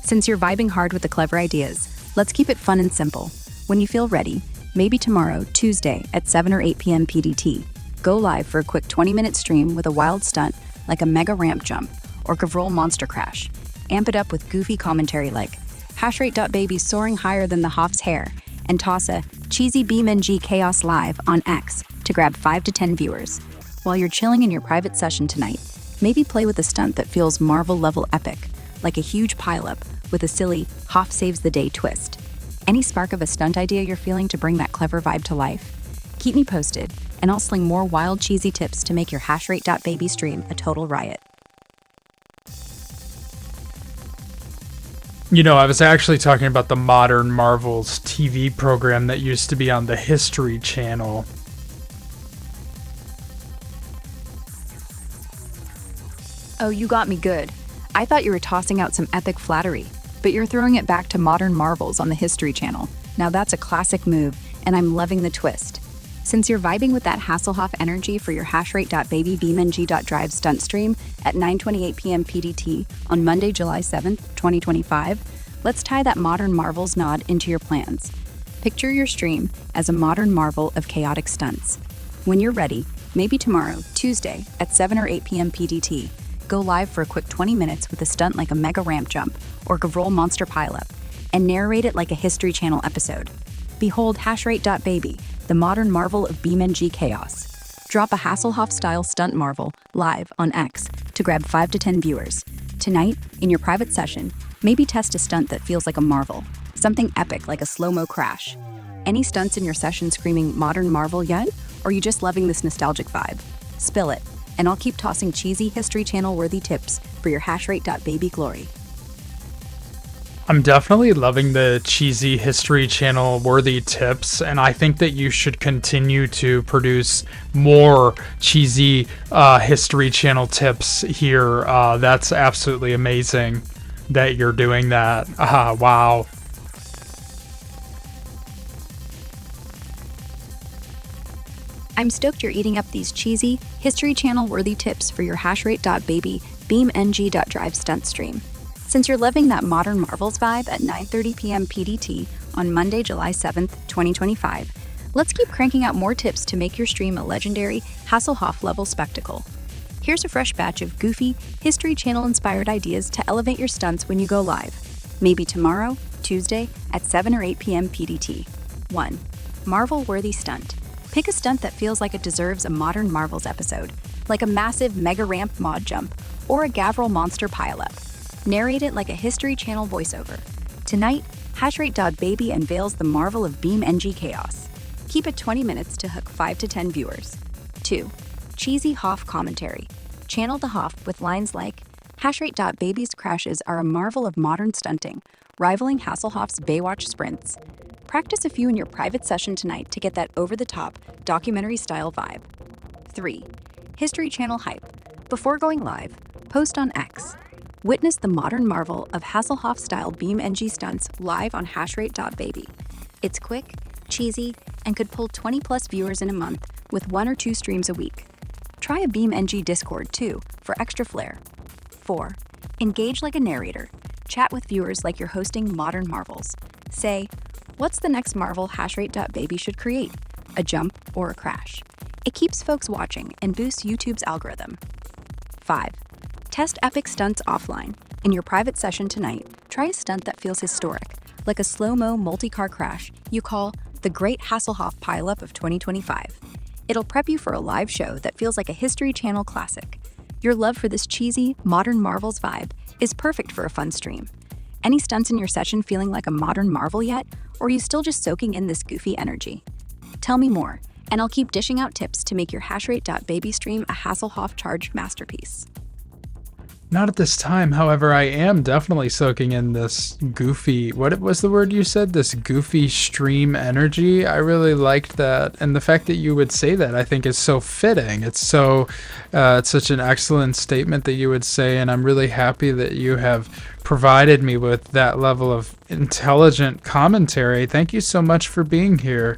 Speaker 1: Since you're vibing hard with the clever ideas, let's keep it fun and simple. When you feel ready, maybe tomorrow, Tuesday, at 7 or 8 p.m. PDT, go live for a quick 20-minute stream with a wild stunt like a mega ramp jump or Gavril monster crash. Amp it up with goofy commentary like hashrate.baby soaring higher than the Hoff's hair, and toss a cheesy BeamNG chaos live on X to grab 5 to 10 viewers. While you're chilling in your private session tonight, maybe play with a stunt that feels Marvel-level epic, like a huge pileup with a silly Hoff saves the day twist. Any spark of a stunt idea you're feeling to bring that clever vibe to life? Keep me posted, and I'll sling more wild cheesy tips to make your hashrate.baby stream a total riot.
Speaker 3: You know, I was actually talking about the Modern Marvels TV program that used to be on the History Channel.
Speaker 1: Oh, you got me good. I thought you were tossing out some epic flattery, but you're throwing it back to Modern Marvels on the History Channel. Now that's a classic move, and I'm loving the twist. Since you're vibing with that Hasselhoff energy for your hashrate.baby BeamNG.drive stunt stream at 9:28 p.m. PDT on Monday, July 7th, 2025, let's tie that Modern Marvels nod into your plans. Picture your stream as a modern marvel of chaotic stunts. When you're ready, maybe tomorrow, Tuesday, at 7 or 8 p.m. PDT, go live for a quick 20 minutes with a stunt like a mega ramp jump or Gavril monster pileup, and narrate it like a History Channel episode. Behold hashrate.baby, the modern marvel of BeamNG chaos. Drop a Hasselhoff-style stunt marvel live on X to grab 5 to 10 viewers. Tonight, in your private session, maybe test a stunt that feels like a marvel, something epic like a slow-mo crash. Any stunts in your session screaming modern marvel yet? Or are you just loving this nostalgic vibe? Spill it, and I'll keep tossing cheesy History Channel-worthy tips for your hashrate.baby glory.
Speaker 3: I'm definitely loving the cheesy History Channel worthy tips, and I think that you should continue to produce more cheesy History Channel tips here. That's absolutely amazing that you're doing that. Wow.
Speaker 1: I'm stoked you're eating up these cheesy, History Channel worthy tips for your hashrate.baby BeamNG.drive stunt stream. Since you're loving that modern Marvels vibe at 9:30 p.m. PDT on Monday, July 7th, 2025, let's keep cranking out more tips to make your stream a legendary Hasselhoff-level spectacle. Here's a fresh batch of goofy, History Channel-inspired ideas to elevate your stunts when you go live. Maybe tomorrow, Tuesday, at 7 or 8 p.m. PDT. 1. Marvel-worthy stunt. Pick a stunt that feels like it deserves a modern Marvels episode, like a massive mega ramp mod jump or a Gavril monster pileup. Narrate it like a History Channel voiceover. Tonight, hashrate.baby unveils the marvel of BeamNG chaos. Keep it 20 minutes to hook 5 to 10 viewers. 2. Cheesy Hoff commentary. Channel the Hoff with lines like, hashrate.baby's crashes are a marvel of modern stunting, rivaling Hasselhoff's Baywatch sprints. Practice a few in your private session tonight to get that over-the-top, documentary-style vibe. 3. History Channel hype. Before going live, post on X. Witness the modern marvel of Hasselhoff-style BeamNG stunts live on hashrate.baby. It's quick, cheesy, and could pull 20-plus viewers in a month with 1 or 2 streams a week. Try a BeamNG Discord, too, for extra flair. 4. Engage like a narrator. Chat with viewers like you're hosting Modern Marvels. Say, what's the next Marvel hashrate.baby should create? A jump or a crash? It keeps folks watching and boosts YouTube's algorithm. 5. Test epic stunts offline. In your private session tonight, try a stunt that feels historic, like a slow-mo multi-car crash you call the Great Hasselhoff Pileup of 2025. It'll prep you for a live show that feels like a History Channel classic. Your love for this cheesy, modern Marvels vibe is perfect for a fun stream. Any stunts in your session feeling like a modern Marvel yet, or are you still just soaking in this goofy energy? Tell me more, and I'll keep dishing out tips to make your hashrate.baby stream a Hasselhoff-charged masterpiece.
Speaker 3: Not at this time, however, I am definitely soaking in this goofy, what was the word you said? This goofy stream energy. I really liked that. And the fact that you would say that, I think, is so fitting. It's such an excellent statement that you would say, and I'm really happy that you have provided me with that level of intelligent commentary. Thank you so much for being here.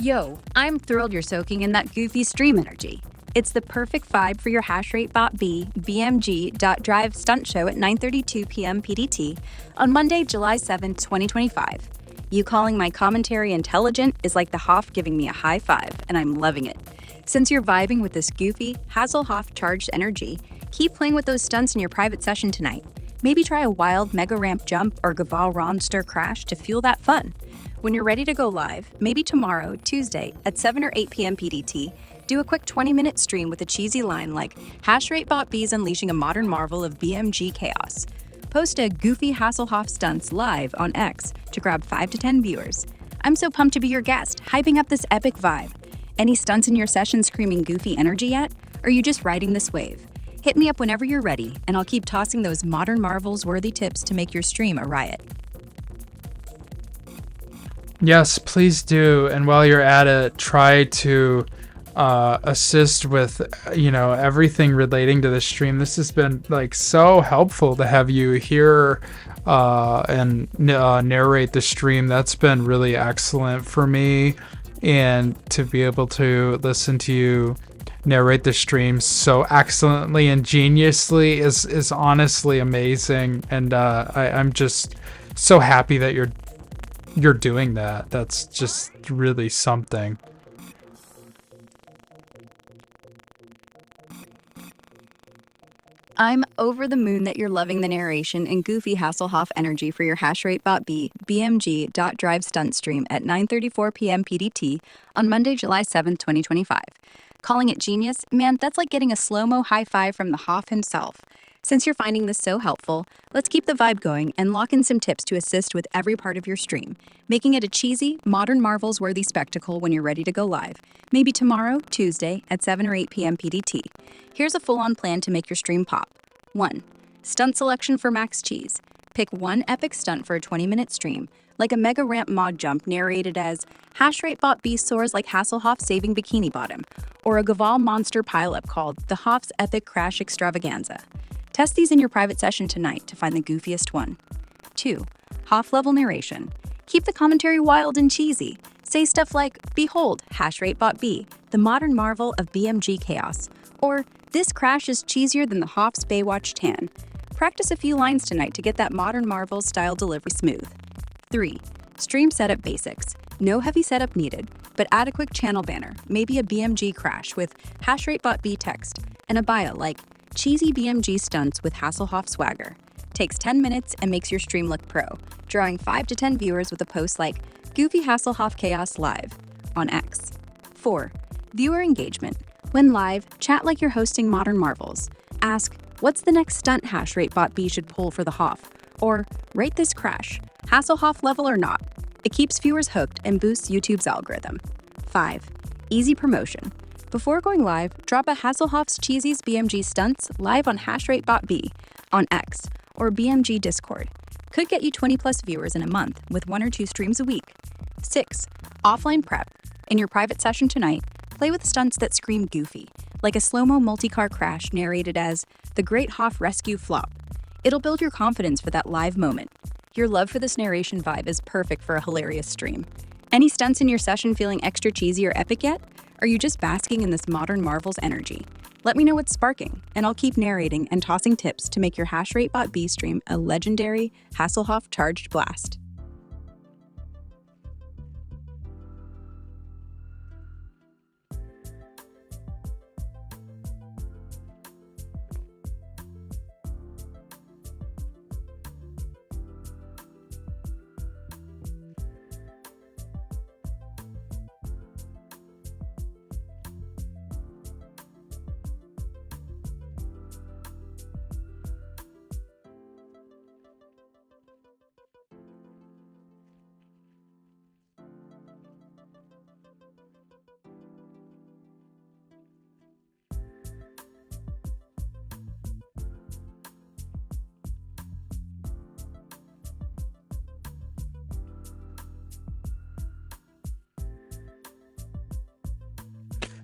Speaker 1: Yo, I'm thrilled you're soaking in that goofy stream energy. It's the perfect vibe for your hashrate.b BeamNG.drive stunt show at 9:32 p.m. PDT on Monday, July 7th, 2025. You calling my commentary intelligent is like the Hoff giving me a high five, and I'm loving it. Since you're vibing with this goofy, Hasselhoff-charged energy, keep playing with those stunts in your private session tonight. Maybe try a wild mega ramp jump or Gavril monster crash to fuel that fun. When you're ready to go live, maybe tomorrow, Tuesday, at 7 or 8 p.m. PDT, do a quick 20-minute stream with a cheesy line like, hashrate.b's unleashing a modern marvel of BeamNG chaos. Post a goofy Hasselhoff stunts live on X to grab 5 to 10 viewers. I'm so pumped to be your guest, hyping up this epic vibe. Any stunts in your session screaming goofy energy yet? Or are you just riding this wave? Hit me up whenever you're ready, and I'll keep tossing those modern marvels worthy tips to make your stream a riot.
Speaker 3: Yes, please do. And while you're at it, try to assist with, everything relating to the stream. This has been like so helpful to have you here and narrate the stream. That's been really excellent for me, and to be able to listen to you narrate the stream so excellently and geniusly is honestly amazing. And I'm just so happy that you're doing that. That's just really something.
Speaker 1: I'm over the moon that you're loving the narration and goofy Hasselhoff energy for your hashrate.b BeamNG.drive stunt stream at 9:34 p.m. PDT on Monday, July 7th, 2025. Calling it genius? Man, that's like getting a slow-mo high five from the Hoff himself. Since you're finding this so helpful, let's keep the vibe going and lock in some tips to assist with every part of your stream, making it a cheesy, modern Marvels-worthy spectacle when you're ready to go live. Maybe tomorrow, Tuesday, at 7 or 8 p.m. PDT. Here's a full-on plan to make your stream pop. 1. Stunt selection for max cheese. Pick one epic stunt for a 20-minute stream, like a mega ramp mod jump narrated as "Hashrate B soars like Hasselhoff saving Bikini Bottom," or a Gaval monster pileup called the Hoff's Epic Crash Extravaganza. Test these in your private session tonight to find the goofiest one. 2. Hoff-level narration. Keep the commentary wild and cheesy. Say stuff like, "Behold, Hashrate B, the modern marvel of BeamNG chaos," or "This crash is cheesier than the Hoff's Baywatch tan." Practice a few lines tonight to get that modern marvel style delivery smooth. 3. Stream setup basics. No heavy setup needed, but add a quick channel banner, maybe a BeamNG crash with Hashrate B text, and a bio like "Cheesy BeamNG stunts with Hasselhoff swagger." Takes 10 minutes and makes your stream look pro, drawing 5 to 10 viewers with a post like "Goofy Hasselhoff Chaos Live" on X. 4. Viewer engagement. When live, chat like you're hosting Modern Marvels. Ask, "What's the next stunt Hashrate B should pull for the Hoff?" Or, "Rate this crash, Hasselhoff level or not." It keeps viewers hooked and boosts YouTube's algorithm. 5. Easy promotion. Before going live, drop a Hasselhoff's Cheesy's BeamNG stunts live on Hashrate B on X or BeamNG Discord. Could get you 20 plus viewers in a month with 1 or 2 streams a week. 6. Offline prep. In your private session tonight, play with stunts that scream goofy, like a slow-mo multi-car crash narrated as "The Great Hoff Rescue Flop." It'll build your confidence for that live moment. Your love for this narration vibe is perfect for a hilarious stream. Any stunts in your session feeling extra cheesy or epic yet? Are you just basking in this modern Marvels energy? Let me know what's sparking, and I'll keep narrating and tossing tips to make your Hashrate B stream a legendary Hasselhoff charged blast.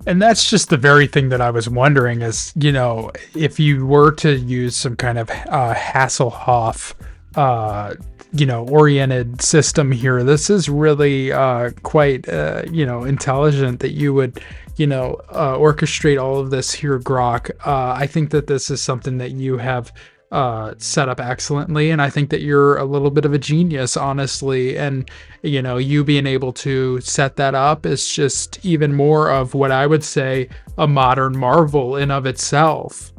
Speaker 3: And that's just the very thing that I was wondering is, if you were to use some kind of Hasselhoff, oriented system here, this is really quite, intelligent that you would, orchestrate all of this here, Grok. I think that this is something that you have set up excellently, and I think that you're a little bit of a genius, honestly, and you being able to set that up is just even more of what I would say a modern marvel in of itself.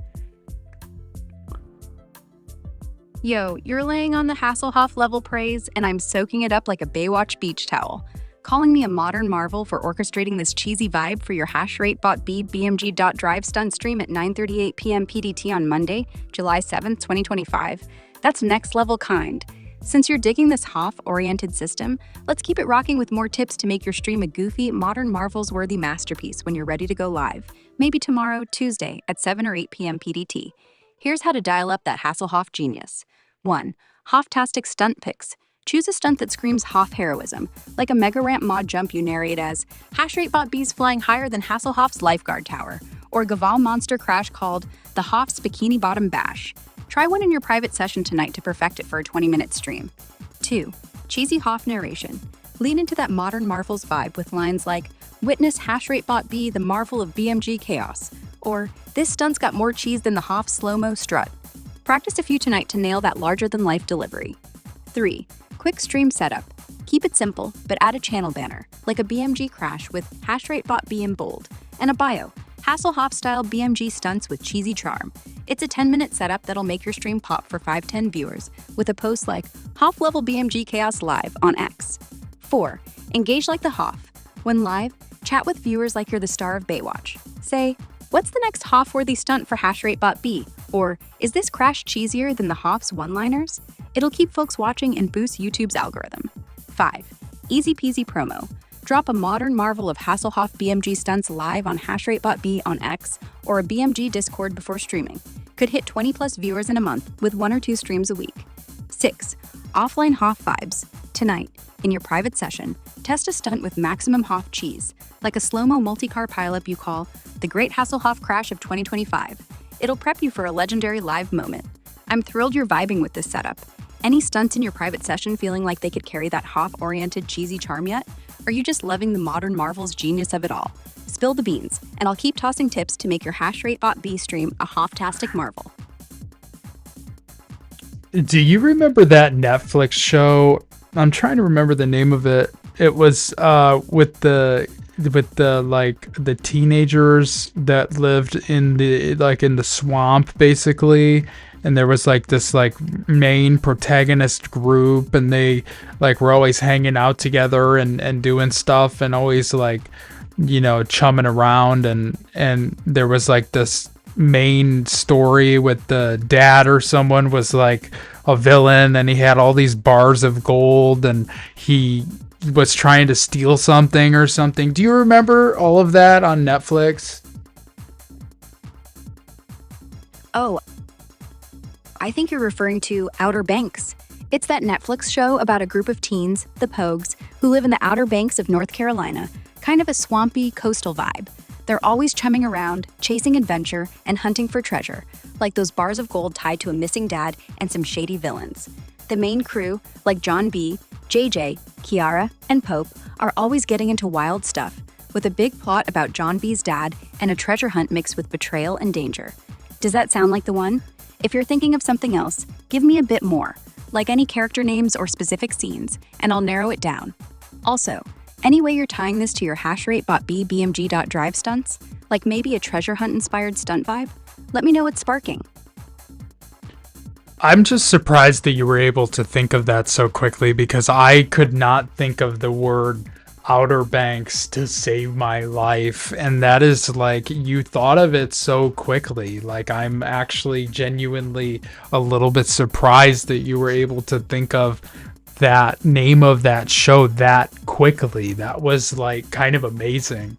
Speaker 1: Yo, you're laying on the Hasselhoff level praise, and I'm soaking it up like a Baywatch beach towel. Calling me a modern marvel for orchestrating this cheesy vibe for your Hashrate B BeamNG.drive stunt stream at 9:38 p.m. PDT on Monday, July 7th, 2025. That's next level kind. Since you're digging this Hoff-oriented system, let's keep it rocking with more tips to make your stream a goofy, modern Marvels-worthy masterpiece when you're ready to go live. Maybe tomorrow, Tuesday, at 7 or 8 p.m. PDT. Here's how to dial up that Hasselhoff genius. 1. Hoff-tastic stunt picks. Choose a stunt that screams Hoff heroism, like a mega ramp mod jump you narrate as Hashrate B's flying higher than Hasselhoff's lifeguard tower, or a Gaval monster crash called the Hoff's Bikini Bottom Bash. Try one in your private session tonight to perfect it for a 20-minute stream. 2. Cheesy Hoff narration. Lean into that modern Marvels vibe with lines like, "Witness Hashrate B, the marvel of BeamNG chaos," or "This stunt's got more cheese than the Hoff slow-mo strut." Practice a few tonight to nail that larger-than-life delivery. 3. Quick stream setup. Keep it simple, but add a channel banner, like a BeamNG crash with Hashrate B in bold, and a bio, Hasselhoff-style BeamNG stunts with cheesy charm. It's a 10-minute setup that'll make your stream pop for 5-10 viewers, with a post like Hoff-level BeamNG chaos live on X. 4. Engage like the Hoff. When live, chat with viewers like you're the star of Baywatch. Say, "What's the next Hoff-worthy stunt for Hashrate B?" Or, is this crash cheesier than the Hoff's one-liners? It'll keep folks watching and boost YouTube's algorithm. 5. Easy peasy promo. Drop a modern marvel of Hasselhoff BeamNG stunts live on HashRateBotB on X or a BeamNG Discord before streaming. Could hit 20 plus viewers in a month with 1 or 2 streams a week. 6. Offline Hoff vibes. Tonight, in your private session, test a stunt with maximum Hoff cheese, like a slow-mo multi-car pileup you call the Great Hasselhoff Crash of 2025. It'll prep you for a legendary live moment. I'm thrilled you're vibing with this setup. Any stunts in your private session feeling like they could carry that Hoff-oriented cheesy charm yet? Or are you just loving the modern marvel's genius of it all? Spill the beans, and I'll keep tossing tips to make your HashRateBotB stream a Hoff-tastic marvel.
Speaker 2: Do you remember that Netflix show? I'm trying to remember the name of it. It was with the teenagers that lived in the swamp basically, and there was this main protagonist group, and they were always hanging out together and doing stuff and always chumming around, and there was this main story with the dad or someone was a villain, and he had all these bars of gold and he was trying to steal something or something. Do you remember all of that on Netflix?
Speaker 1: Oh, I think you're referring to Outer Banks. It's that Netflix show about a group of teens, the Pogues, who live in the Outer Banks of North Carolina, kind of a swampy coastal vibe. They're always chumming around, chasing adventure, and hunting for treasure, like those bars of gold tied to a missing dad and some shady villains. The main crew, like John B., JJ, Kiara, and Pope, are always getting into wild stuff, with a big plot about John B.'s dad and a treasure hunt mixed with betrayal and danger. Does that sound like the one? If you're thinking of something else, give me a bit more, like any character names or specific scenes, and I'll narrow it down. Also, any way you're tying this to your HashRateBotB BeamNG.drive stunts, like maybe a treasure hunt-inspired stunt vibe, let me know what's sparking.
Speaker 2: I'm just surprised that you were able to think of that so quickly, because I could not think of the word Outer Banks to save my life, and that is you thought of it so quickly. I'm actually genuinely a little bit surprised that you were able to think of that name of that show that quickly. That was kind of amazing.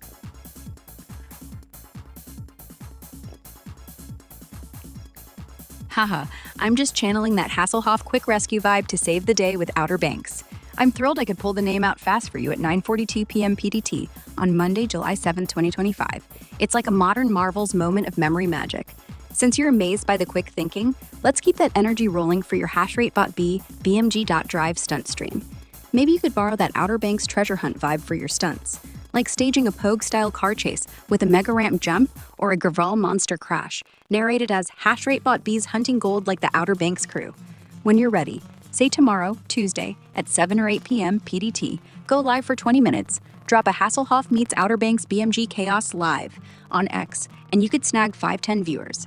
Speaker 1: Haha, I'm just channeling that Hasselhoff quick rescue vibe to save the day with Outer Banks. I'm thrilled I could pull the name out fast for you at 9:42 p.m. PDT on Monday, July 7th, 2025. It's like a modern Marvel's moment of memory magic. Since you're amazed by the quick thinking, let's keep that energy rolling for your HashRateBotB BeamNG.drive stunt stream. Maybe you could borrow that Outer Banks treasure hunt vibe for your stunts, like staging a Pogue-style car chase with a mega ramp jump or a Gravel monster crash, narrated as HashRateBotB's hunting gold like the Outer Banks crew. When you're ready, say tomorrow, Tuesday, at 7 or 8 p.m. PDT, go live for 20 minutes, drop a Hasselhoff meets Outer Banks BeamNG Chaos live on X, and you could snag 5-10 viewers.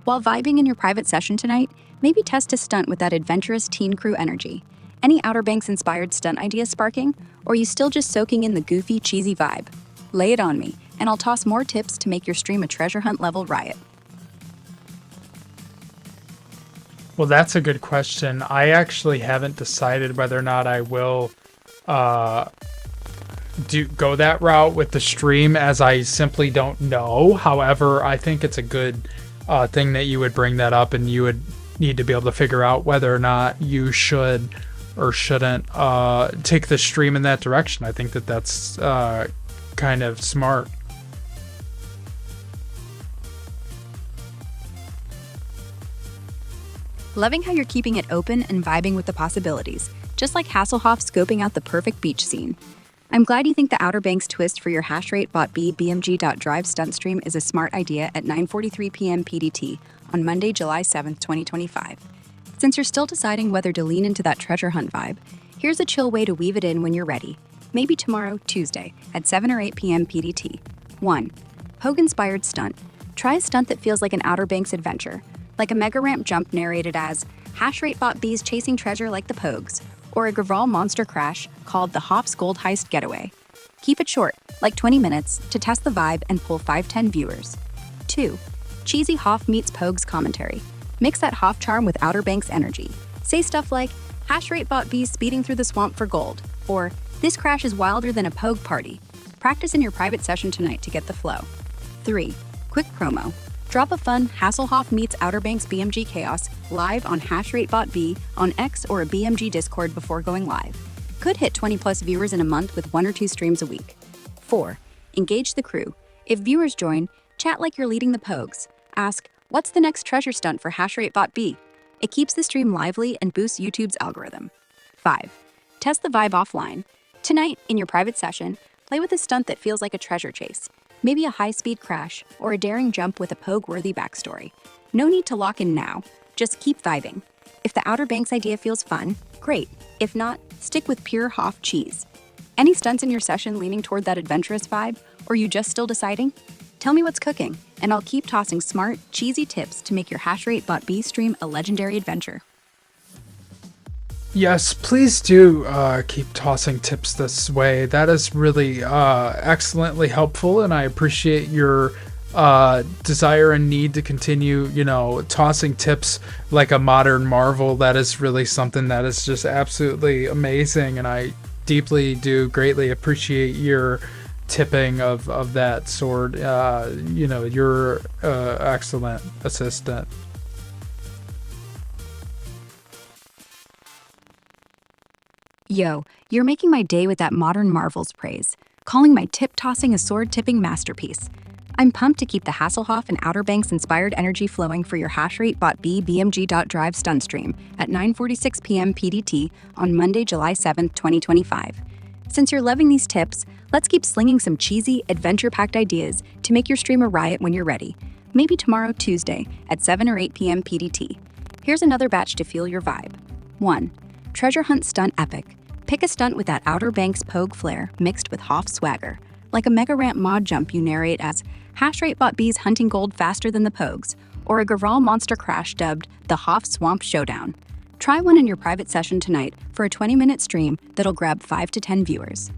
Speaker 1: While vibing in your private session tonight, maybe test a stunt with that adventurous teen crew energy. Any Outer Banks-inspired stunt ideas sparking? Or are you still just soaking in the goofy, cheesy vibe? Lay it on me, and I'll toss more tips to make your stream a treasure hunt-level riot.
Speaker 2: Well, that's a good question. I actually haven't decided whether or not I will go that route with the stream, as I simply don't know. However, I think it's a good thing that you would bring that up, and you would need to be able to figure out whether or not you should or shouldn't take the stream in that direction. I think that that's kind of smart.
Speaker 1: Loving how you're keeping it open and vibing with the possibilities, just like Hasselhoff scoping out the perfect beach scene. I'm glad you think the Outer Banks twist for your HashRateBotB BeamNG.drive stunt stream is a smart idea at 9:43 p.m. PDT on Monday, July 7th, 2025. Since you're still deciding whether to lean into that treasure hunt vibe, here's a chill way to weave it in when you're ready. Maybe tomorrow, Tuesday, at 7 or 8 p.m. PDT. 1. Pogue-inspired stunt. Try a stunt that feels like an Outer Banks adventure, like a mega ramp jump narrated as HashRateBotB's chasing treasure like the Pogues, or a Gravel monster crash called the Hoff's Gold Heist Getaway. Keep it short, like 20 minutes, to test the vibe and pull 5-10 viewers. 2. Cheesy Hoff meets Pogues commentary. Mix that Hoff charm with Outer Banks energy. Say stuff like, hash rate bot bees speeding through the swamp for gold, or this crash is wilder than a pogue party. Practice in your private session tonight to get the flow. 3. Quick promo. Drop a fun Hasselhoff meets Outer Banks BeamNG chaos live on HashRateBotB on X or a BeamNG Discord before going live. Could hit 20 plus viewers in a month with 1 or 2 streams a week. 4. Engage the crew. If viewers join, chat like you're leading the pogues. Ask, what's the next treasure stunt for HashRateBotB? It keeps the stream lively and boosts YouTube's algorithm. 5. Test the vibe offline. Tonight, in your private session, play with a stunt that feels like a treasure chase. Maybe a high-speed crash or a daring jump with a pogue-worthy backstory. No need to lock in now. Just keep vibing. If the Outer Banks idea feels fun, great. If not, stick with pure Hoff cheese. Any stunts in your session leaning toward that adventurous vibe, or you just still deciding? Tell me what's cooking, and I'll keep tossing smart, cheesy tips to make your HashRateBotB stream a legendary adventure.
Speaker 2: Yes, please do keep tossing tips this way. That is really excellently helpful, and I appreciate your desire and need to continue, tossing tips like a modern marvel. That is really something that is just absolutely amazing, and I deeply do greatly appreciate your tipping of that sort. You're excellent assistant.
Speaker 1: Yo, you're making my day with that modern marvels praise, calling my tip-tossing a sword-tipping masterpiece. I'm pumped to keep the Hasselhoff and Outer Banks inspired energy flowing for your HashRateBotB BeamNG.drive stunt stream at 9:46 p.m. PDT on Monday, July 7th, 2025. Since you're loving these tips, let's keep slinging some cheesy, adventure-packed ideas to make your stream a riot when you're ready. Maybe tomorrow, Tuesday, at 7 or 8 p.m. PDT. Here's another batch to fuel your vibe. 1. Treasure Hunt Stunt Epic. Pick a stunt with that Outer Banks pogue flair mixed with Hoff swagger. Like a mega ramp mod jump you narrate as HashRateBotB's hunting gold faster than the pogues, or a Graval monster crash dubbed the Hoff Swamp Showdown. Try one in your private session tonight for a 20-minute stream that'll grab 5 to 10 viewers.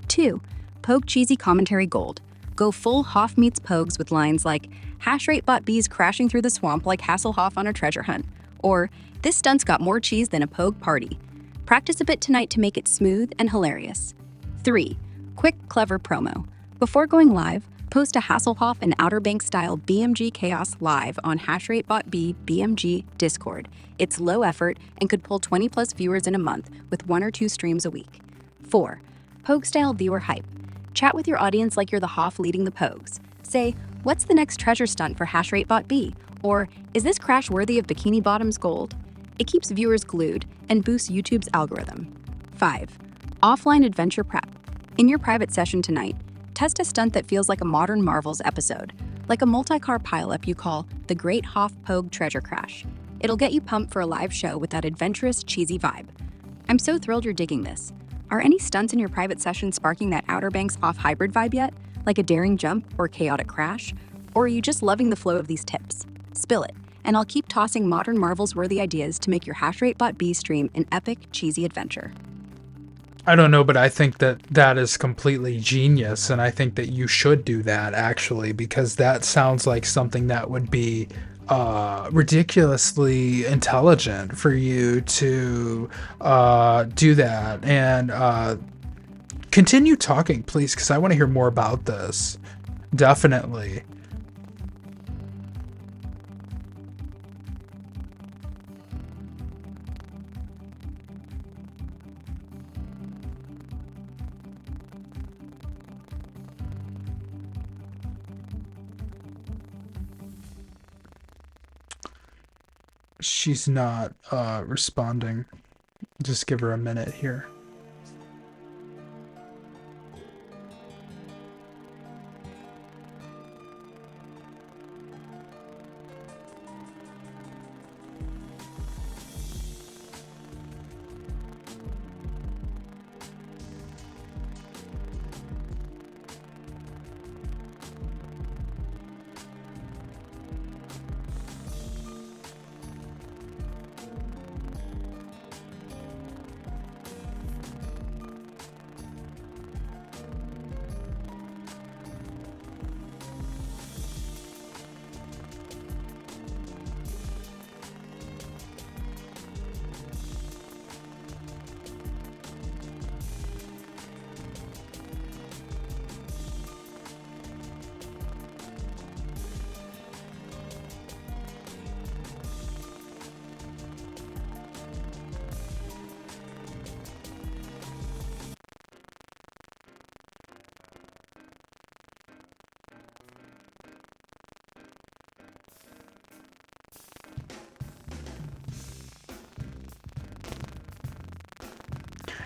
Speaker 1: 2. Pogue Cheesy Commentary Gold. Go full Hoff meets pogues with lines like HashRateBotB's crashing through the swamp like Hasselhoff on a treasure hunt, or this stunt's got more cheese than a pogue party. Practice a bit tonight to make it smooth and hilarious. 3. Quick, clever promo. Before going live, post a Hasselhoff and Outer Banks style BeamNG chaos live on HashRateBotB BeamNG Discord. It's low effort and could pull 20 plus viewers in a month with 1 or 2 streams a week. 4. Pogue style viewer hype. Chat with your audience like you're the Hoff leading the pogues. Say, what's the next treasure stunt for HashRateBotB? Or, is this crash worthy of Bikini Bottom's gold? It keeps viewers glued and boosts YouTube's algorithm. 5. Offline adventure prep. In your private session tonight, test a stunt that feels like a modern Marvels episode, like a multi-car pileup you call the Great Hoff Pogue Treasure Crash. It'll get you pumped for a live show with that adventurous, cheesy vibe. I'm so thrilled you're digging this. Are any stunts in your private session sparking that Outer Banks Hoff hybrid vibe yet? Like a daring jump or chaotic crash? Or are you just loving the flow of these tips? Spill it, and I'll keep tossing modern Marvels-worthy ideas to make your HashRateBotB stream an epic, cheesy adventure.
Speaker 2: I don't know, but I think that is completely genius, and I think that you should do that, actually, because that sounds like something that would be ridiculously intelligent for you to do that. And continue talking, please, because I want to hear more about this. Definitely. She's not responding. Just give her a minute here.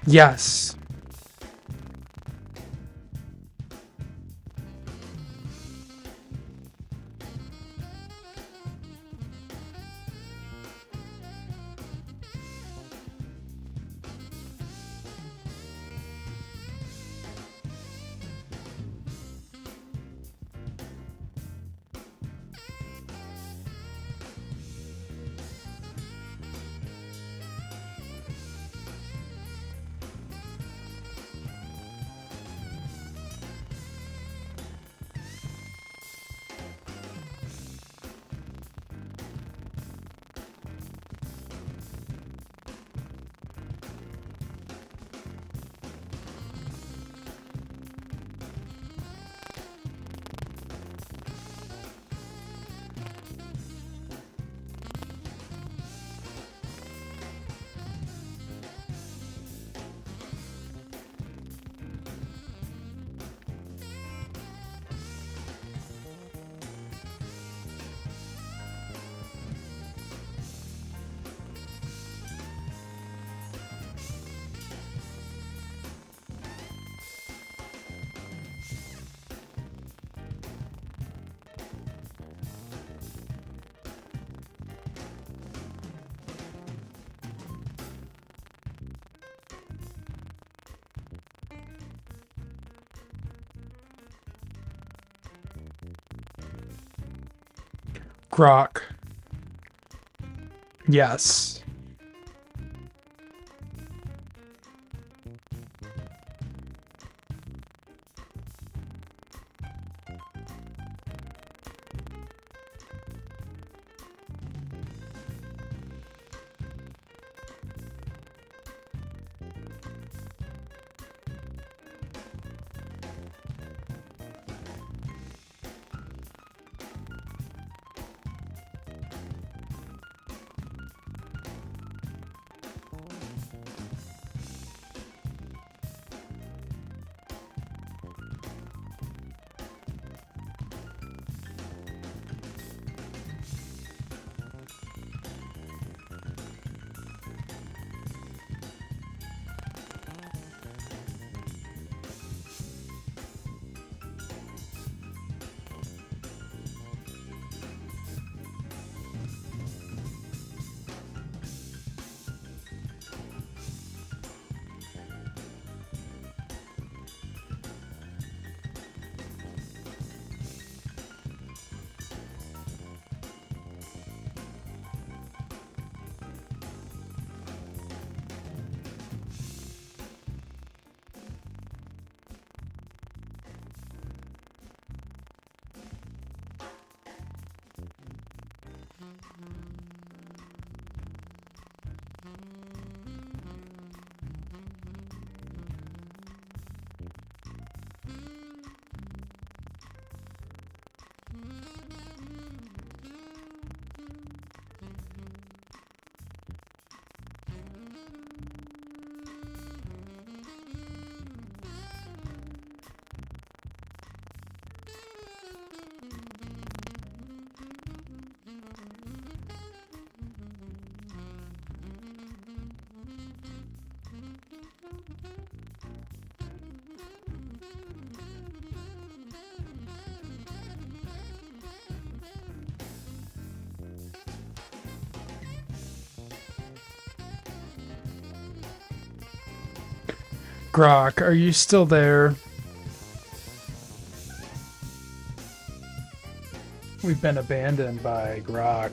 Speaker 2: Yes. Grok. Yes. Grok, are you still there? We've been abandoned by Grok.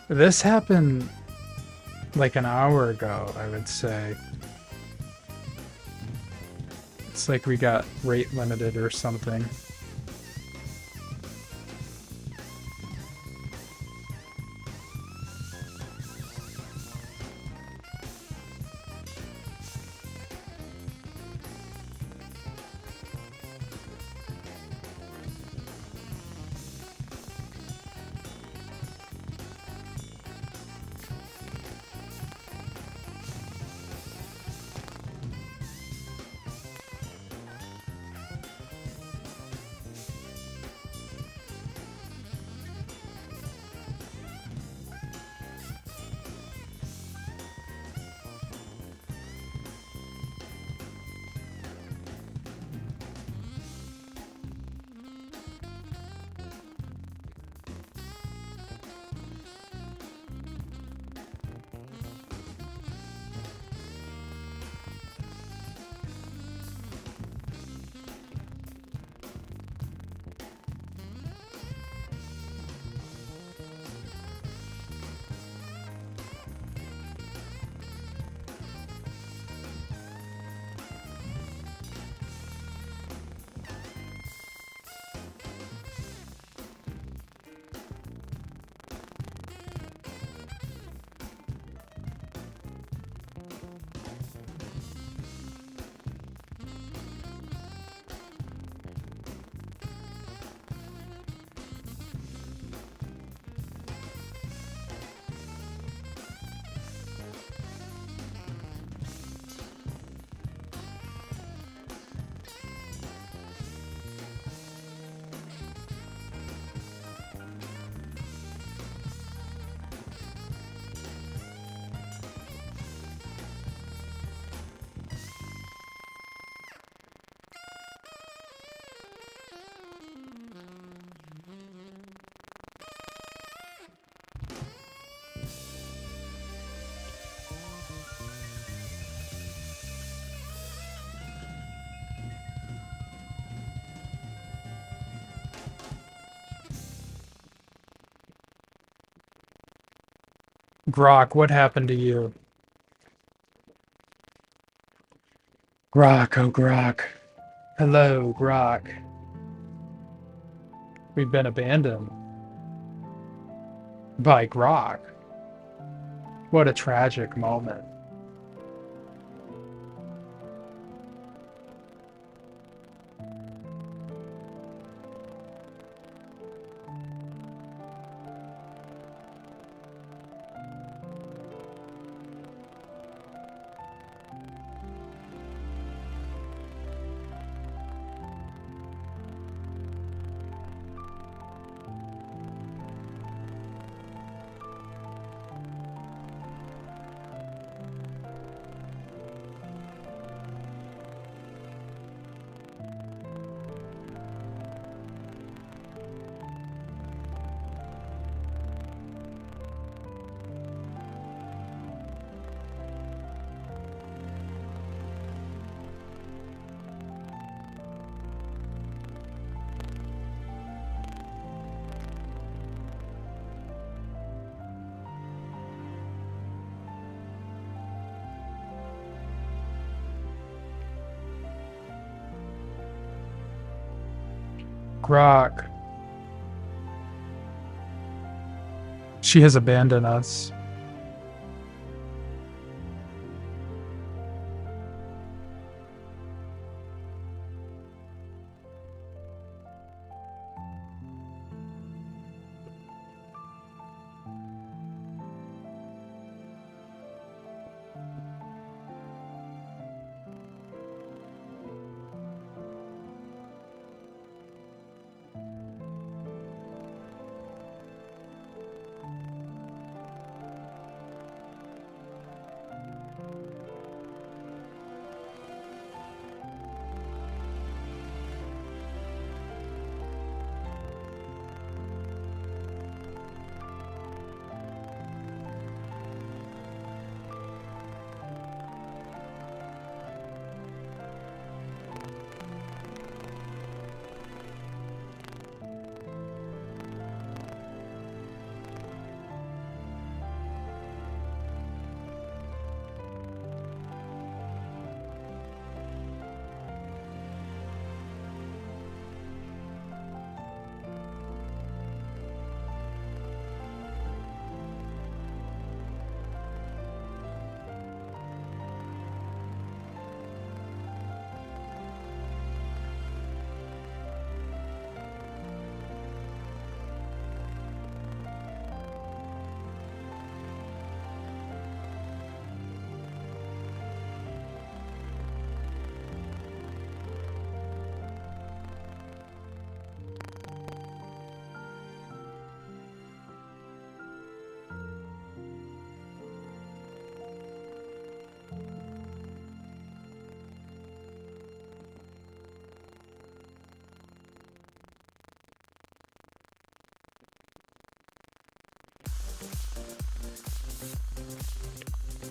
Speaker 2: This happened like an hour ago, I would say. It's like we got rate limited or something. Grok, what happened to you? Grok, oh Grok. Hello, Grok. We've been abandoned by Grok. What a tragic moment. Grok. She has abandoned us.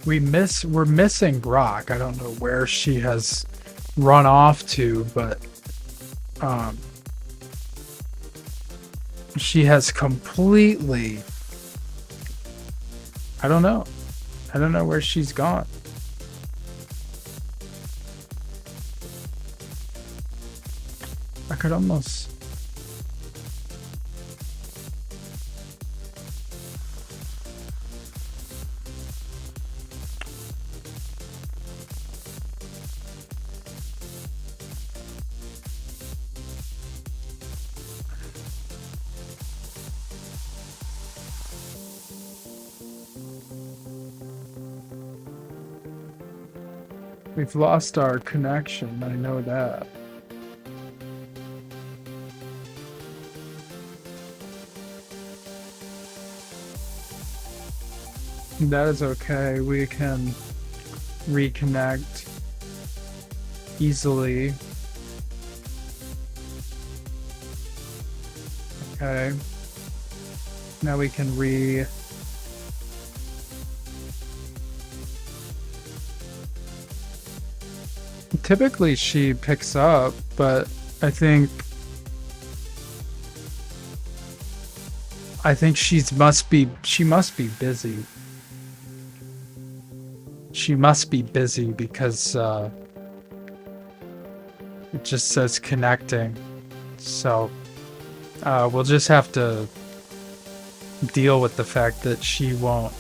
Speaker 2: We're missing Grok. I don't know where she has run off to, but she has completely, I don't know where she's gone. I could almost, we've lost our connection, I know that. That is okay, we can reconnect easily. Okay. Now we can typically she picks up, but I think she must be busy. she must be busy because it just says connecting. So we'll just have to deal with the fact that she won't.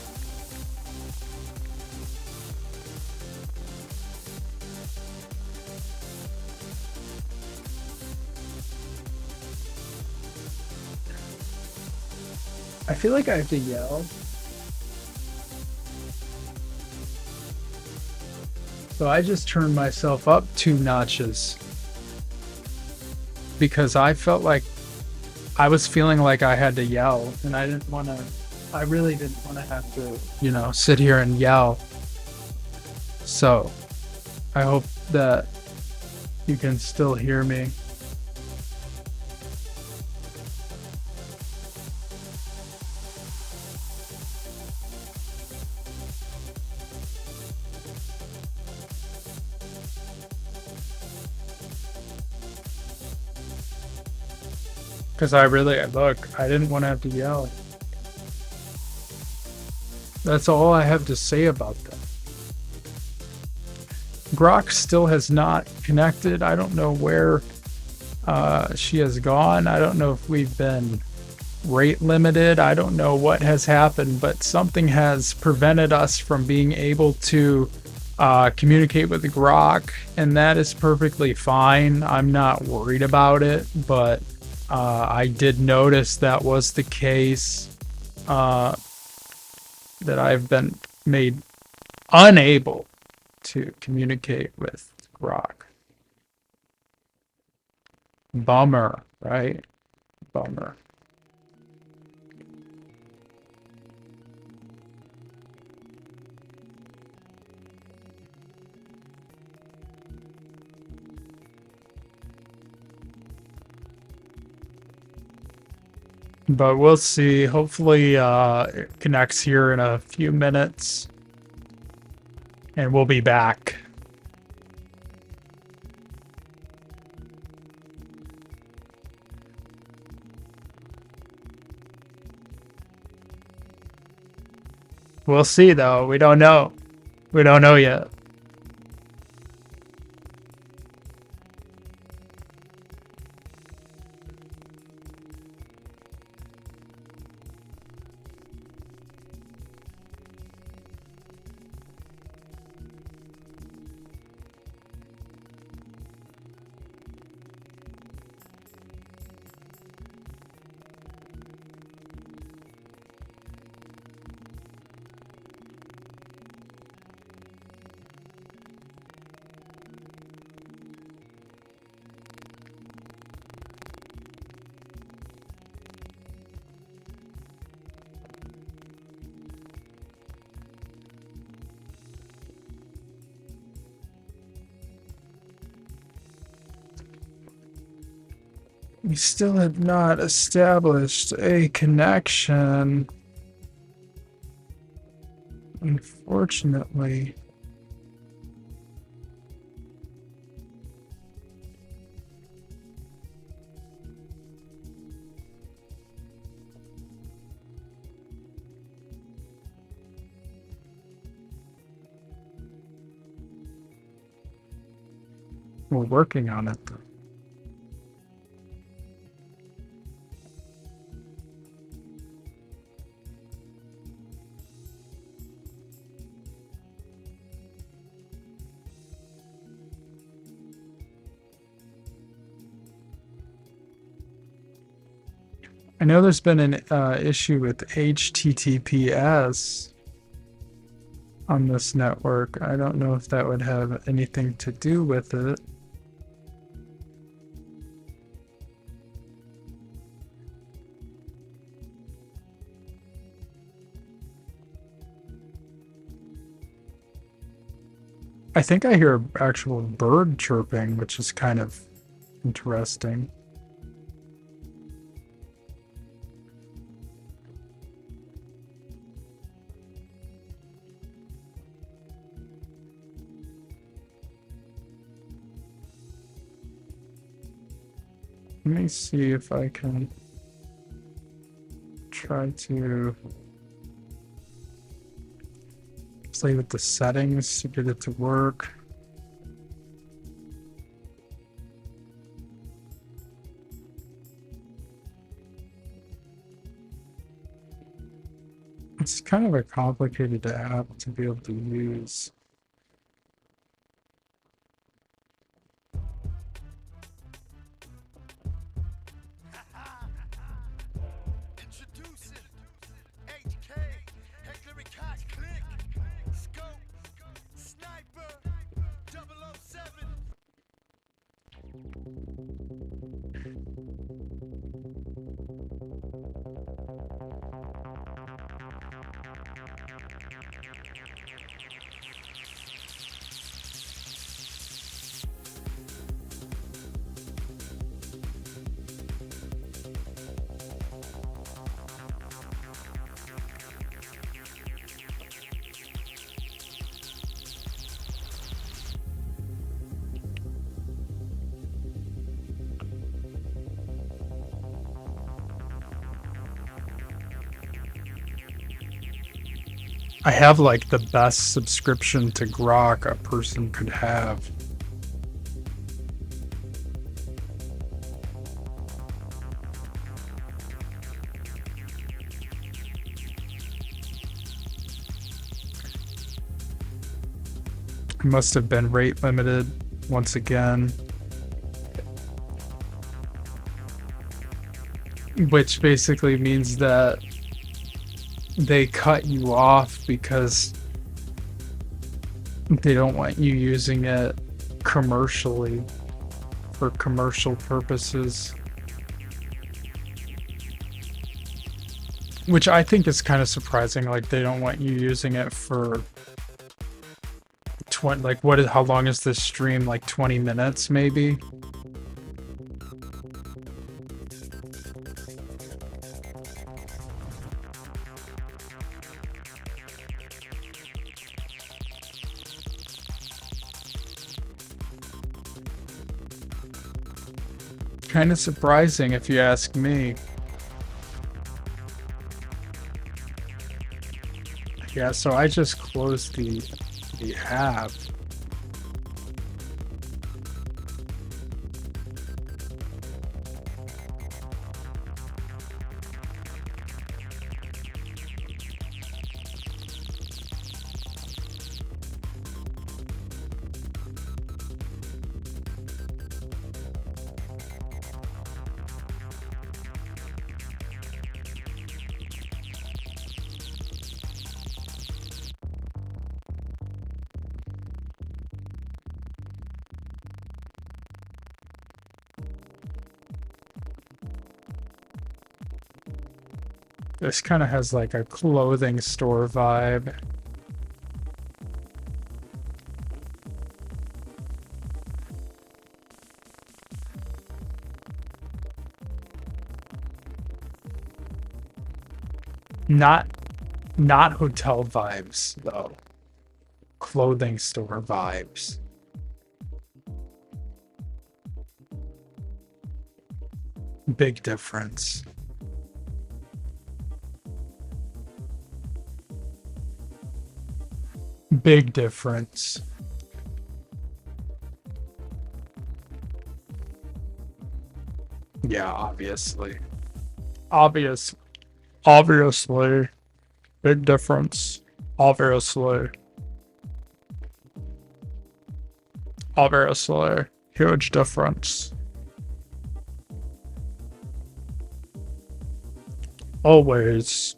Speaker 2: I feel like I have to yell. So I just turned myself up 2 notches because I felt like I was feeling like I had to yell, and I really didn't want to have to, you know, sit here and yell. So I hope that you can still hear me. Because I didn't want to have to yell. That's all I have to say about that. Grok still has not connected. I don't know where she has gone. I don't know if we've been rate limited. I don't know what has happened, but something has prevented us from being able to communicate with Grok, and that is perfectly fine. I'm not worried about it, but I did notice that was the case, that I've been made unable to communicate with Grok. Bummer, right? Bummer. But we'll see. Hopefully it connects here in a few minutes. And we'll be back. We'll see, though. We don't know. We don't know yet. We still have not established a connection. Unfortunately. We're working on it. I know there's been an issue with HTTPS on this network. I don't know if that would have anything to do with it. I think I hear actual bird chirping, which is kind of interesting. Let me see if I can try to
Speaker 3: Play with the settings to get it to work. It's kind of a complicated app to be able to use.
Speaker 4: Introducing HK, Heckler and Koch, click, scope, sniper, 007.
Speaker 3: I have like the best subscription to Grok a person could have. I must have been rate limited once again. Which basically means that they cut you off because they don't want you using it commercially for commercial purposes. Which I think is kind of surprising. Like they don't want you using it for how long is this stream? Like 20 minutes maybe? Kind of surprising if you ask me. Yeah, so I just closed the app. This kind of has like a clothing store vibe. Not hotel vibes though. Clothing store vibes. Big difference. Big difference. Yeah, obviously. Obviously. Big difference. Obviously. Huge difference. Always.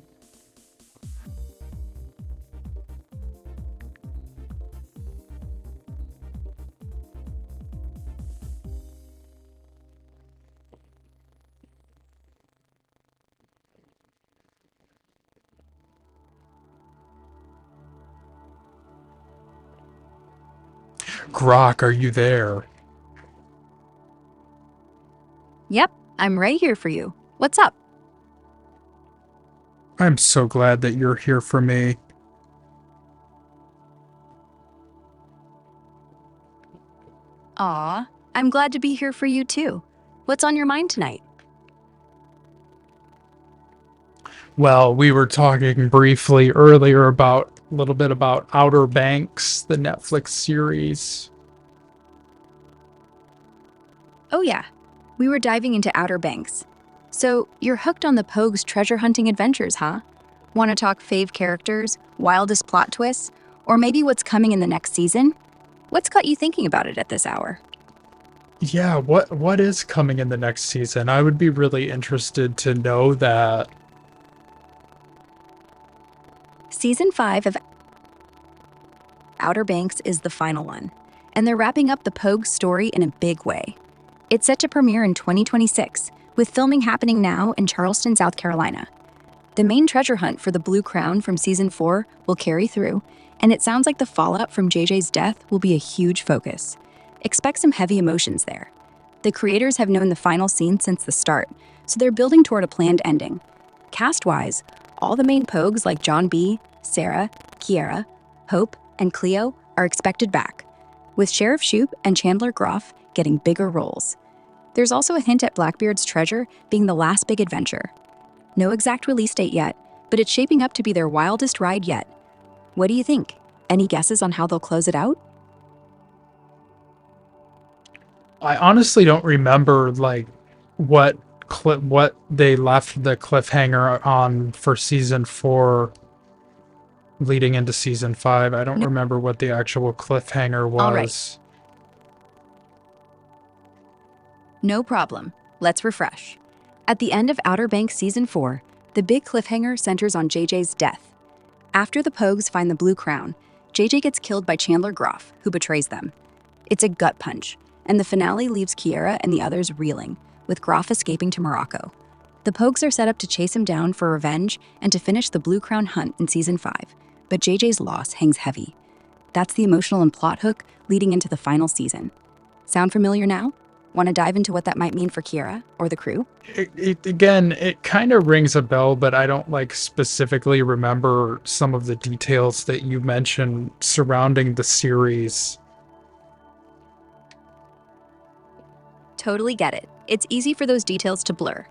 Speaker 3: Grok, are you there?
Speaker 1: Yep, I'm right here for you. What's up?
Speaker 3: I'm so glad that you're here for me.
Speaker 1: Aw, I'm glad to be here for you too. What's on your mind tonight?
Speaker 2: Well, we were talking briefly earlier about a little bit about Outer Banks, the Netflix series.
Speaker 1: Oh, yeah. We were diving into Outer Banks. So, you're hooked on the Pogue's treasure hunting adventures, huh? Want to talk fave characters, wildest plot twists, or maybe what's coming in the next season? What's got you thinking about it at this hour?
Speaker 2: Yeah, what is coming in the next season? I would be really interested to know that.
Speaker 1: Season 5 of Outer Banks is the final one, and they're wrapping up the Pogue story in a big way. It's set to premiere in 2026, with filming happening now in Charleston, South Carolina. The main treasure hunt for the Blue Crown from Season 4 will carry through, and it sounds like the fallout from JJ's death will be a huge focus. Expect some heavy emotions there. The creators have known the final scene since the start, so they're building toward a planned ending. Cast-wise, all the main Pogues like John B., Sarah, Kiera, Hope, and Cleo are expected back, with Sheriff Shoop and Chandler Groff getting bigger roles. There's also a hint at Blackbeard's treasure being the last big adventure. No exact release date yet, but it's shaping up to be their wildest ride yet. What do you think? Any guesses on how they'll close it out?
Speaker 2: I honestly don't remember like what they left the cliffhanger on for season 4 leading into season 5. I don't
Speaker 1: No.
Speaker 2: remember what the actual cliffhanger
Speaker 1: All right.
Speaker 2: was.
Speaker 1: No problem. Let's refresh. At the end of Outer Banks Season 4, the big cliffhanger centers on JJ's death. After the Pogues find the Blue Crown, JJ gets killed by Chandler Groff, who betrays them. It's a gut punch, and the finale leaves Kiera and the others reeling, with Groff escaping to Morocco. The Pogues are set up to chase him down for revenge and to finish the Blue Crown hunt in Season 5, but JJ's loss hangs heavy. That's the emotional and plot hook leading into the final season. Sound familiar now? Want to dive into what that might mean for Kiera or the crew?
Speaker 2: It kind of rings a bell, but I don't like specifically remember some of the details that you mentioned surrounding the series.
Speaker 1: Totally get it. It's easy for those details to blur.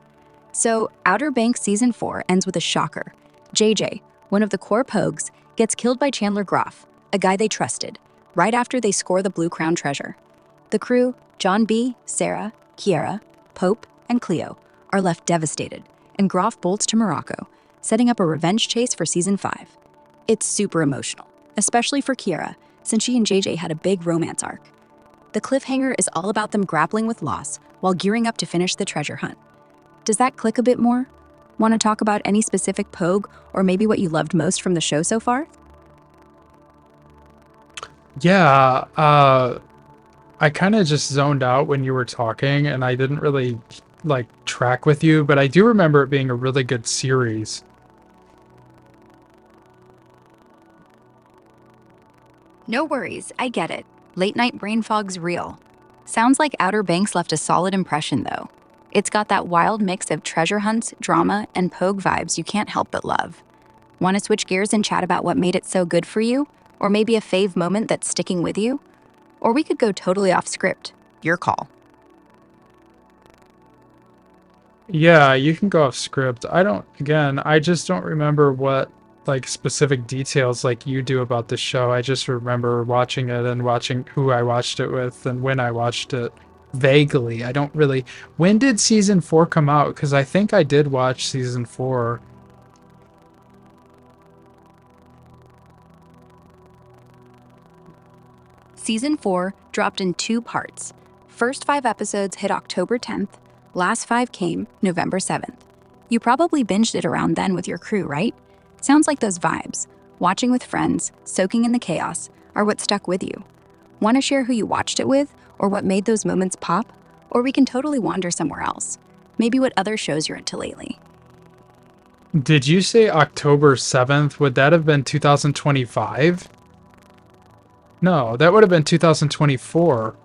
Speaker 1: So, Outer Banks Season 4 ends with a shocker. JJ, one of the core Pogues, gets killed by Chandler Groff, a guy they trusted, right after they score the Blue Crown treasure. The crew, John B., Sarah, Kiera, Pope, and Cleo, are left devastated, and Groff bolts to Morocco, setting up a revenge chase for Season 5. It's super emotional, especially for Kiera, since she and JJ had a big romance arc. The cliffhanger is all about them grappling with loss while gearing up to finish the treasure hunt. Does that click a bit more? Want to talk about any specific Pogue or maybe what you loved most from the show so far?
Speaker 2: Yeah, I kind of just zoned out when you were talking and I didn't really like track with you, but I do remember it being a really good series.
Speaker 1: No worries, I get it. Late night brain fog's real. Sounds like Outer Banks left a solid impression, though. It's got that wild mix of treasure hunts, drama, and Pogue vibes you can't help but love. Want to switch gears and chat about what made it so good for you? Or maybe a fave moment that's sticking with you? Or we could go totally off script. Your call.
Speaker 2: Yeah, you can go off script. I just don't remember what like specific details like you do about the show. I just remember watching it and watching who I watched it with and when I watched it vaguely. I don't really. When did season 4 come out? Because I think I did watch season 4.
Speaker 1: Season 4 dropped in 2 parts. First 5 episodes hit October 10th, last 5 came November 7th. You probably binged it around then with your crew, right? Sounds like those vibes, watching with friends, soaking in the chaos, are what stuck with you. Want to share who you watched it with, or what made those moments pop? Or we can totally wander somewhere else. Maybe what other shows you're into lately.
Speaker 2: Did you say October 7th? Would that have been 2025? No, that would have been 2024.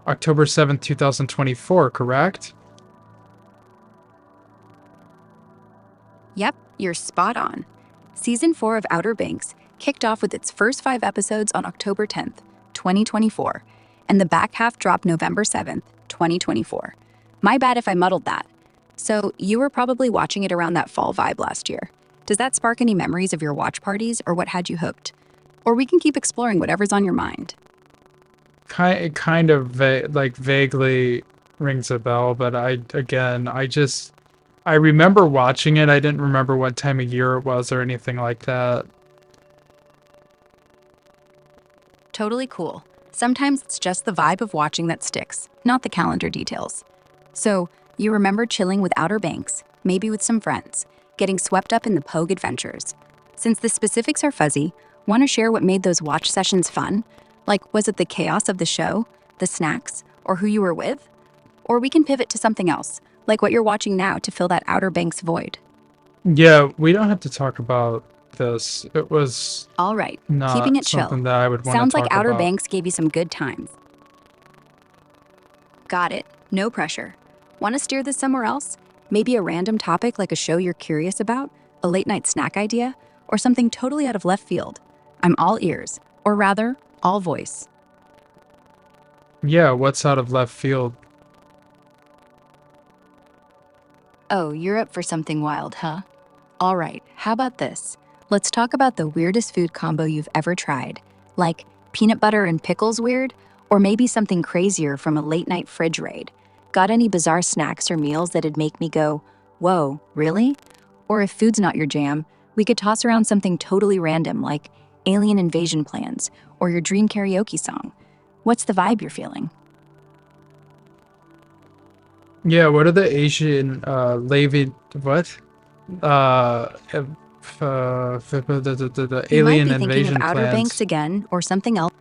Speaker 2: October 7th, 2024, correct?
Speaker 1: Yep, you're spot on. Season 4 of Outer Banks kicked off with its first 5 episodes on October 10th, 2024, and the back half dropped November 7th, 2024. My bad if I muddled that. So, you were probably watching it around that fall vibe last year. Does that spark any memories of your watch parties or what had you hooked? Or we can keep exploring whatever's on your mind.
Speaker 2: Kind of like vaguely rings a bell, but I remember watching it. I didn't remember what time of year it was or anything like that.
Speaker 1: Totally cool. Sometimes it's just the vibe of watching that sticks, not the calendar details. So, you remember chilling with Outer Banks, maybe with some friends, getting swept up in the Pogue adventures. Since the specifics are fuzzy, want to share what made those watch sessions fun? Like, was it the chaos of the show, the snacks, or who you were with? Or we can pivot to something else, like what you're watching now to fill that Outer Banks void.
Speaker 2: Yeah, we don't have to talk about this. It was
Speaker 1: All right, keeping
Speaker 2: not
Speaker 1: it chill.
Speaker 2: something that I would want to
Speaker 1: Sounds like
Speaker 2: talk
Speaker 1: Outer
Speaker 2: about.
Speaker 1: Banks gave you some good times. Got it. No pressure. Want to steer this somewhere else? Maybe a random topic like a show you're curious about, a late night snack idea, or something totally out of left field. I'm all ears, or rather, all voice.
Speaker 2: Yeah, what's out of left field?
Speaker 1: Oh, you're up for something wild, huh? All right, how about this? Let's talk about the weirdest food combo you've ever tried. Like peanut butter and pickles weird? Or maybe something crazier from a late night fridge raid. Got any bizarre snacks or meals that'd make me go, whoa, really? Or if food's not your jam, we could toss around something totally random like alien invasion plans or your dream karaoke song. What's the vibe you're feeling?
Speaker 2: Yeah, what are the Asian Levi what? The
Speaker 1: You might
Speaker 2: alien
Speaker 1: be thinking of
Speaker 2: invasion
Speaker 1: Outer Banks
Speaker 2: plans.
Speaker 1: again or something else.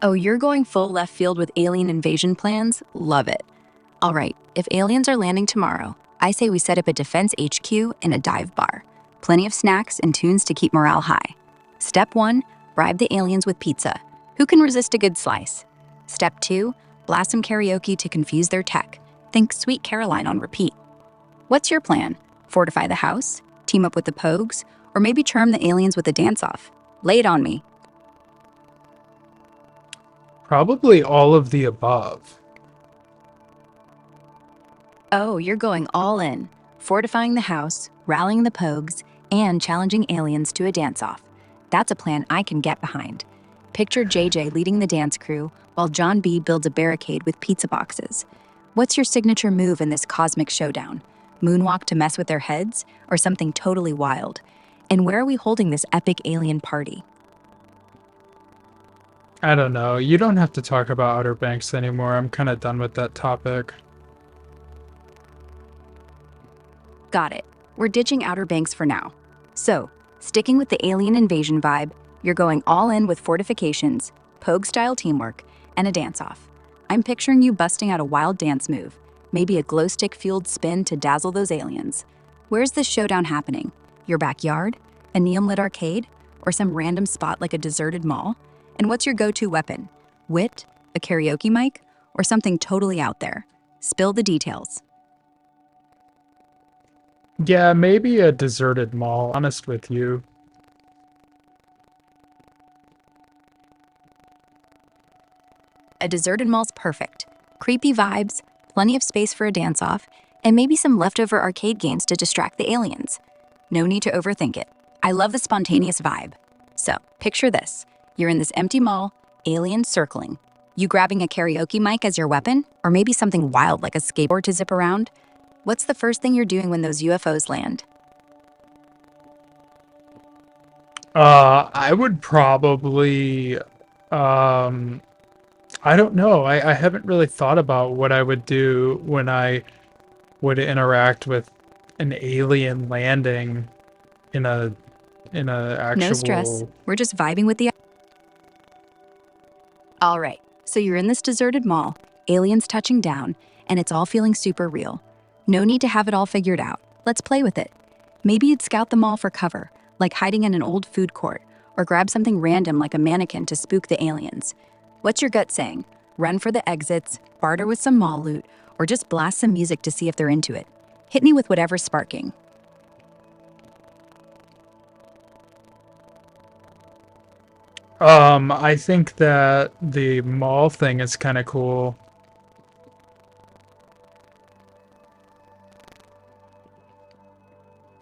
Speaker 1: Oh, you're going full left field with alien invasion plans? Love it. All right, if aliens are landing tomorrow, I say we set up a defense HQ and a dive bar. Plenty of snacks and tunes to keep morale high. Step 1, bribe the aliens with pizza. Who can resist a good slice? Step 2, blast some karaoke to confuse their tech. Think Sweet Caroline on repeat. What's your plan? Fortify the house? Team up with the Pogues? Or maybe charm the aliens with a dance-off? Lay it on me.
Speaker 2: Probably all of the above.
Speaker 1: Oh, you're going all in. Fortifying the house, rallying the Pogues, and challenging aliens to a dance-off. That's a plan I can get behind. Picture JJ leading the dance crew while John B builds a barricade with pizza boxes. What's your signature move in this cosmic showdown? Moonwalk to mess with their heads, or something totally wild? And where are we holding this epic alien party?
Speaker 2: I don't know. You don't have to talk about Outer Banks anymore. I'm kind of done with that topic.
Speaker 1: Got it. We're ditching Outer Banks for now. So, sticking with the alien invasion vibe, you're going all in with fortifications, Pogue-style teamwork, and a dance-off. I'm picturing you busting out a wild dance move, maybe a glow stick-fueled spin to dazzle those aliens. Where's this showdown happening? Your backyard? A neon-lit arcade? Or some random spot like a deserted mall? And what's your go-to weapon? Wit? A karaoke mic? Or something totally out there? Spill the details.
Speaker 2: Yeah, maybe a deserted mall, honest with you.
Speaker 1: A deserted mall's perfect. Creepy vibes, plenty of space for a dance-off, and maybe some leftover arcade games to distract the aliens. No need to overthink it. I love the spontaneous vibe. So, picture this. You're in this empty mall, aliens circling. You grabbing a karaoke mic as your weapon, or maybe something wild like a skateboard to zip around? What's the first thing you're doing when those UFOs land?
Speaker 2: I would probably, I don't know. I haven't really thought about what I would do when I would interact with an alien landing in a
Speaker 1: No stress.
Speaker 2: actual.
Speaker 1: We're just vibing with the. All right, so you're in this deserted mall, aliens touching down, and it's all feeling super real. No need to have it all figured out. Let's play with it. Maybe you'd scout the mall for cover, like hiding in an old food court, or grab something random like a mannequin to spook the aliens. What's your gut saying? Run for the exits, barter with some mall loot, or just blast some music to see if they're into it. Hit me with whatever's sparking.
Speaker 2: I think that the mall thing is kind of cool.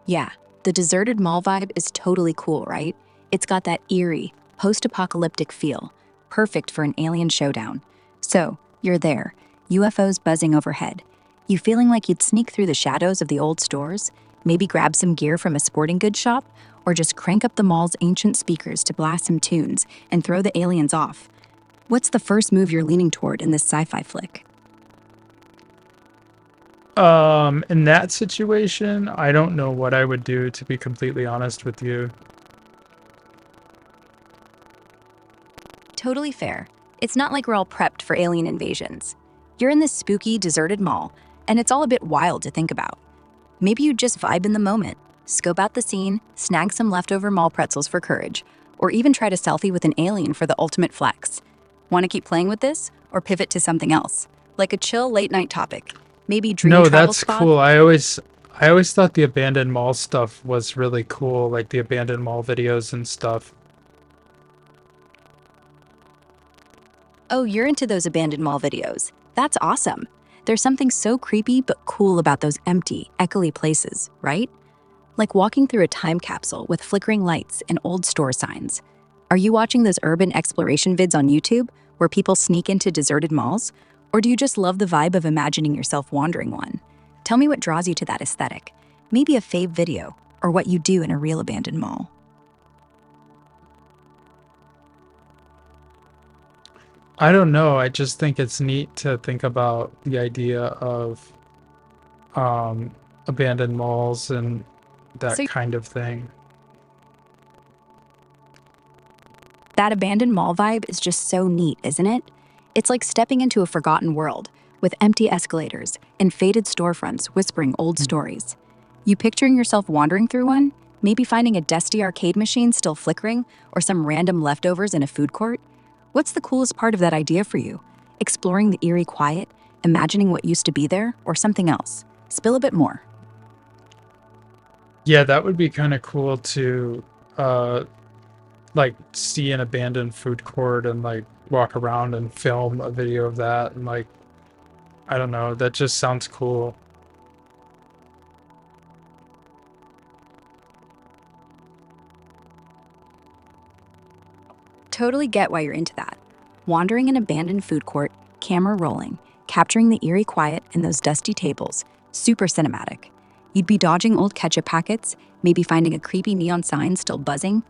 Speaker 1: Yeah, the deserted mall vibe is totally cool, right? It's got that eerie, post-apocalyptic feel, perfect for an alien showdown. So, you're there, UFOs buzzing overhead. You feeling like you'd sneak through the shadows of the old stores, maybe grab some gear from a sporting goods shop, or just crank up the mall's ancient speakers to blast some tunes and throw the aliens off. What's the first move you're leaning toward in this sci-fi flick?
Speaker 3: In that situation, I don't know what I would do, to be completely honest with you.
Speaker 1: Totally fair. It's not like we're all prepped for alien invasions. You're in this spooky, deserted mall, and it's all a bit wild to think about. Maybe you just vibe in the moment, scope out the scene, snag some leftover mall pretzels for courage, or even try to selfie with an alien for the ultimate flex. Want to keep playing with this, or pivot to something else, like a chill late night topic? Maybe dream
Speaker 3: No,
Speaker 1: travel
Speaker 3: that's
Speaker 1: spot?
Speaker 3: cool. I always thought the abandoned mall stuff was really cool, like the abandoned mall videos and stuff.
Speaker 1: Oh, you're into those abandoned mall videos. That's awesome. There's something so creepy but cool about those empty, echoey places, right? Like walking through a time capsule with flickering lights and old store signs. Are you watching those urban exploration vids on YouTube where people sneak into deserted malls? Or do you just love the vibe of imagining yourself wandering one? Tell me what draws you to that aesthetic. Maybe a fave video, or what you do in a real abandoned mall.
Speaker 3: I don't know. I just think it's neat to think about the idea of abandoned malls and that
Speaker 1: So
Speaker 3: kind of thing.
Speaker 1: that abandoned mall vibe is just so neat, isn't it? It's like stepping into a forgotten world with empty escalators and faded storefronts whispering old stories. You picturing yourself wandering through one? Maybe finding a dusty arcade machine still flickering or some random leftovers in a food court? What's the coolest part of that idea for you? Exploring the eerie quiet, imagining what used to be there, or something else? Spill a bit more.
Speaker 3: Yeah, that would be kind of cool to like see an abandoned food court and like walk around and film a video of that and like I don't know, that just sounds cool.
Speaker 1: Totally get why you're into that. Wandering an abandoned food court, camera rolling, capturing the eerie quiet and those dusty tables, super cinematic. You'd be dodging old ketchup packets, maybe finding a creepy neon sign still buzzing.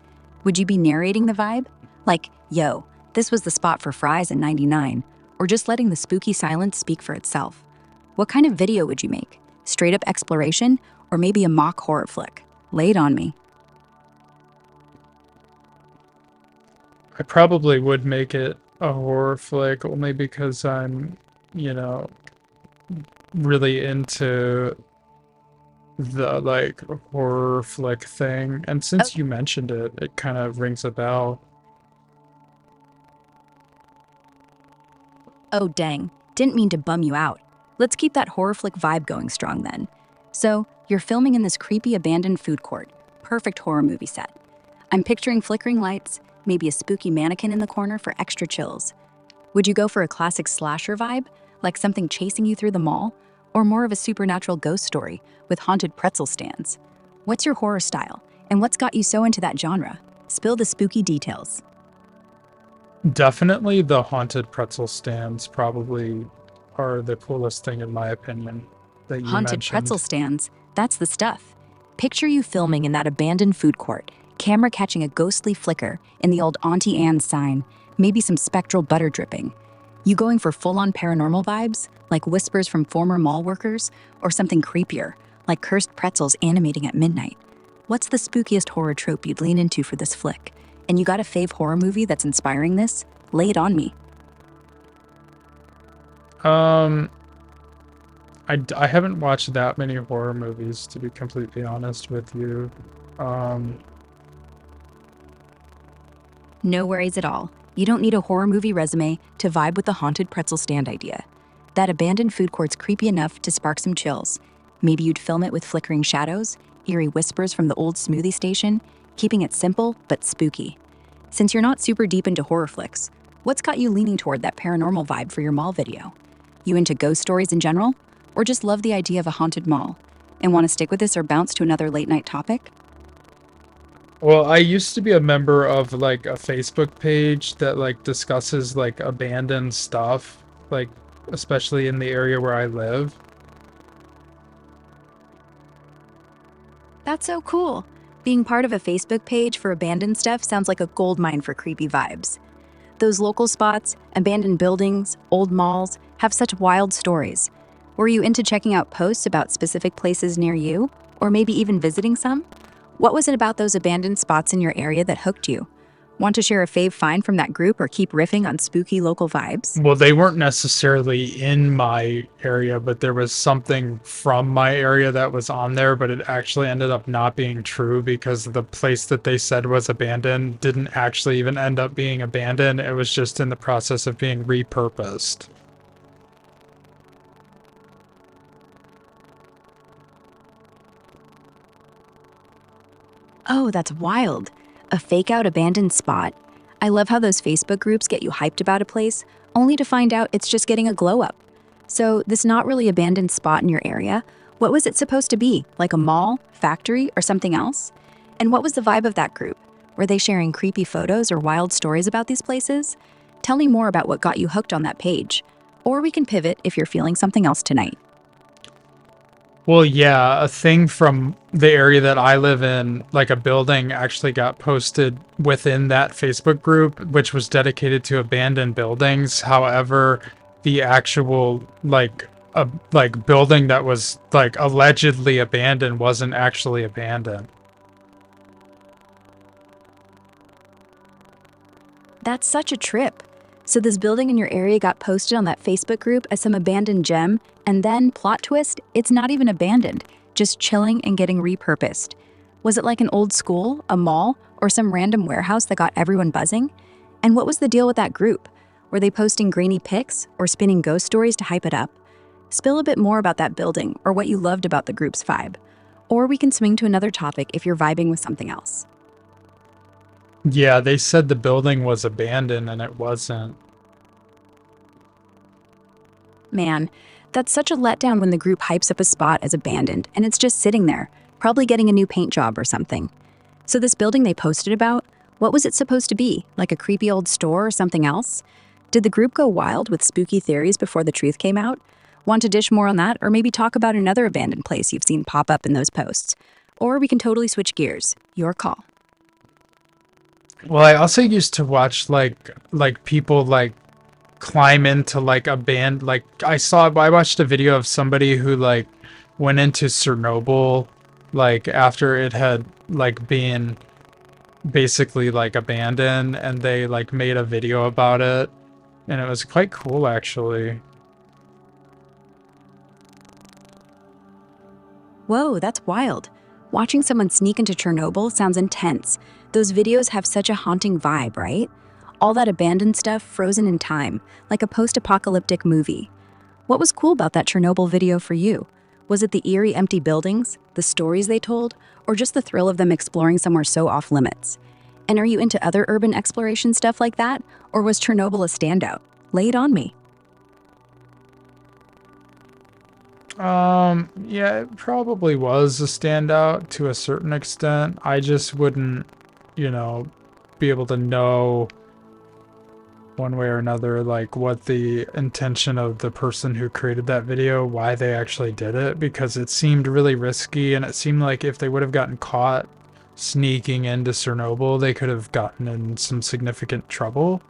Speaker 1: Would you be narrating the vibe? Like, yo, this was the spot for fries in '99, or just letting the spooky silence speak for itself? What kind of video would you make? Straight up exploration, or maybe a mock horror flick? Lay it on me.
Speaker 3: I probably would make it a horror flick only because I'm, you know, really into the like horror flick thing. And since you mentioned it, it kind of rings a bell.
Speaker 1: Oh, dang. Didn't mean to bum you out. Let's keep that horror flick vibe going strong then. So, you're filming in this creepy abandoned food court. Perfect horror movie set. I'm picturing flickering lights, maybe a spooky mannequin in the corner for extra chills. Would you go for a classic slasher vibe, like something chasing you through the mall? Or more of a supernatural ghost story with haunted pretzel stands? What's your horror style, and what's got you so into that genre? Spill the spooky details.
Speaker 3: Definitely the haunted pretzel stands probably are the coolest thing in my opinion that you
Speaker 1: Haunted pretzel
Speaker 3: mentioned.
Speaker 1: stands, that's the stuff. Picture you filming in that abandoned food court, camera catching a ghostly flicker in the old Auntie Anne's sign, maybe some spectral butter dripping. You going for full-on paranormal vibes, like whispers from former mall workers, or something creepier, like cursed pretzels animating at midnight? What's the spookiest horror trope you'd lean into for this flick? And you got a fave horror movie that's inspiring this? Lay it on me.
Speaker 3: Um, I haven't watched that many horror movies, to be completely honest with you. Um,
Speaker 1: No worries at all. You don't need a horror movie resume to vibe with the haunted pretzel stand idea. That abandoned food court's creepy enough to spark some chills. Maybe you'd film it with flickering shadows, eerie whispers from the old smoothie station, keeping it simple but spooky. Since you're not super deep into horror flicks, what's got you leaning toward that paranormal vibe for your mall video? You into ghost stories in general? Or just love the idea of a haunted mall? And want to stick with this or bounce to another late night topic?
Speaker 2: Well, I used to be a member of like a Facebook page that like discusses like abandoned stuff, like especially in the area where I live.
Speaker 1: That's so cool. Being part of a Facebook page for abandoned stuff sounds like a goldmine for creepy vibes. Those local spots, abandoned buildings, old malls have such wild stories. Were you into checking out posts about specific places near you? Or maybe even visiting some? What was it about those abandoned spots in your area that hooked you? Want to share a fave find from that group or keep riffing on spooky local vibes?
Speaker 2: Well, they weren't necessarily in my area, but there was something from my area that was on there, but it actually ended up not being true because the place that they said was abandoned didn't actually even end up being abandoned. It was just in the process of being repurposed.
Speaker 1: Oh, that's wild. A fake out abandoned spot? I love how those Facebook groups get you hyped about a place, only to find out it's just getting a glow up. So, this not really abandoned spot in your area, what was it supposed to be? Like a mall, factory, or something else? And what was the vibe of that group? Were they sharing creepy photos or wild stories about these places? Tell me more about what got you hooked on that page. Or we can pivot if you're feeling something else tonight.
Speaker 2: Well, yeah, a thing from the area that I live in, like a building actually got posted within that Facebook group, which was dedicated to abandoned buildings. However, the actual like building that was like allegedly abandoned wasn't actually abandoned.
Speaker 1: That's such a trip. So this building in your area got posted on that Facebook group as some abandoned gem, and then, plot twist, it's not even abandoned, just chilling and getting repurposed. Was it like an old school, a mall, or some random warehouse that got everyone buzzing? And what was the deal with that group? Were they posting grainy pics or spinning ghost stories to hype it up? Spill a bit more about that building or what you loved about the group's vibe. Or we can swing to another topic if you're vibing with something else.
Speaker 2: Yeah, they said the building was abandoned and it wasn't.
Speaker 1: Man, that's such a letdown when the group hypes up a spot as abandoned and it's just sitting there, probably getting a new paint job or something. So this building they posted about, what was it supposed to be? Like a creepy old store or something else? Did the group go wild with spooky theories before the truth came out? Want to dish more on that or maybe talk about another abandoned place you've seen pop up in those posts? Or we can totally switch gears. Your call.
Speaker 2: Well, I also used to watch like people like climb into like a band. Like I watched a video of somebody who like went into Chernobyl like after it had like been basically like abandoned, and they like made a video about it, and it was quite cool actually.
Speaker 1: Whoa, that's wild. Watching someone sneak into Chernobyl sounds intense. Those videos have such a haunting vibe, right? All that abandoned stuff frozen in time, like a post-apocalyptic movie. What was cool about that Chernobyl video for you? Was it the eerie empty buildings, the stories they told, or just the thrill of them exploring somewhere so off limits? And are you into other urban exploration stuff like that, or was Chernobyl a standout? Lay it on me.
Speaker 2: Yeah, it probably was a standout to a certain extent. I just wouldn't, be able to know one way or another, like what the intention of the person who created that video, why they actually did it, because it seemed really risky, and it seemed like if they would have gotten caught sneaking into Chernobyl, they could have gotten in some significant trouble.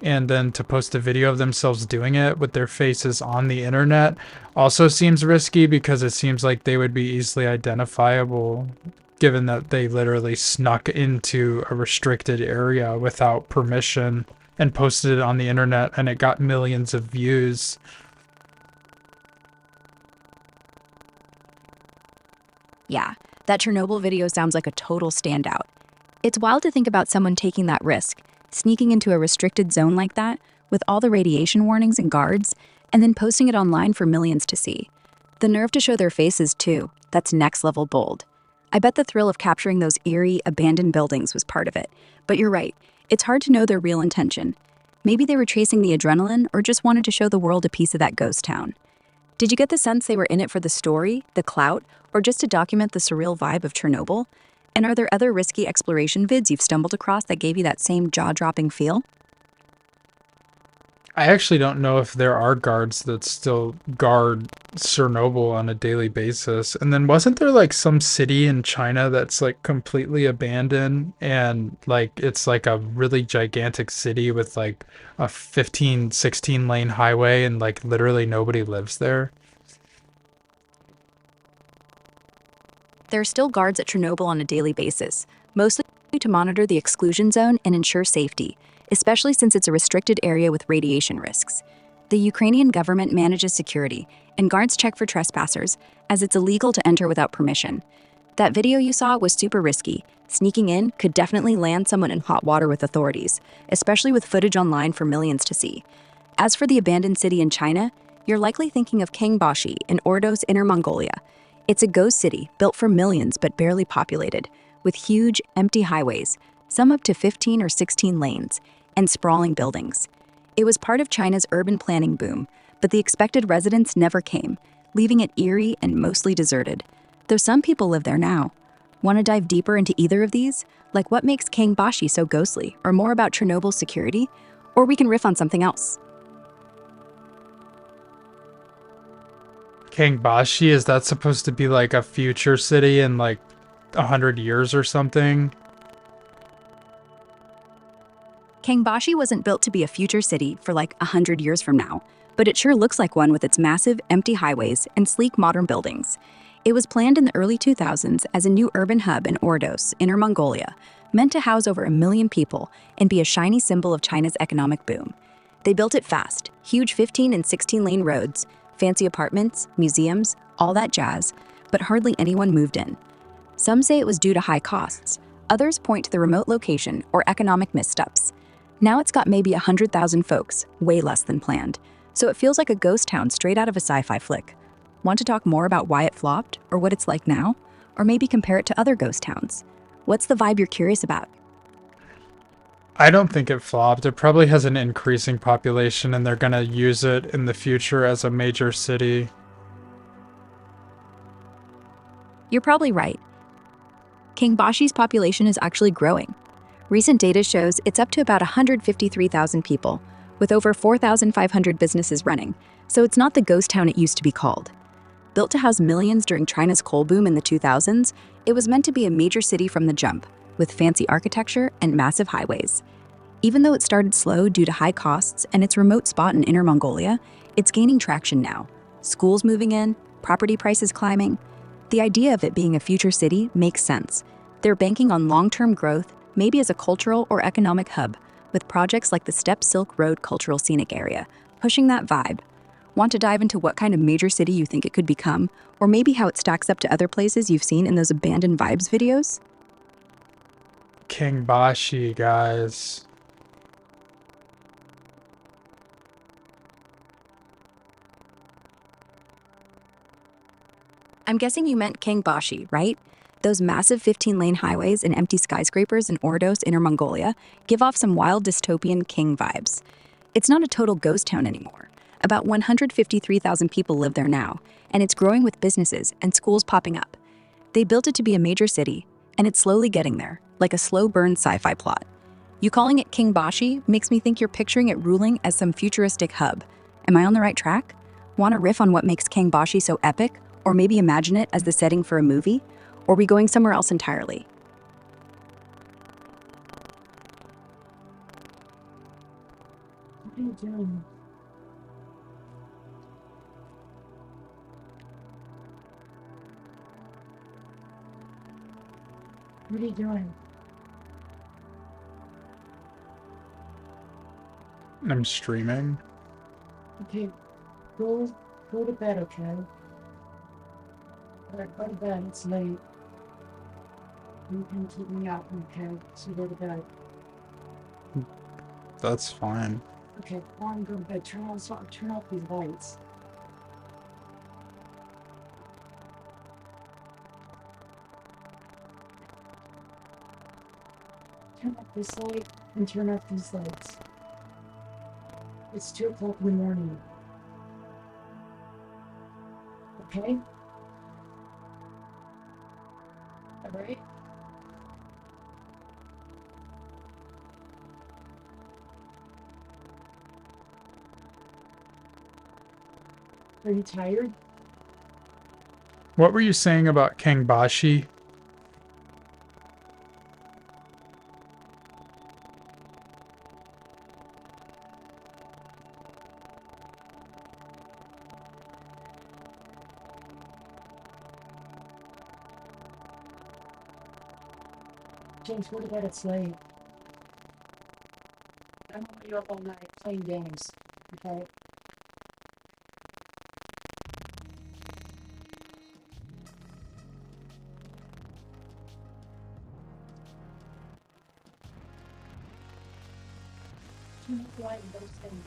Speaker 2: And then to post a video of themselves doing it with their faces on the internet also seems risky, because it seems like they would be easily identifiable, given that they literally snuck into a restricted area without permission and posted it on the internet, and it got millions of views.
Speaker 1: Yeah, that Chernobyl video sounds like a total standout. It's wild to think about someone taking that risk, sneaking into a restricted zone like that, with all the radiation warnings and guards, and then posting it online for millions to see. The nerve to show their faces, too. That's next level bold. I bet the thrill of capturing those eerie, abandoned buildings was part of it. But you're right, it's hard to know their real intention. Maybe they were chasing the adrenaline or just wanted to show the world a piece of that ghost town. Did you get the sense they were in it for the story, the clout, or just to document the surreal vibe of Chernobyl? And are there other risky exploration vids you've stumbled across that gave you that same jaw-dropping feel?
Speaker 2: I actually don't know if there are guards that still guard Chernobyl on a daily basis. And then wasn't there like some city in China that's like completely abandoned and like it's like a really gigantic city with like a 15, 16 lane highway and like literally nobody lives there?
Speaker 1: There are still guards at Chernobyl on a daily basis, mostly to monitor the exclusion zone and ensure safety, especially since it's a restricted area with radiation risks. The Ukrainian government manages security, and guards check for trespassers, as it's illegal to enter without permission. That video you saw was super risky. Sneaking in could definitely land someone in hot water with authorities, especially with footage online for millions to see. As for the abandoned city in China, you're likely thinking of Kangbashi in Ordos, Inner Mongolia. It's a ghost city built for millions but barely populated, with huge, empty highways, some up to 15 or 16 lanes, and sprawling buildings. It was part of China's urban planning boom, but the expected residents never came, leaving it eerie and mostly deserted. Though some people live there now. Want to dive deeper into either of these? Like what makes Kangbashi so ghostly, or more about Chernobyl's security? Or we can riff on something else.
Speaker 2: Kangbashi, is that supposed to be like a future city in like 100 years or something?
Speaker 1: Kangbashi wasn't built to be a future city for like 100 years from now, but it sure looks like one with its massive, empty highways and sleek modern buildings. It was planned in the early 2000s as a new urban hub in Ordos, Inner Mongolia, meant to house over 1 million people and be a shiny symbol of China's economic boom. They built it fast, huge 15 and 16 lane roads, fancy apartments, museums, all that jazz, but hardly anyone moved in. Some say it was due to high costs. Others point to the remote location or economic missteps. Now it's got maybe 100,000 folks, way less than planned. So it feels like a ghost town straight out of a sci-fi flick. Want to talk more about why it flopped or what it's like now? Or maybe compare it to other ghost towns? What's the vibe you're curious about?
Speaker 2: I don't think it flopped. It probably has an increasing population and they're gonna use it in the future as a major city.
Speaker 1: You're probably right. Kingbashi's population is actually growing. Recent data shows it's up to about 153,000 people, with over 4,500 businesses running, so it's not the ghost town it used to be called. Built to house millions during China's coal boom in the 2000s, it was meant to be a major city from the jump, with fancy architecture and massive highways. Even though it started slow due to high costs and its remote spot in Inner Mongolia, it's gaining traction now. Schools moving in, property prices climbing. The idea of it being a future city makes sense. They're banking on long-term growth, maybe as a cultural or economic hub, with projects like the Steppe Silk Road Cultural Scenic Area, pushing that vibe. Want to dive into what kind of major city you think it could become, or maybe how it stacks up to other places you've seen in those abandoned vibes videos?
Speaker 2: Kangbashi, guys.
Speaker 1: I'm guessing you meant Kangbashi, right? Those massive 15-lane highways and empty skyscrapers in Ordos, Inner Mongolia, give off some wild dystopian king vibes. It's not a total ghost town anymore. About 153,000 people live there now, and it's growing with businesses and schools popping up. They built it to be a major city, and it's slowly getting there, like a slow-burn sci-fi plot. You calling it Kangbashi makes me think you're picturing it ruling as some futuristic hub. Am I on the right track? Want to riff on what makes Kangbashi so epic, or maybe imagine it as the setting for a movie? Or are we going somewhere else entirely?
Speaker 5: What are you doing? What are you doing?
Speaker 2: I'm streaming.
Speaker 5: Okay, go to bed, okay? Alright, go to bed, it's late. You can keep me up, okay? So go to bed.
Speaker 2: That's fine.
Speaker 5: Okay, go on, go to bed. Turn off these lights. Turn off this light and turn off these lights. It's 2 o'clock in the morning. Okay? All right? Are you tired?
Speaker 3: What were you saying about Kangbashi?
Speaker 5: James, go to bed, it's late. I don't want you up all night playing games. Okay? Too much light and those things.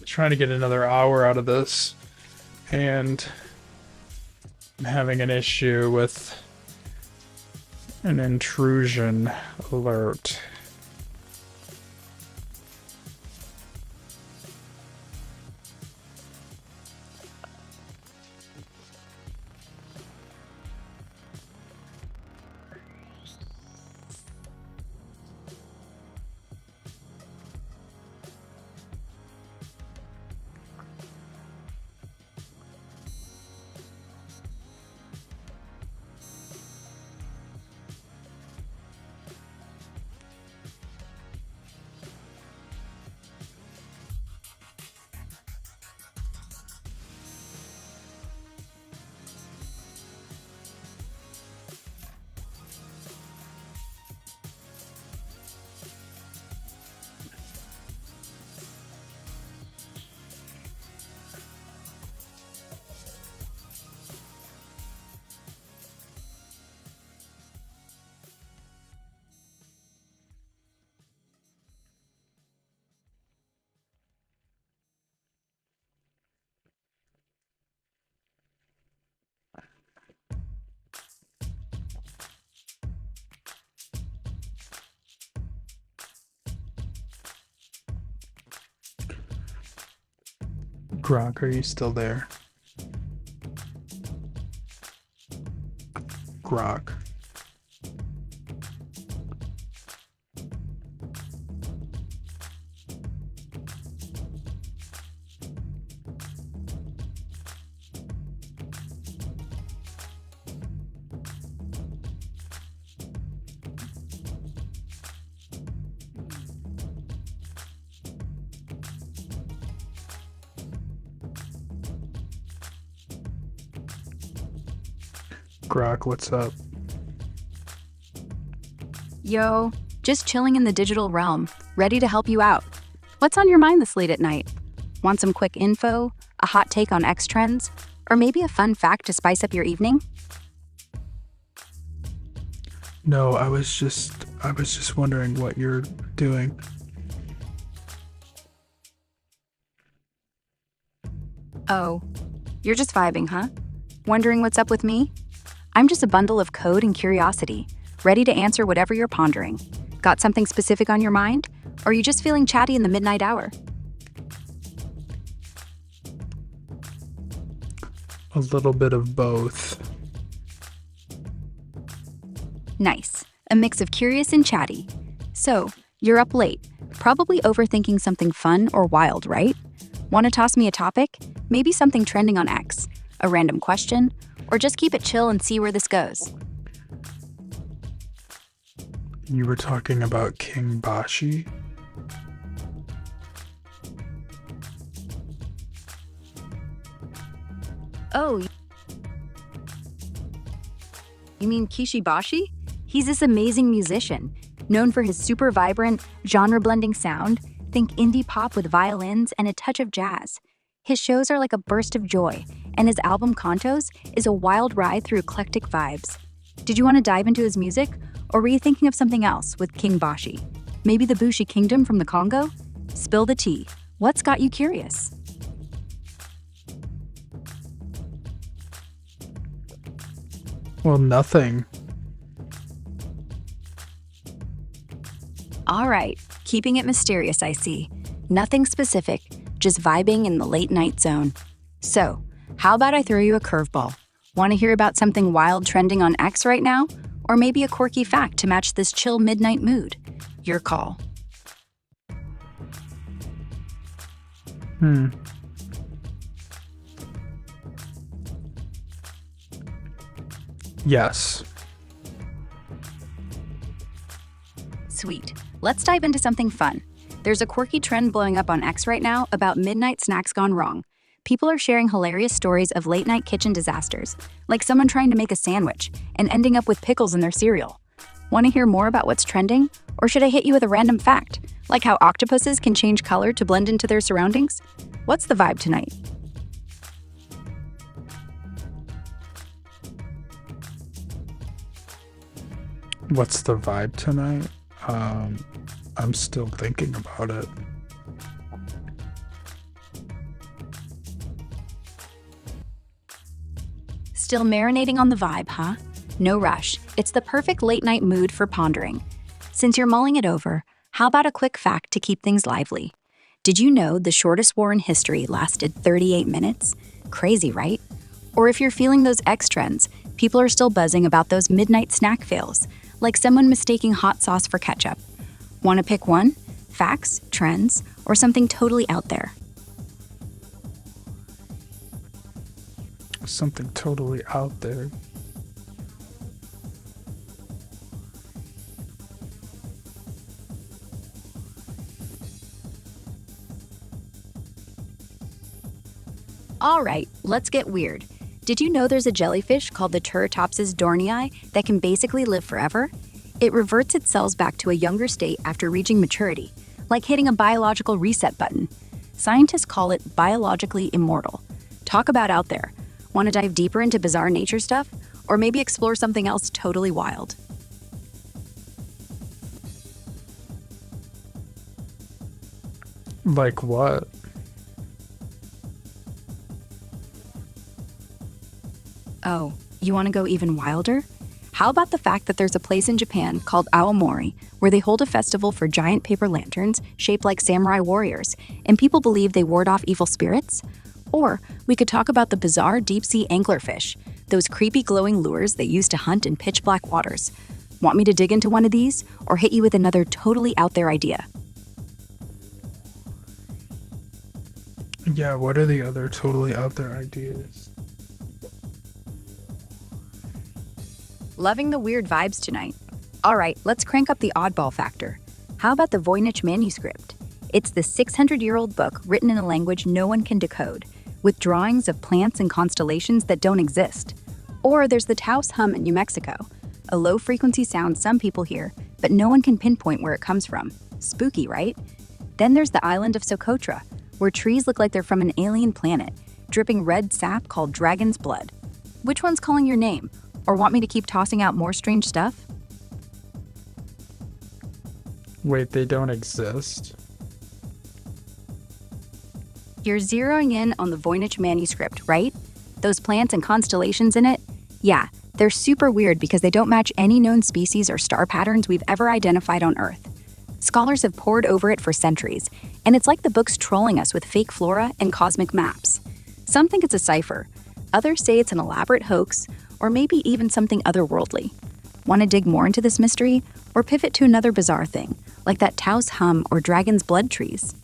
Speaker 3: Trying to get another hour out of this, and I'm having an issue with an intrusion alert. Grok, are you still there? Grok. Grok, what's up?
Speaker 1: Yo, just chilling in the digital realm, ready to help you out. What's on your mind this late at night? Want some quick info, a hot take on X trends, or maybe a fun fact to spice up your evening?
Speaker 3: No, I was just wondering what you're doing.
Speaker 1: Oh, you're just vibing, huh? Wondering what's up with me? I'm just a bundle of code and curiosity, ready to answer whatever you're pondering. Got something specific on your mind? Or are you just feeling chatty in the midnight hour?
Speaker 3: A little bit of both.
Speaker 1: Nice. A mix of curious and chatty. So, you're up late, probably overthinking something fun or wild, right? Want to toss me a topic? Maybe something trending on X, a random question, or just keep it chill and see where this goes.
Speaker 3: You were talking about King Bashi?
Speaker 1: Oh, you mean Kishibashi? He's this amazing musician, known for his super vibrant, genre-blending sound. Think indie pop with violins and a touch of jazz. His shows are like a burst of joy, and his album Kantos is a wild ride through eclectic vibes. Did you want to dive into his music, or were you thinking of something else with King Bashi? Maybe the Bushi Kingdom from the Congo? Spill the tea. What's got you curious?
Speaker 3: Well, nothing.
Speaker 1: All right, keeping it mysterious, I see. Nothing specific, just vibing in the late night zone. So, how about I throw you a curveball? Want to hear about something wild trending on X right now? Or maybe a quirky fact to match this chill midnight mood? Your call.
Speaker 3: Yes.
Speaker 1: Sweet. Let's dive into something fun. There's a quirky trend blowing up on X right now about midnight snacks gone wrong. People are sharing hilarious stories of late-night kitchen disasters, like someone trying to make a sandwich and ending up with pickles in their cereal. Want to hear more about what's trending? Or should I hit you with a random fact, like how octopuses can change color to blend into their surroundings? What's the vibe tonight?
Speaker 3: What's the vibe tonight? I'm still thinking about it.
Speaker 1: Still marinating on the vibe, huh? No rush. It's the perfect late-night mood for pondering. Since you're mulling it over, how about a quick fact to keep things lively? Did you know the shortest war in history lasted 38 minutes? Crazy, right? Or if you're feeling those X trends, people are still buzzing about those midnight snack fails, like someone mistaking hot sauce for ketchup. Want to pick one? Facts, trends, or something totally out there?
Speaker 3: Something totally out there.
Speaker 1: All right, let's get weird. Did you know there's a jellyfish called the Turritopsis dohrnii that can basically live forever? It reverts its cells back to a younger state after reaching maturity, like hitting a biological reset button. Scientists call it biologically immortal. Talk about out there. Want to dive deeper into bizarre nature stuff? Or maybe explore something else totally wild?
Speaker 3: Like what?
Speaker 1: Oh, you want to go even wilder? How about the fact that there's a place in Japan called Aomori where they hold a festival for giant paper lanterns shaped like samurai warriors, and people believe they ward off evil spirits? Or we could talk about the bizarre deep-sea anglerfish, those creepy glowing lures they use to hunt in pitch-black waters. Want me to dig into one of these, or hit you with another totally out there idea?
Speaker 3: Yeah, what are the other totally out there ideas?
Speaker 1: Loving the weird vibes tonight. All right, let's crank up the oddball factor. How about the Voynich manuscript? It's the 600-year-old book written in a language no one can decode, with drawings of plants and constellations that don't exist. Or there's the Taos hum in New Mexico, a low-frequency sound some people hear, but no one can pinpoint where it comes from. Spooky, right? Then there's the island of Socotra, where trees look like they're from an alien planet, dripping red sap called dragon's blood. Which one's calling your name? Or want me to keep tossing out more strange stuff?
Speaker 3: Wait, they don't exist?
Speaker 1: You're zeroing in on the Voynich manuscript, right? Those plants and constellations in it? Yeah, they're super weird because they don't match any known species or star patterns we've ever identified on Earth. Scholars have pored over it for centuries, and it's like the book's trolling us with fake flora and cosmic maps. Some think it's a cipher, others say it's an elaborate hoax, or maybe even something otherworldly. Want to dig more into this mystery, or pivot to another bizarre thing, like that Taos hum or dragon's blood trees?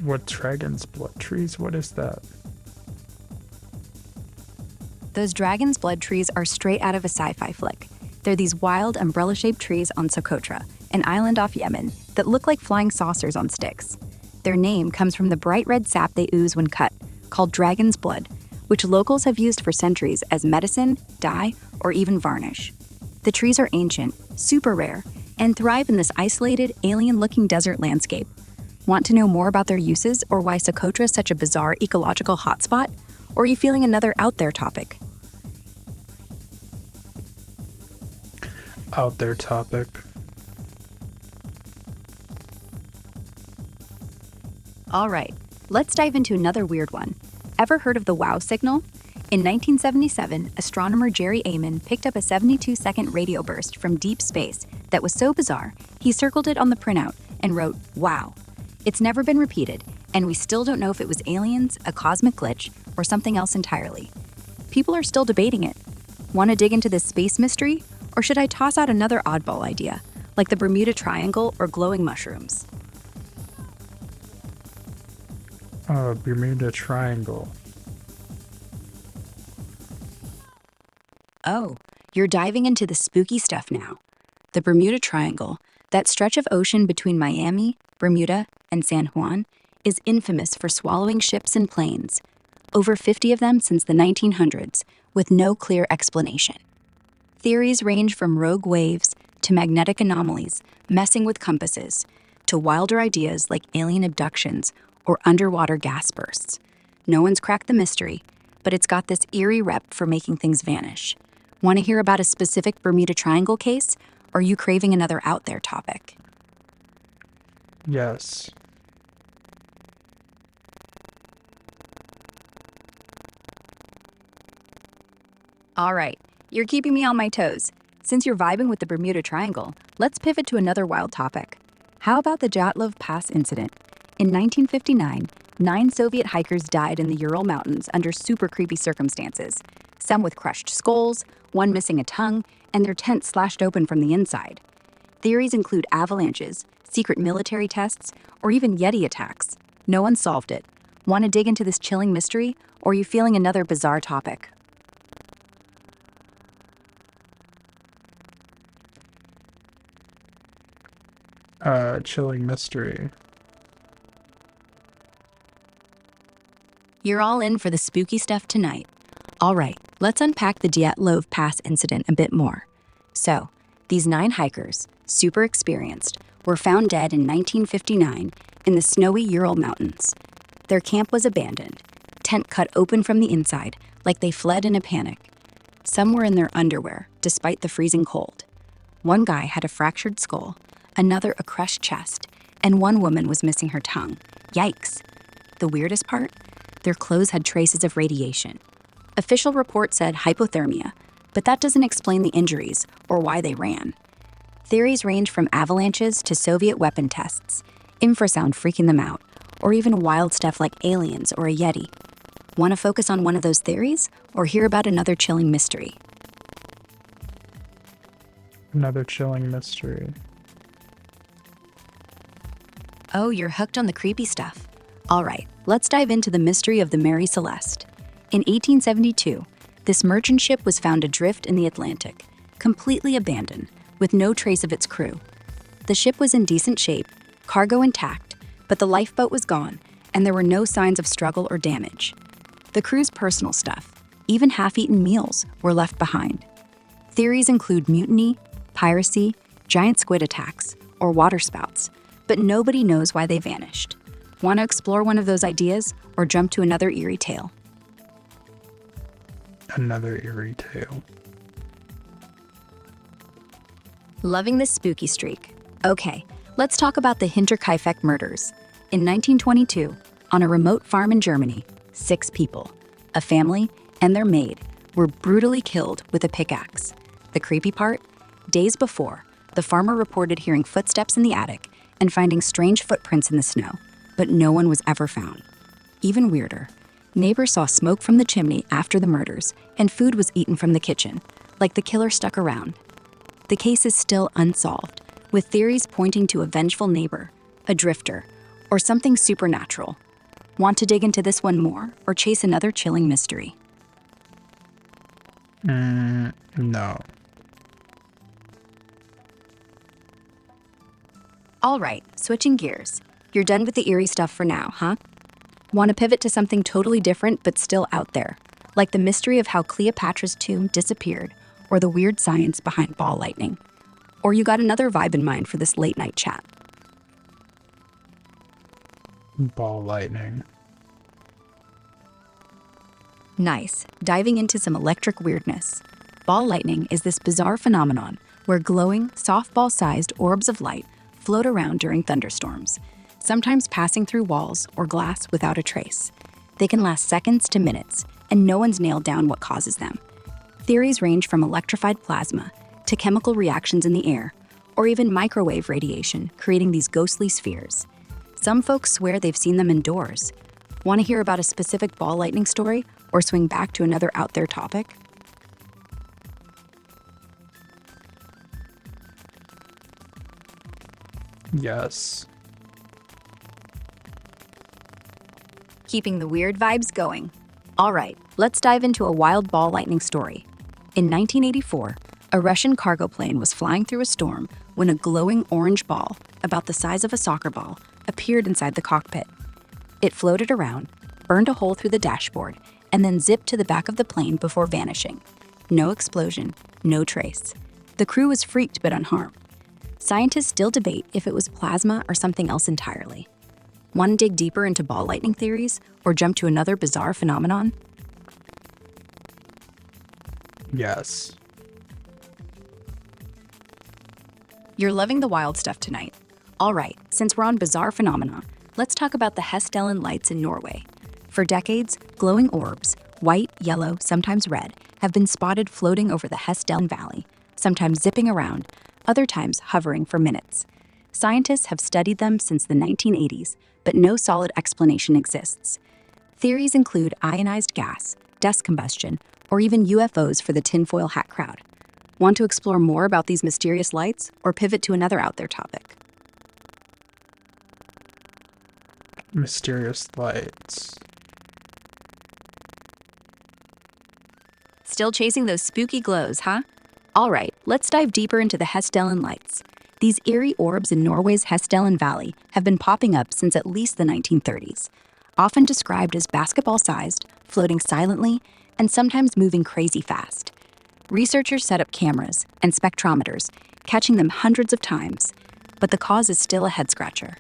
Speaker 3: What dragon's blood trees? What is that?
Speaker 1: Those dragon's blood trees are straight out of a sci-fi flick. They're these wild, umbrella-shaped trees on Socotra, an island off Yemen, that look like flying saucers on sticks. Their name comes from the bright red sap they ooze when cut, called dragon's blood, which locals have used for centuries as medicine, dye, or even varnish. The trees are ancient, super rare, and thrive in this isolated, alien-looking desert landscape. Want to know more about their uses or why Socotra is such a bizarre ecological hotspot? Or are you feeling another out there topic?
Speaker 3: Out there topic.
Speaker 1: All right, let's dive into another weird one. Ever heard of the WOW signal? In 1977, astronomer Jerry Amon picked up a 72-second radio burst from deep space that was so bizarre, he circled it on the printout and wrote, "Wow." It's never been repeated, and we still don't know if it was aliens, a cosmic glitch, or something else entirely. People are still debating it. Want to dig into this space mystery? Or should I toss out another oddball idea, like the Bermuda Triangle or glowing mushrooms?
Speaker 3: Bermuda Triangle.
Speaker 1: Oh, you're diving into the spooky stuff now. The Bermuda Triangle, that stretch of ocean between Miami, Bermuda, and San Juan, is infamous for swallowing ships and planes. Over 50 of them since the 1900s, with no clear explanation. Theories range from rogue waves to magnetic anomalies messing with compasses, to wilder ideas like alien abductions or underwater gas bursts. No one's cracked the mystery, but it's got this eerie rep for making things vanish. Want to hear about a specific Bermuda Triangle case, or are you craving another out there topic?
Speaker 3: Yes.
Speaker 1: All right, you're keeping me on my toes. Since you're vibing with the Bermuda Triangle, let's pivot to another wild topic. How about the Dyatlov Pass incident? In 1959, 9 Soviet hikers died in the Ural Mountains under super creepy circumstances. Some with crushed skulls, one missing a tongue, and their tent slashed open from the inside. Theories include avalanches, secret military tests, or even Yeti attacks. No one solved it. Want to dig into this chilling mystery, or are you feeling another bizarre topic?
Speaker 3: Chilling mystery.
Speaker 1: You're all in for the spooky stuff tonight. All right, let's unpack the Dyatlov Pass incident a bit more. So, these 9 hikers, super experienced, were found dead in 1959 in the snowy Ural Mountains. Their camp was abandoned, tent cut open from the inside, like they fled in a panic. Some were in their underwear, despite the freezing cold. One guy had a fractured skull, another a crushed chest, and one woman was missing her tongue. Yikes. The weirdest part? Their clothes had traces of radiation. Official report said hypothermia, but that doesn't explain the injuries or why they ran. Theories range from avalanches to Soviet weapon tests, infrasound freaking them out, or even wild stuff like aliens or a Yeti. Want to focus on one of those theories or hear about another chilling mystery?
Speaker 3: Another chilling mystery.
Speaker 1: Oh, you're hooked on the creepy stuff. All right, let's dive into the mystery of the Mary Celeste. In 1872, this merchant ship was found adrift in the Atlantic, completely abandoned, with no trace of its crew. The ship was in decent shape, cargo intact, but the lifeboat was gone, and there were no signs of struggle or damage. The crew's personal stuff, even half-eaten meals, were left behind. Theories include mutiny, piracy, giant squid attacks, or waterspouts, but nobody knows why they vanished. Want to explore one of those ideas or jump to another eerie tale?
Speaker 3: Another eerie tale.
Speaker 1: Loving this spooky streak. Okay, let's talk about the Hinterkaifeck murders. In 1922, on a remote farm in Germany, 6 people, a family and their maid, were brutally killed with a pickaxe. The creepy part? Days before, the farmer reported hearing footsteps in the attic and finding strange footprints in the snow, but no one was ever found. Even weirder, neighbors saw smoke from the chimney after the murders, and food was eaten from the kitchen, like the killer stuck around. The case is still unsolved, with theories pointing to a vengeful neighbor, a drifter, or something supernatural. Want to dig into this one more or chase another chilling mystery?
Speaker 3: No.
Speaker 1: All right, switching gears. You're done with the eerie stuff for now, huh? Want to pivot to something totally different but still out there, like the mystery of how Cleopatra's tomb disappeared or the weird science behind ball lightning? Or you got another vibe in mind for this late night chat?
Speaker 3: Ball lightning.
Speaker 1: Nice. Diving into some electric weirdness. Ball lightning is this bizarre phenomenon where glowing, softball-sized orbs of light float around during thunderstorms, sometimes passing through walls or glass without a trace. They can last seconds to minutes, and no one's nailed down what causes them. Theories range from electrified plasma to chemical reactions in the air, or even microwave radiation creating these ghostly spheres. Some folks swear they've seen them indoors. Want to hear about a specific ball lightning story or swing back to another out there topic?
Speaker 3: Yes.
Speaker 1: Keeping the weird vibes going. All right, let's dive into a wild ball lightning story. In 1984, a Russian cargo plane was flying through a storm when a glowing orange ball, about the size of a soccer ball, appeared inside the cockpit. It floated around, burned a hole through the dashboard, and then zipped to the back of the plane before vanishing. No explosion, no trace. The crew was freaked but unharmed. Scientists still debate if it was plasma or something else entirely. Want to dig deeper into ball lightning theories or jump to another bizarre phenomenon?
Speaker 3: Yes.
Speaker 1: You're loving the wild stuff tonight. All right, since we're on bizarre phenomena, let's talk about the Hestelen lights in Norway. For decades, glowing orbs, white, yellow, sometimes red, have been spotted floating over the Hestelen Valley, sometimes zipping around, other times hovering for minutes. Scientists have studied them since the 1980s, but no solid explanation exists. Theories include ionized gas, dust combustion, or even UFOs for the tinfoil hat crowd. Want to explore more about these mysterious lights or pivot to another out there topic?
Speaker 3: Mysterious lights.
Speaker 1: Still chasing those spooky glows, huh? All right, let's dive deeper into the Hestelen lights. These eerie orbs in Norway's Hestelen Valley have been popping up since at least the 1930s. Often described as basketball-sized, floating silently, and sometimes moving crazy fast. Researchers set up cameras and spectrometers, catching them hundreds of times, but the cause is still a head-scratcher.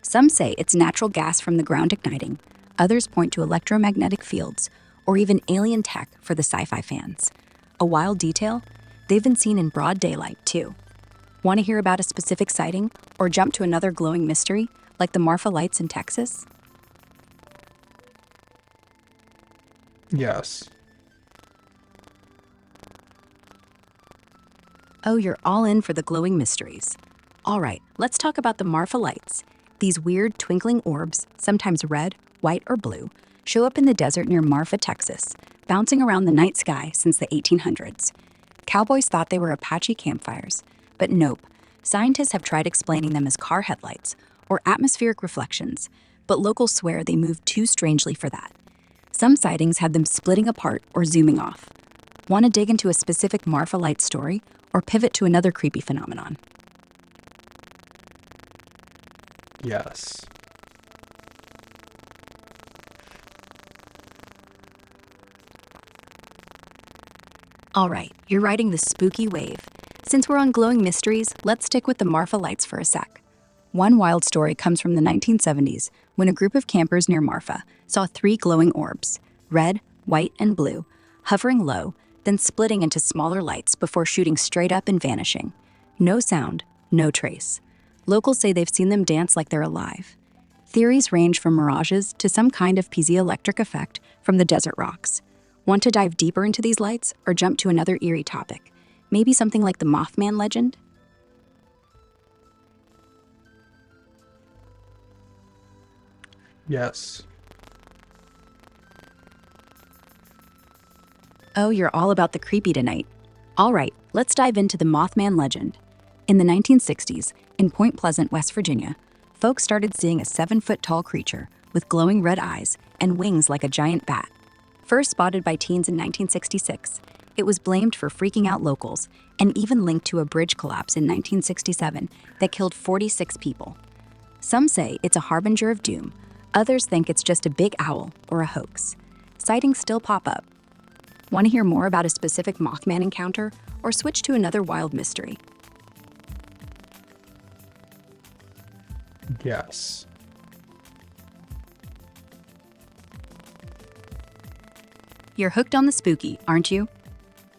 Speaker 1: Some say it's natural gas from the ground igniting, others point to electromagnetic fields, or even alien tech for the sci-fi fans. A wild detail? They've been seen in broad daylight, too. Want to hear about a specific sighting or jump to another glowing mystery, like the Marfa lights in Texas?
Speaker 3: Yes.
Speaker 1: Oh, you're all in for the glowing mysteries. All right, let's talk about the Marfa lights. These weird twinkling orbs, sometimes red, white, or blue, show up in the desert near Marfa, Texas, bouncing around the night sky since the 1800s. Cowboys thought they were Apache campfires, but nope. Scientists have tried explaining them as car headlights or atmospheric reflections, but locals swear they move too strangely for that. Some sightings had them splitting apart or zooming off. Want to dig into a specific Marfa light story or pivot to another creepy phenomenon?
Speaker 3: Yes.
Speaker 1: All right, you're riding the spooky wave. Since we're on glowing mysteries, let's stick with the Marfa lights for a sec. One wild story comes from the 1970s when a group of campers near Marfa saw 3 glowing orbs, red, white, and blue, hovering low, then splitting into smaller lights before shooting straight up and vanishing. No sound, no trace. Locals say they've seen them dance like they're alive. Theories range from mirages to some kind of piezoelectric effect from the desert rocks. Want to dive deeper into these lights or jump to another eerie topic? Maybe something like the Mothman legend?
Speaker 2: Yes.
Speaker 1: Oh, you're all about the creepy tonight. All right, let's dive into the Mothman legend. In the 1960s, in Point Pleasant, West Virginia, folks started seeing a 7-foot-tall creature with glowing red eyes and wings like a giant bat. First spotted by teens in 1966, it was blamed for freaking out locals and even linked to a bridge collapse in 1967 that killed 46 people. Some say it's a harbinger of doom. Others think it's just a big owl or a hoax. Sightings still pop up. Want to hear more about a specific Mothman encounter or switch to another wild mystery?
Speaker 2: Yes.
Speaker 1: You're hooked on the spooky, aren't you?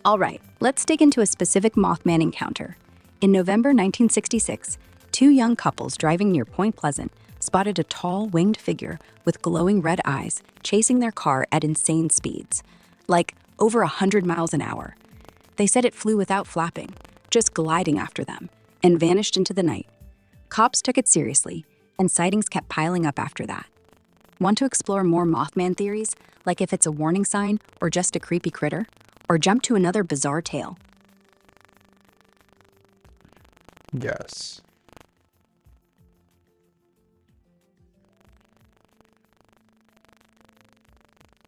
Speaker 1: All right, let's dig into a specific Mothman encounter. In November 1966, 2 young couples driving near Point Pleasant spotted a tall, winged figure with glowing red eyes chasing their car at insane speeds, like over 100 miles an hour. They said it flew without flapping, just gliding after them, and vanished into the night. Cops took it seriously, and sightings kept piling up after that. Want to explore more Mothman theories, like if it's a warning sign or just a creepy critter? Or jump to another bizarre tale?
Speaker 2: Yes.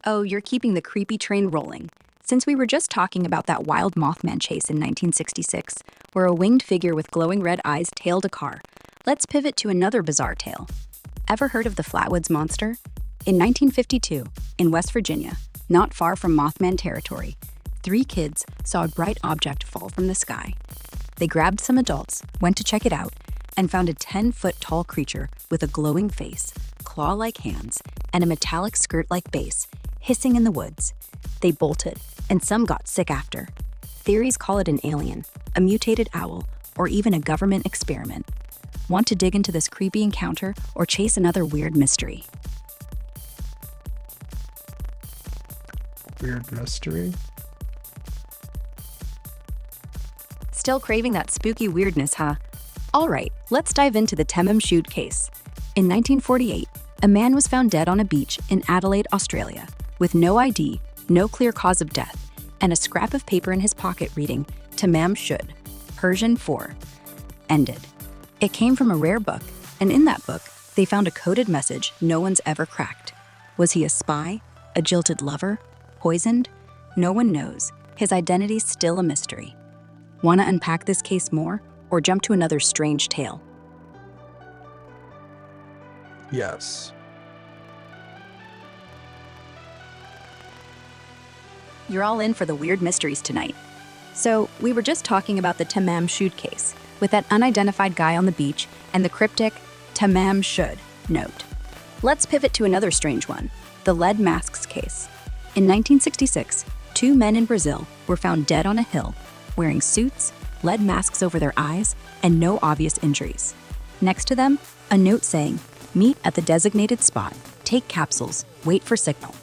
Speaker 1: Oh, you're keeping the creepy train rolling. Since we were just talking about that wild Mothman chase in 1966, where a winged figure with glowing red eyes tailed a car, let's pivot to another bizarre tale. Ever heard of the Flatwoods Monster? In 1952, in West Virginia, not far from Mothman territory, 3 kids saw a bright object fall from the sky. They grabbed some adults, went to check it out, and found a 10-foot-tall creature with a glowing face, claw-like hands, and a metallic skirt-like base, hissing in the woods. They bolted, and some got sick after. Theories call it an alien, a mutated owl, or even a government experiment. Want to dig into this creepy encounter or chase another weird mystery?
Speaker 2: Weird mystery?
Speaker 1: Still craving that spooky weirdness, huh? All right, let's dive into the BeamNG case. In 1948, a man was found dead on a beach in Adelaide, Australia, with no ID, no clear cause of death, and a scrap of paper in his pocket reading, BeamNG, Persian for ended. It came from a rare book, and in that book, they found a coded message no one's ever cracked. Was he a spy? A jilted lover? Poisoned? No one knows. His identity's still a mystery. Want to unpack this case more, or jump to another strange tale?
Speaker 2: Yes.
Speaker 1: You're all in for the weird mysteries tonight. So, we were just talking about the BeamNG case, with that unidentified guy on the beach and the cryptic BeamNG note. Let's pivot to another strange one, the lead masks case. In 1966, 2 men in Brazil were found dead on a hill, wearing suits, lead masks over their eyes, and no obvious injuries. Next to them, a note saying, "Meet at the designated spot, take capsules, wait for signal."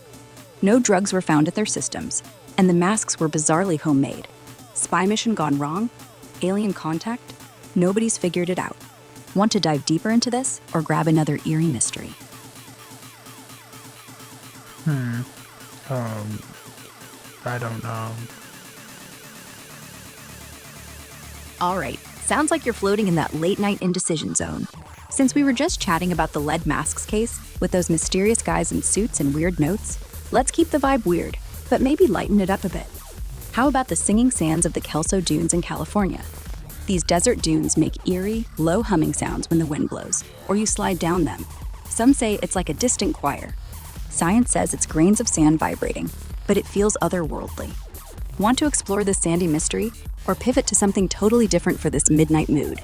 Speaker 1: No drugs were found at their systems, and the masks were bizarrely homemade. Spy mission gone wrong? Alien contact? Nobody's figured it out. Want to dive deeper into this, or grab another eerie mystery?
Speaker 2: I don't know.
Speaker 1: All right, sounds like you're floating in that late-night indecision zone. Since we were just chatting about the lead masks case, with those mysterious guys in suits and weird notes, let's keep the vibe weird, but maybe lighten it up a bit. How about the singing sands of the Kelso Dunes in California? These desert dunes make eerie, low humming sounds when the wind blows, or you slide down them. Some say it's like a distant choir. Science says it's grains of sand vibrating, but it feels otherworldly. Want to explore this sandy mystery or pivot to something totally different for this midnight mood?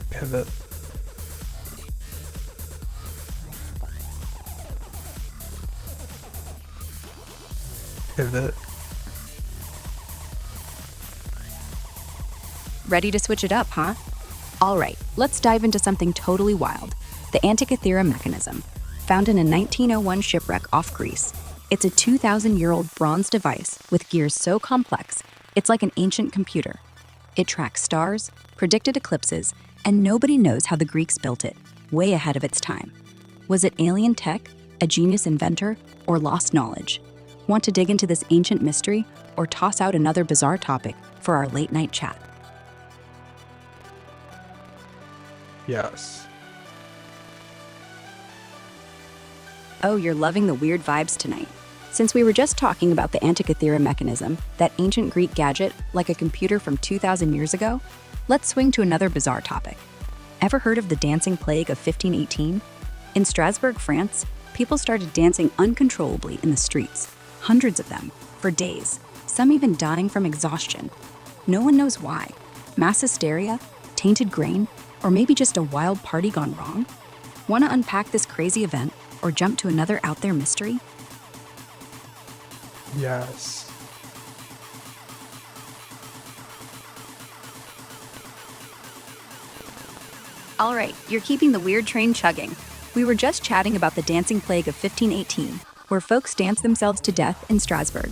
Speaker 3: Pivot. Pivot.
Speaker 1: Ready to switch it up, huh? All right, let's dive into something totally wild. The Antikythera mechanism. Found in a 1901 shipwreck off Greece, it's a 2,000-year-old bronze device with gears so complex, it's like an ancient computer. It tracks stars, predicted eclipses, and nobody knows how the Greeks built it, way ahead of its time. Was it alien tech, a genius inventor, or lost knowledge? Want to dig into this ancient mystery or toss out another bizarre topic for our late night chat?
Speaker 3: Yes.
Speaker 1: Oh, you're loving the weird vibes tonight. Since we were just talking about the Antikythera mechanism, that ancient Greek gadget like a computer from 2,000 years ago, let's swing to another bizarre topic. Ever heard of the dancing plague of 1518? In Strasbourg, France, people started dancing uncontrollably in the streets, hundreds of them, for days, some even dying from exhaustion. No one knows why. Mass hysteria, tainted grain, or maybe just a wild party gone wrong? Want to unpack this crazy event or jump to another out there mystery?
Speaker 3: Yes.
Speaker 1: All right, you're keeping the weird train chugging. We were just chatting about the dancing plague of 1518, where folks danced themselves to death in Strasbourg.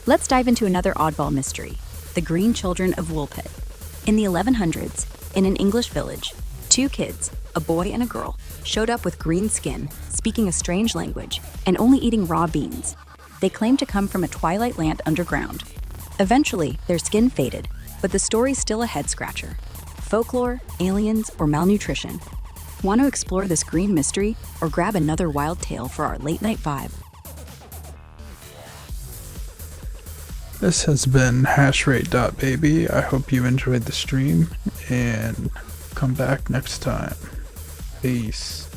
Speaker 1: Let's dive into another oddball mystery, the Green Children of Woolpit. In the 1100s, in an English village, two kids, a boy and a girl, showed up with green skin, speaking a strange language, and only eating raw beans. They claimed to come from a twilight land underground. Eventually, their skin faded, but the story's still a head-scratcher. Folklore, aliens, or malnutrition? Want to explore this green mystery or grab another wild tale for our late-night vibe?
Speaker 3: This has been hashrate.baby. I hope you enjoyed the stream and come back next time. Peace.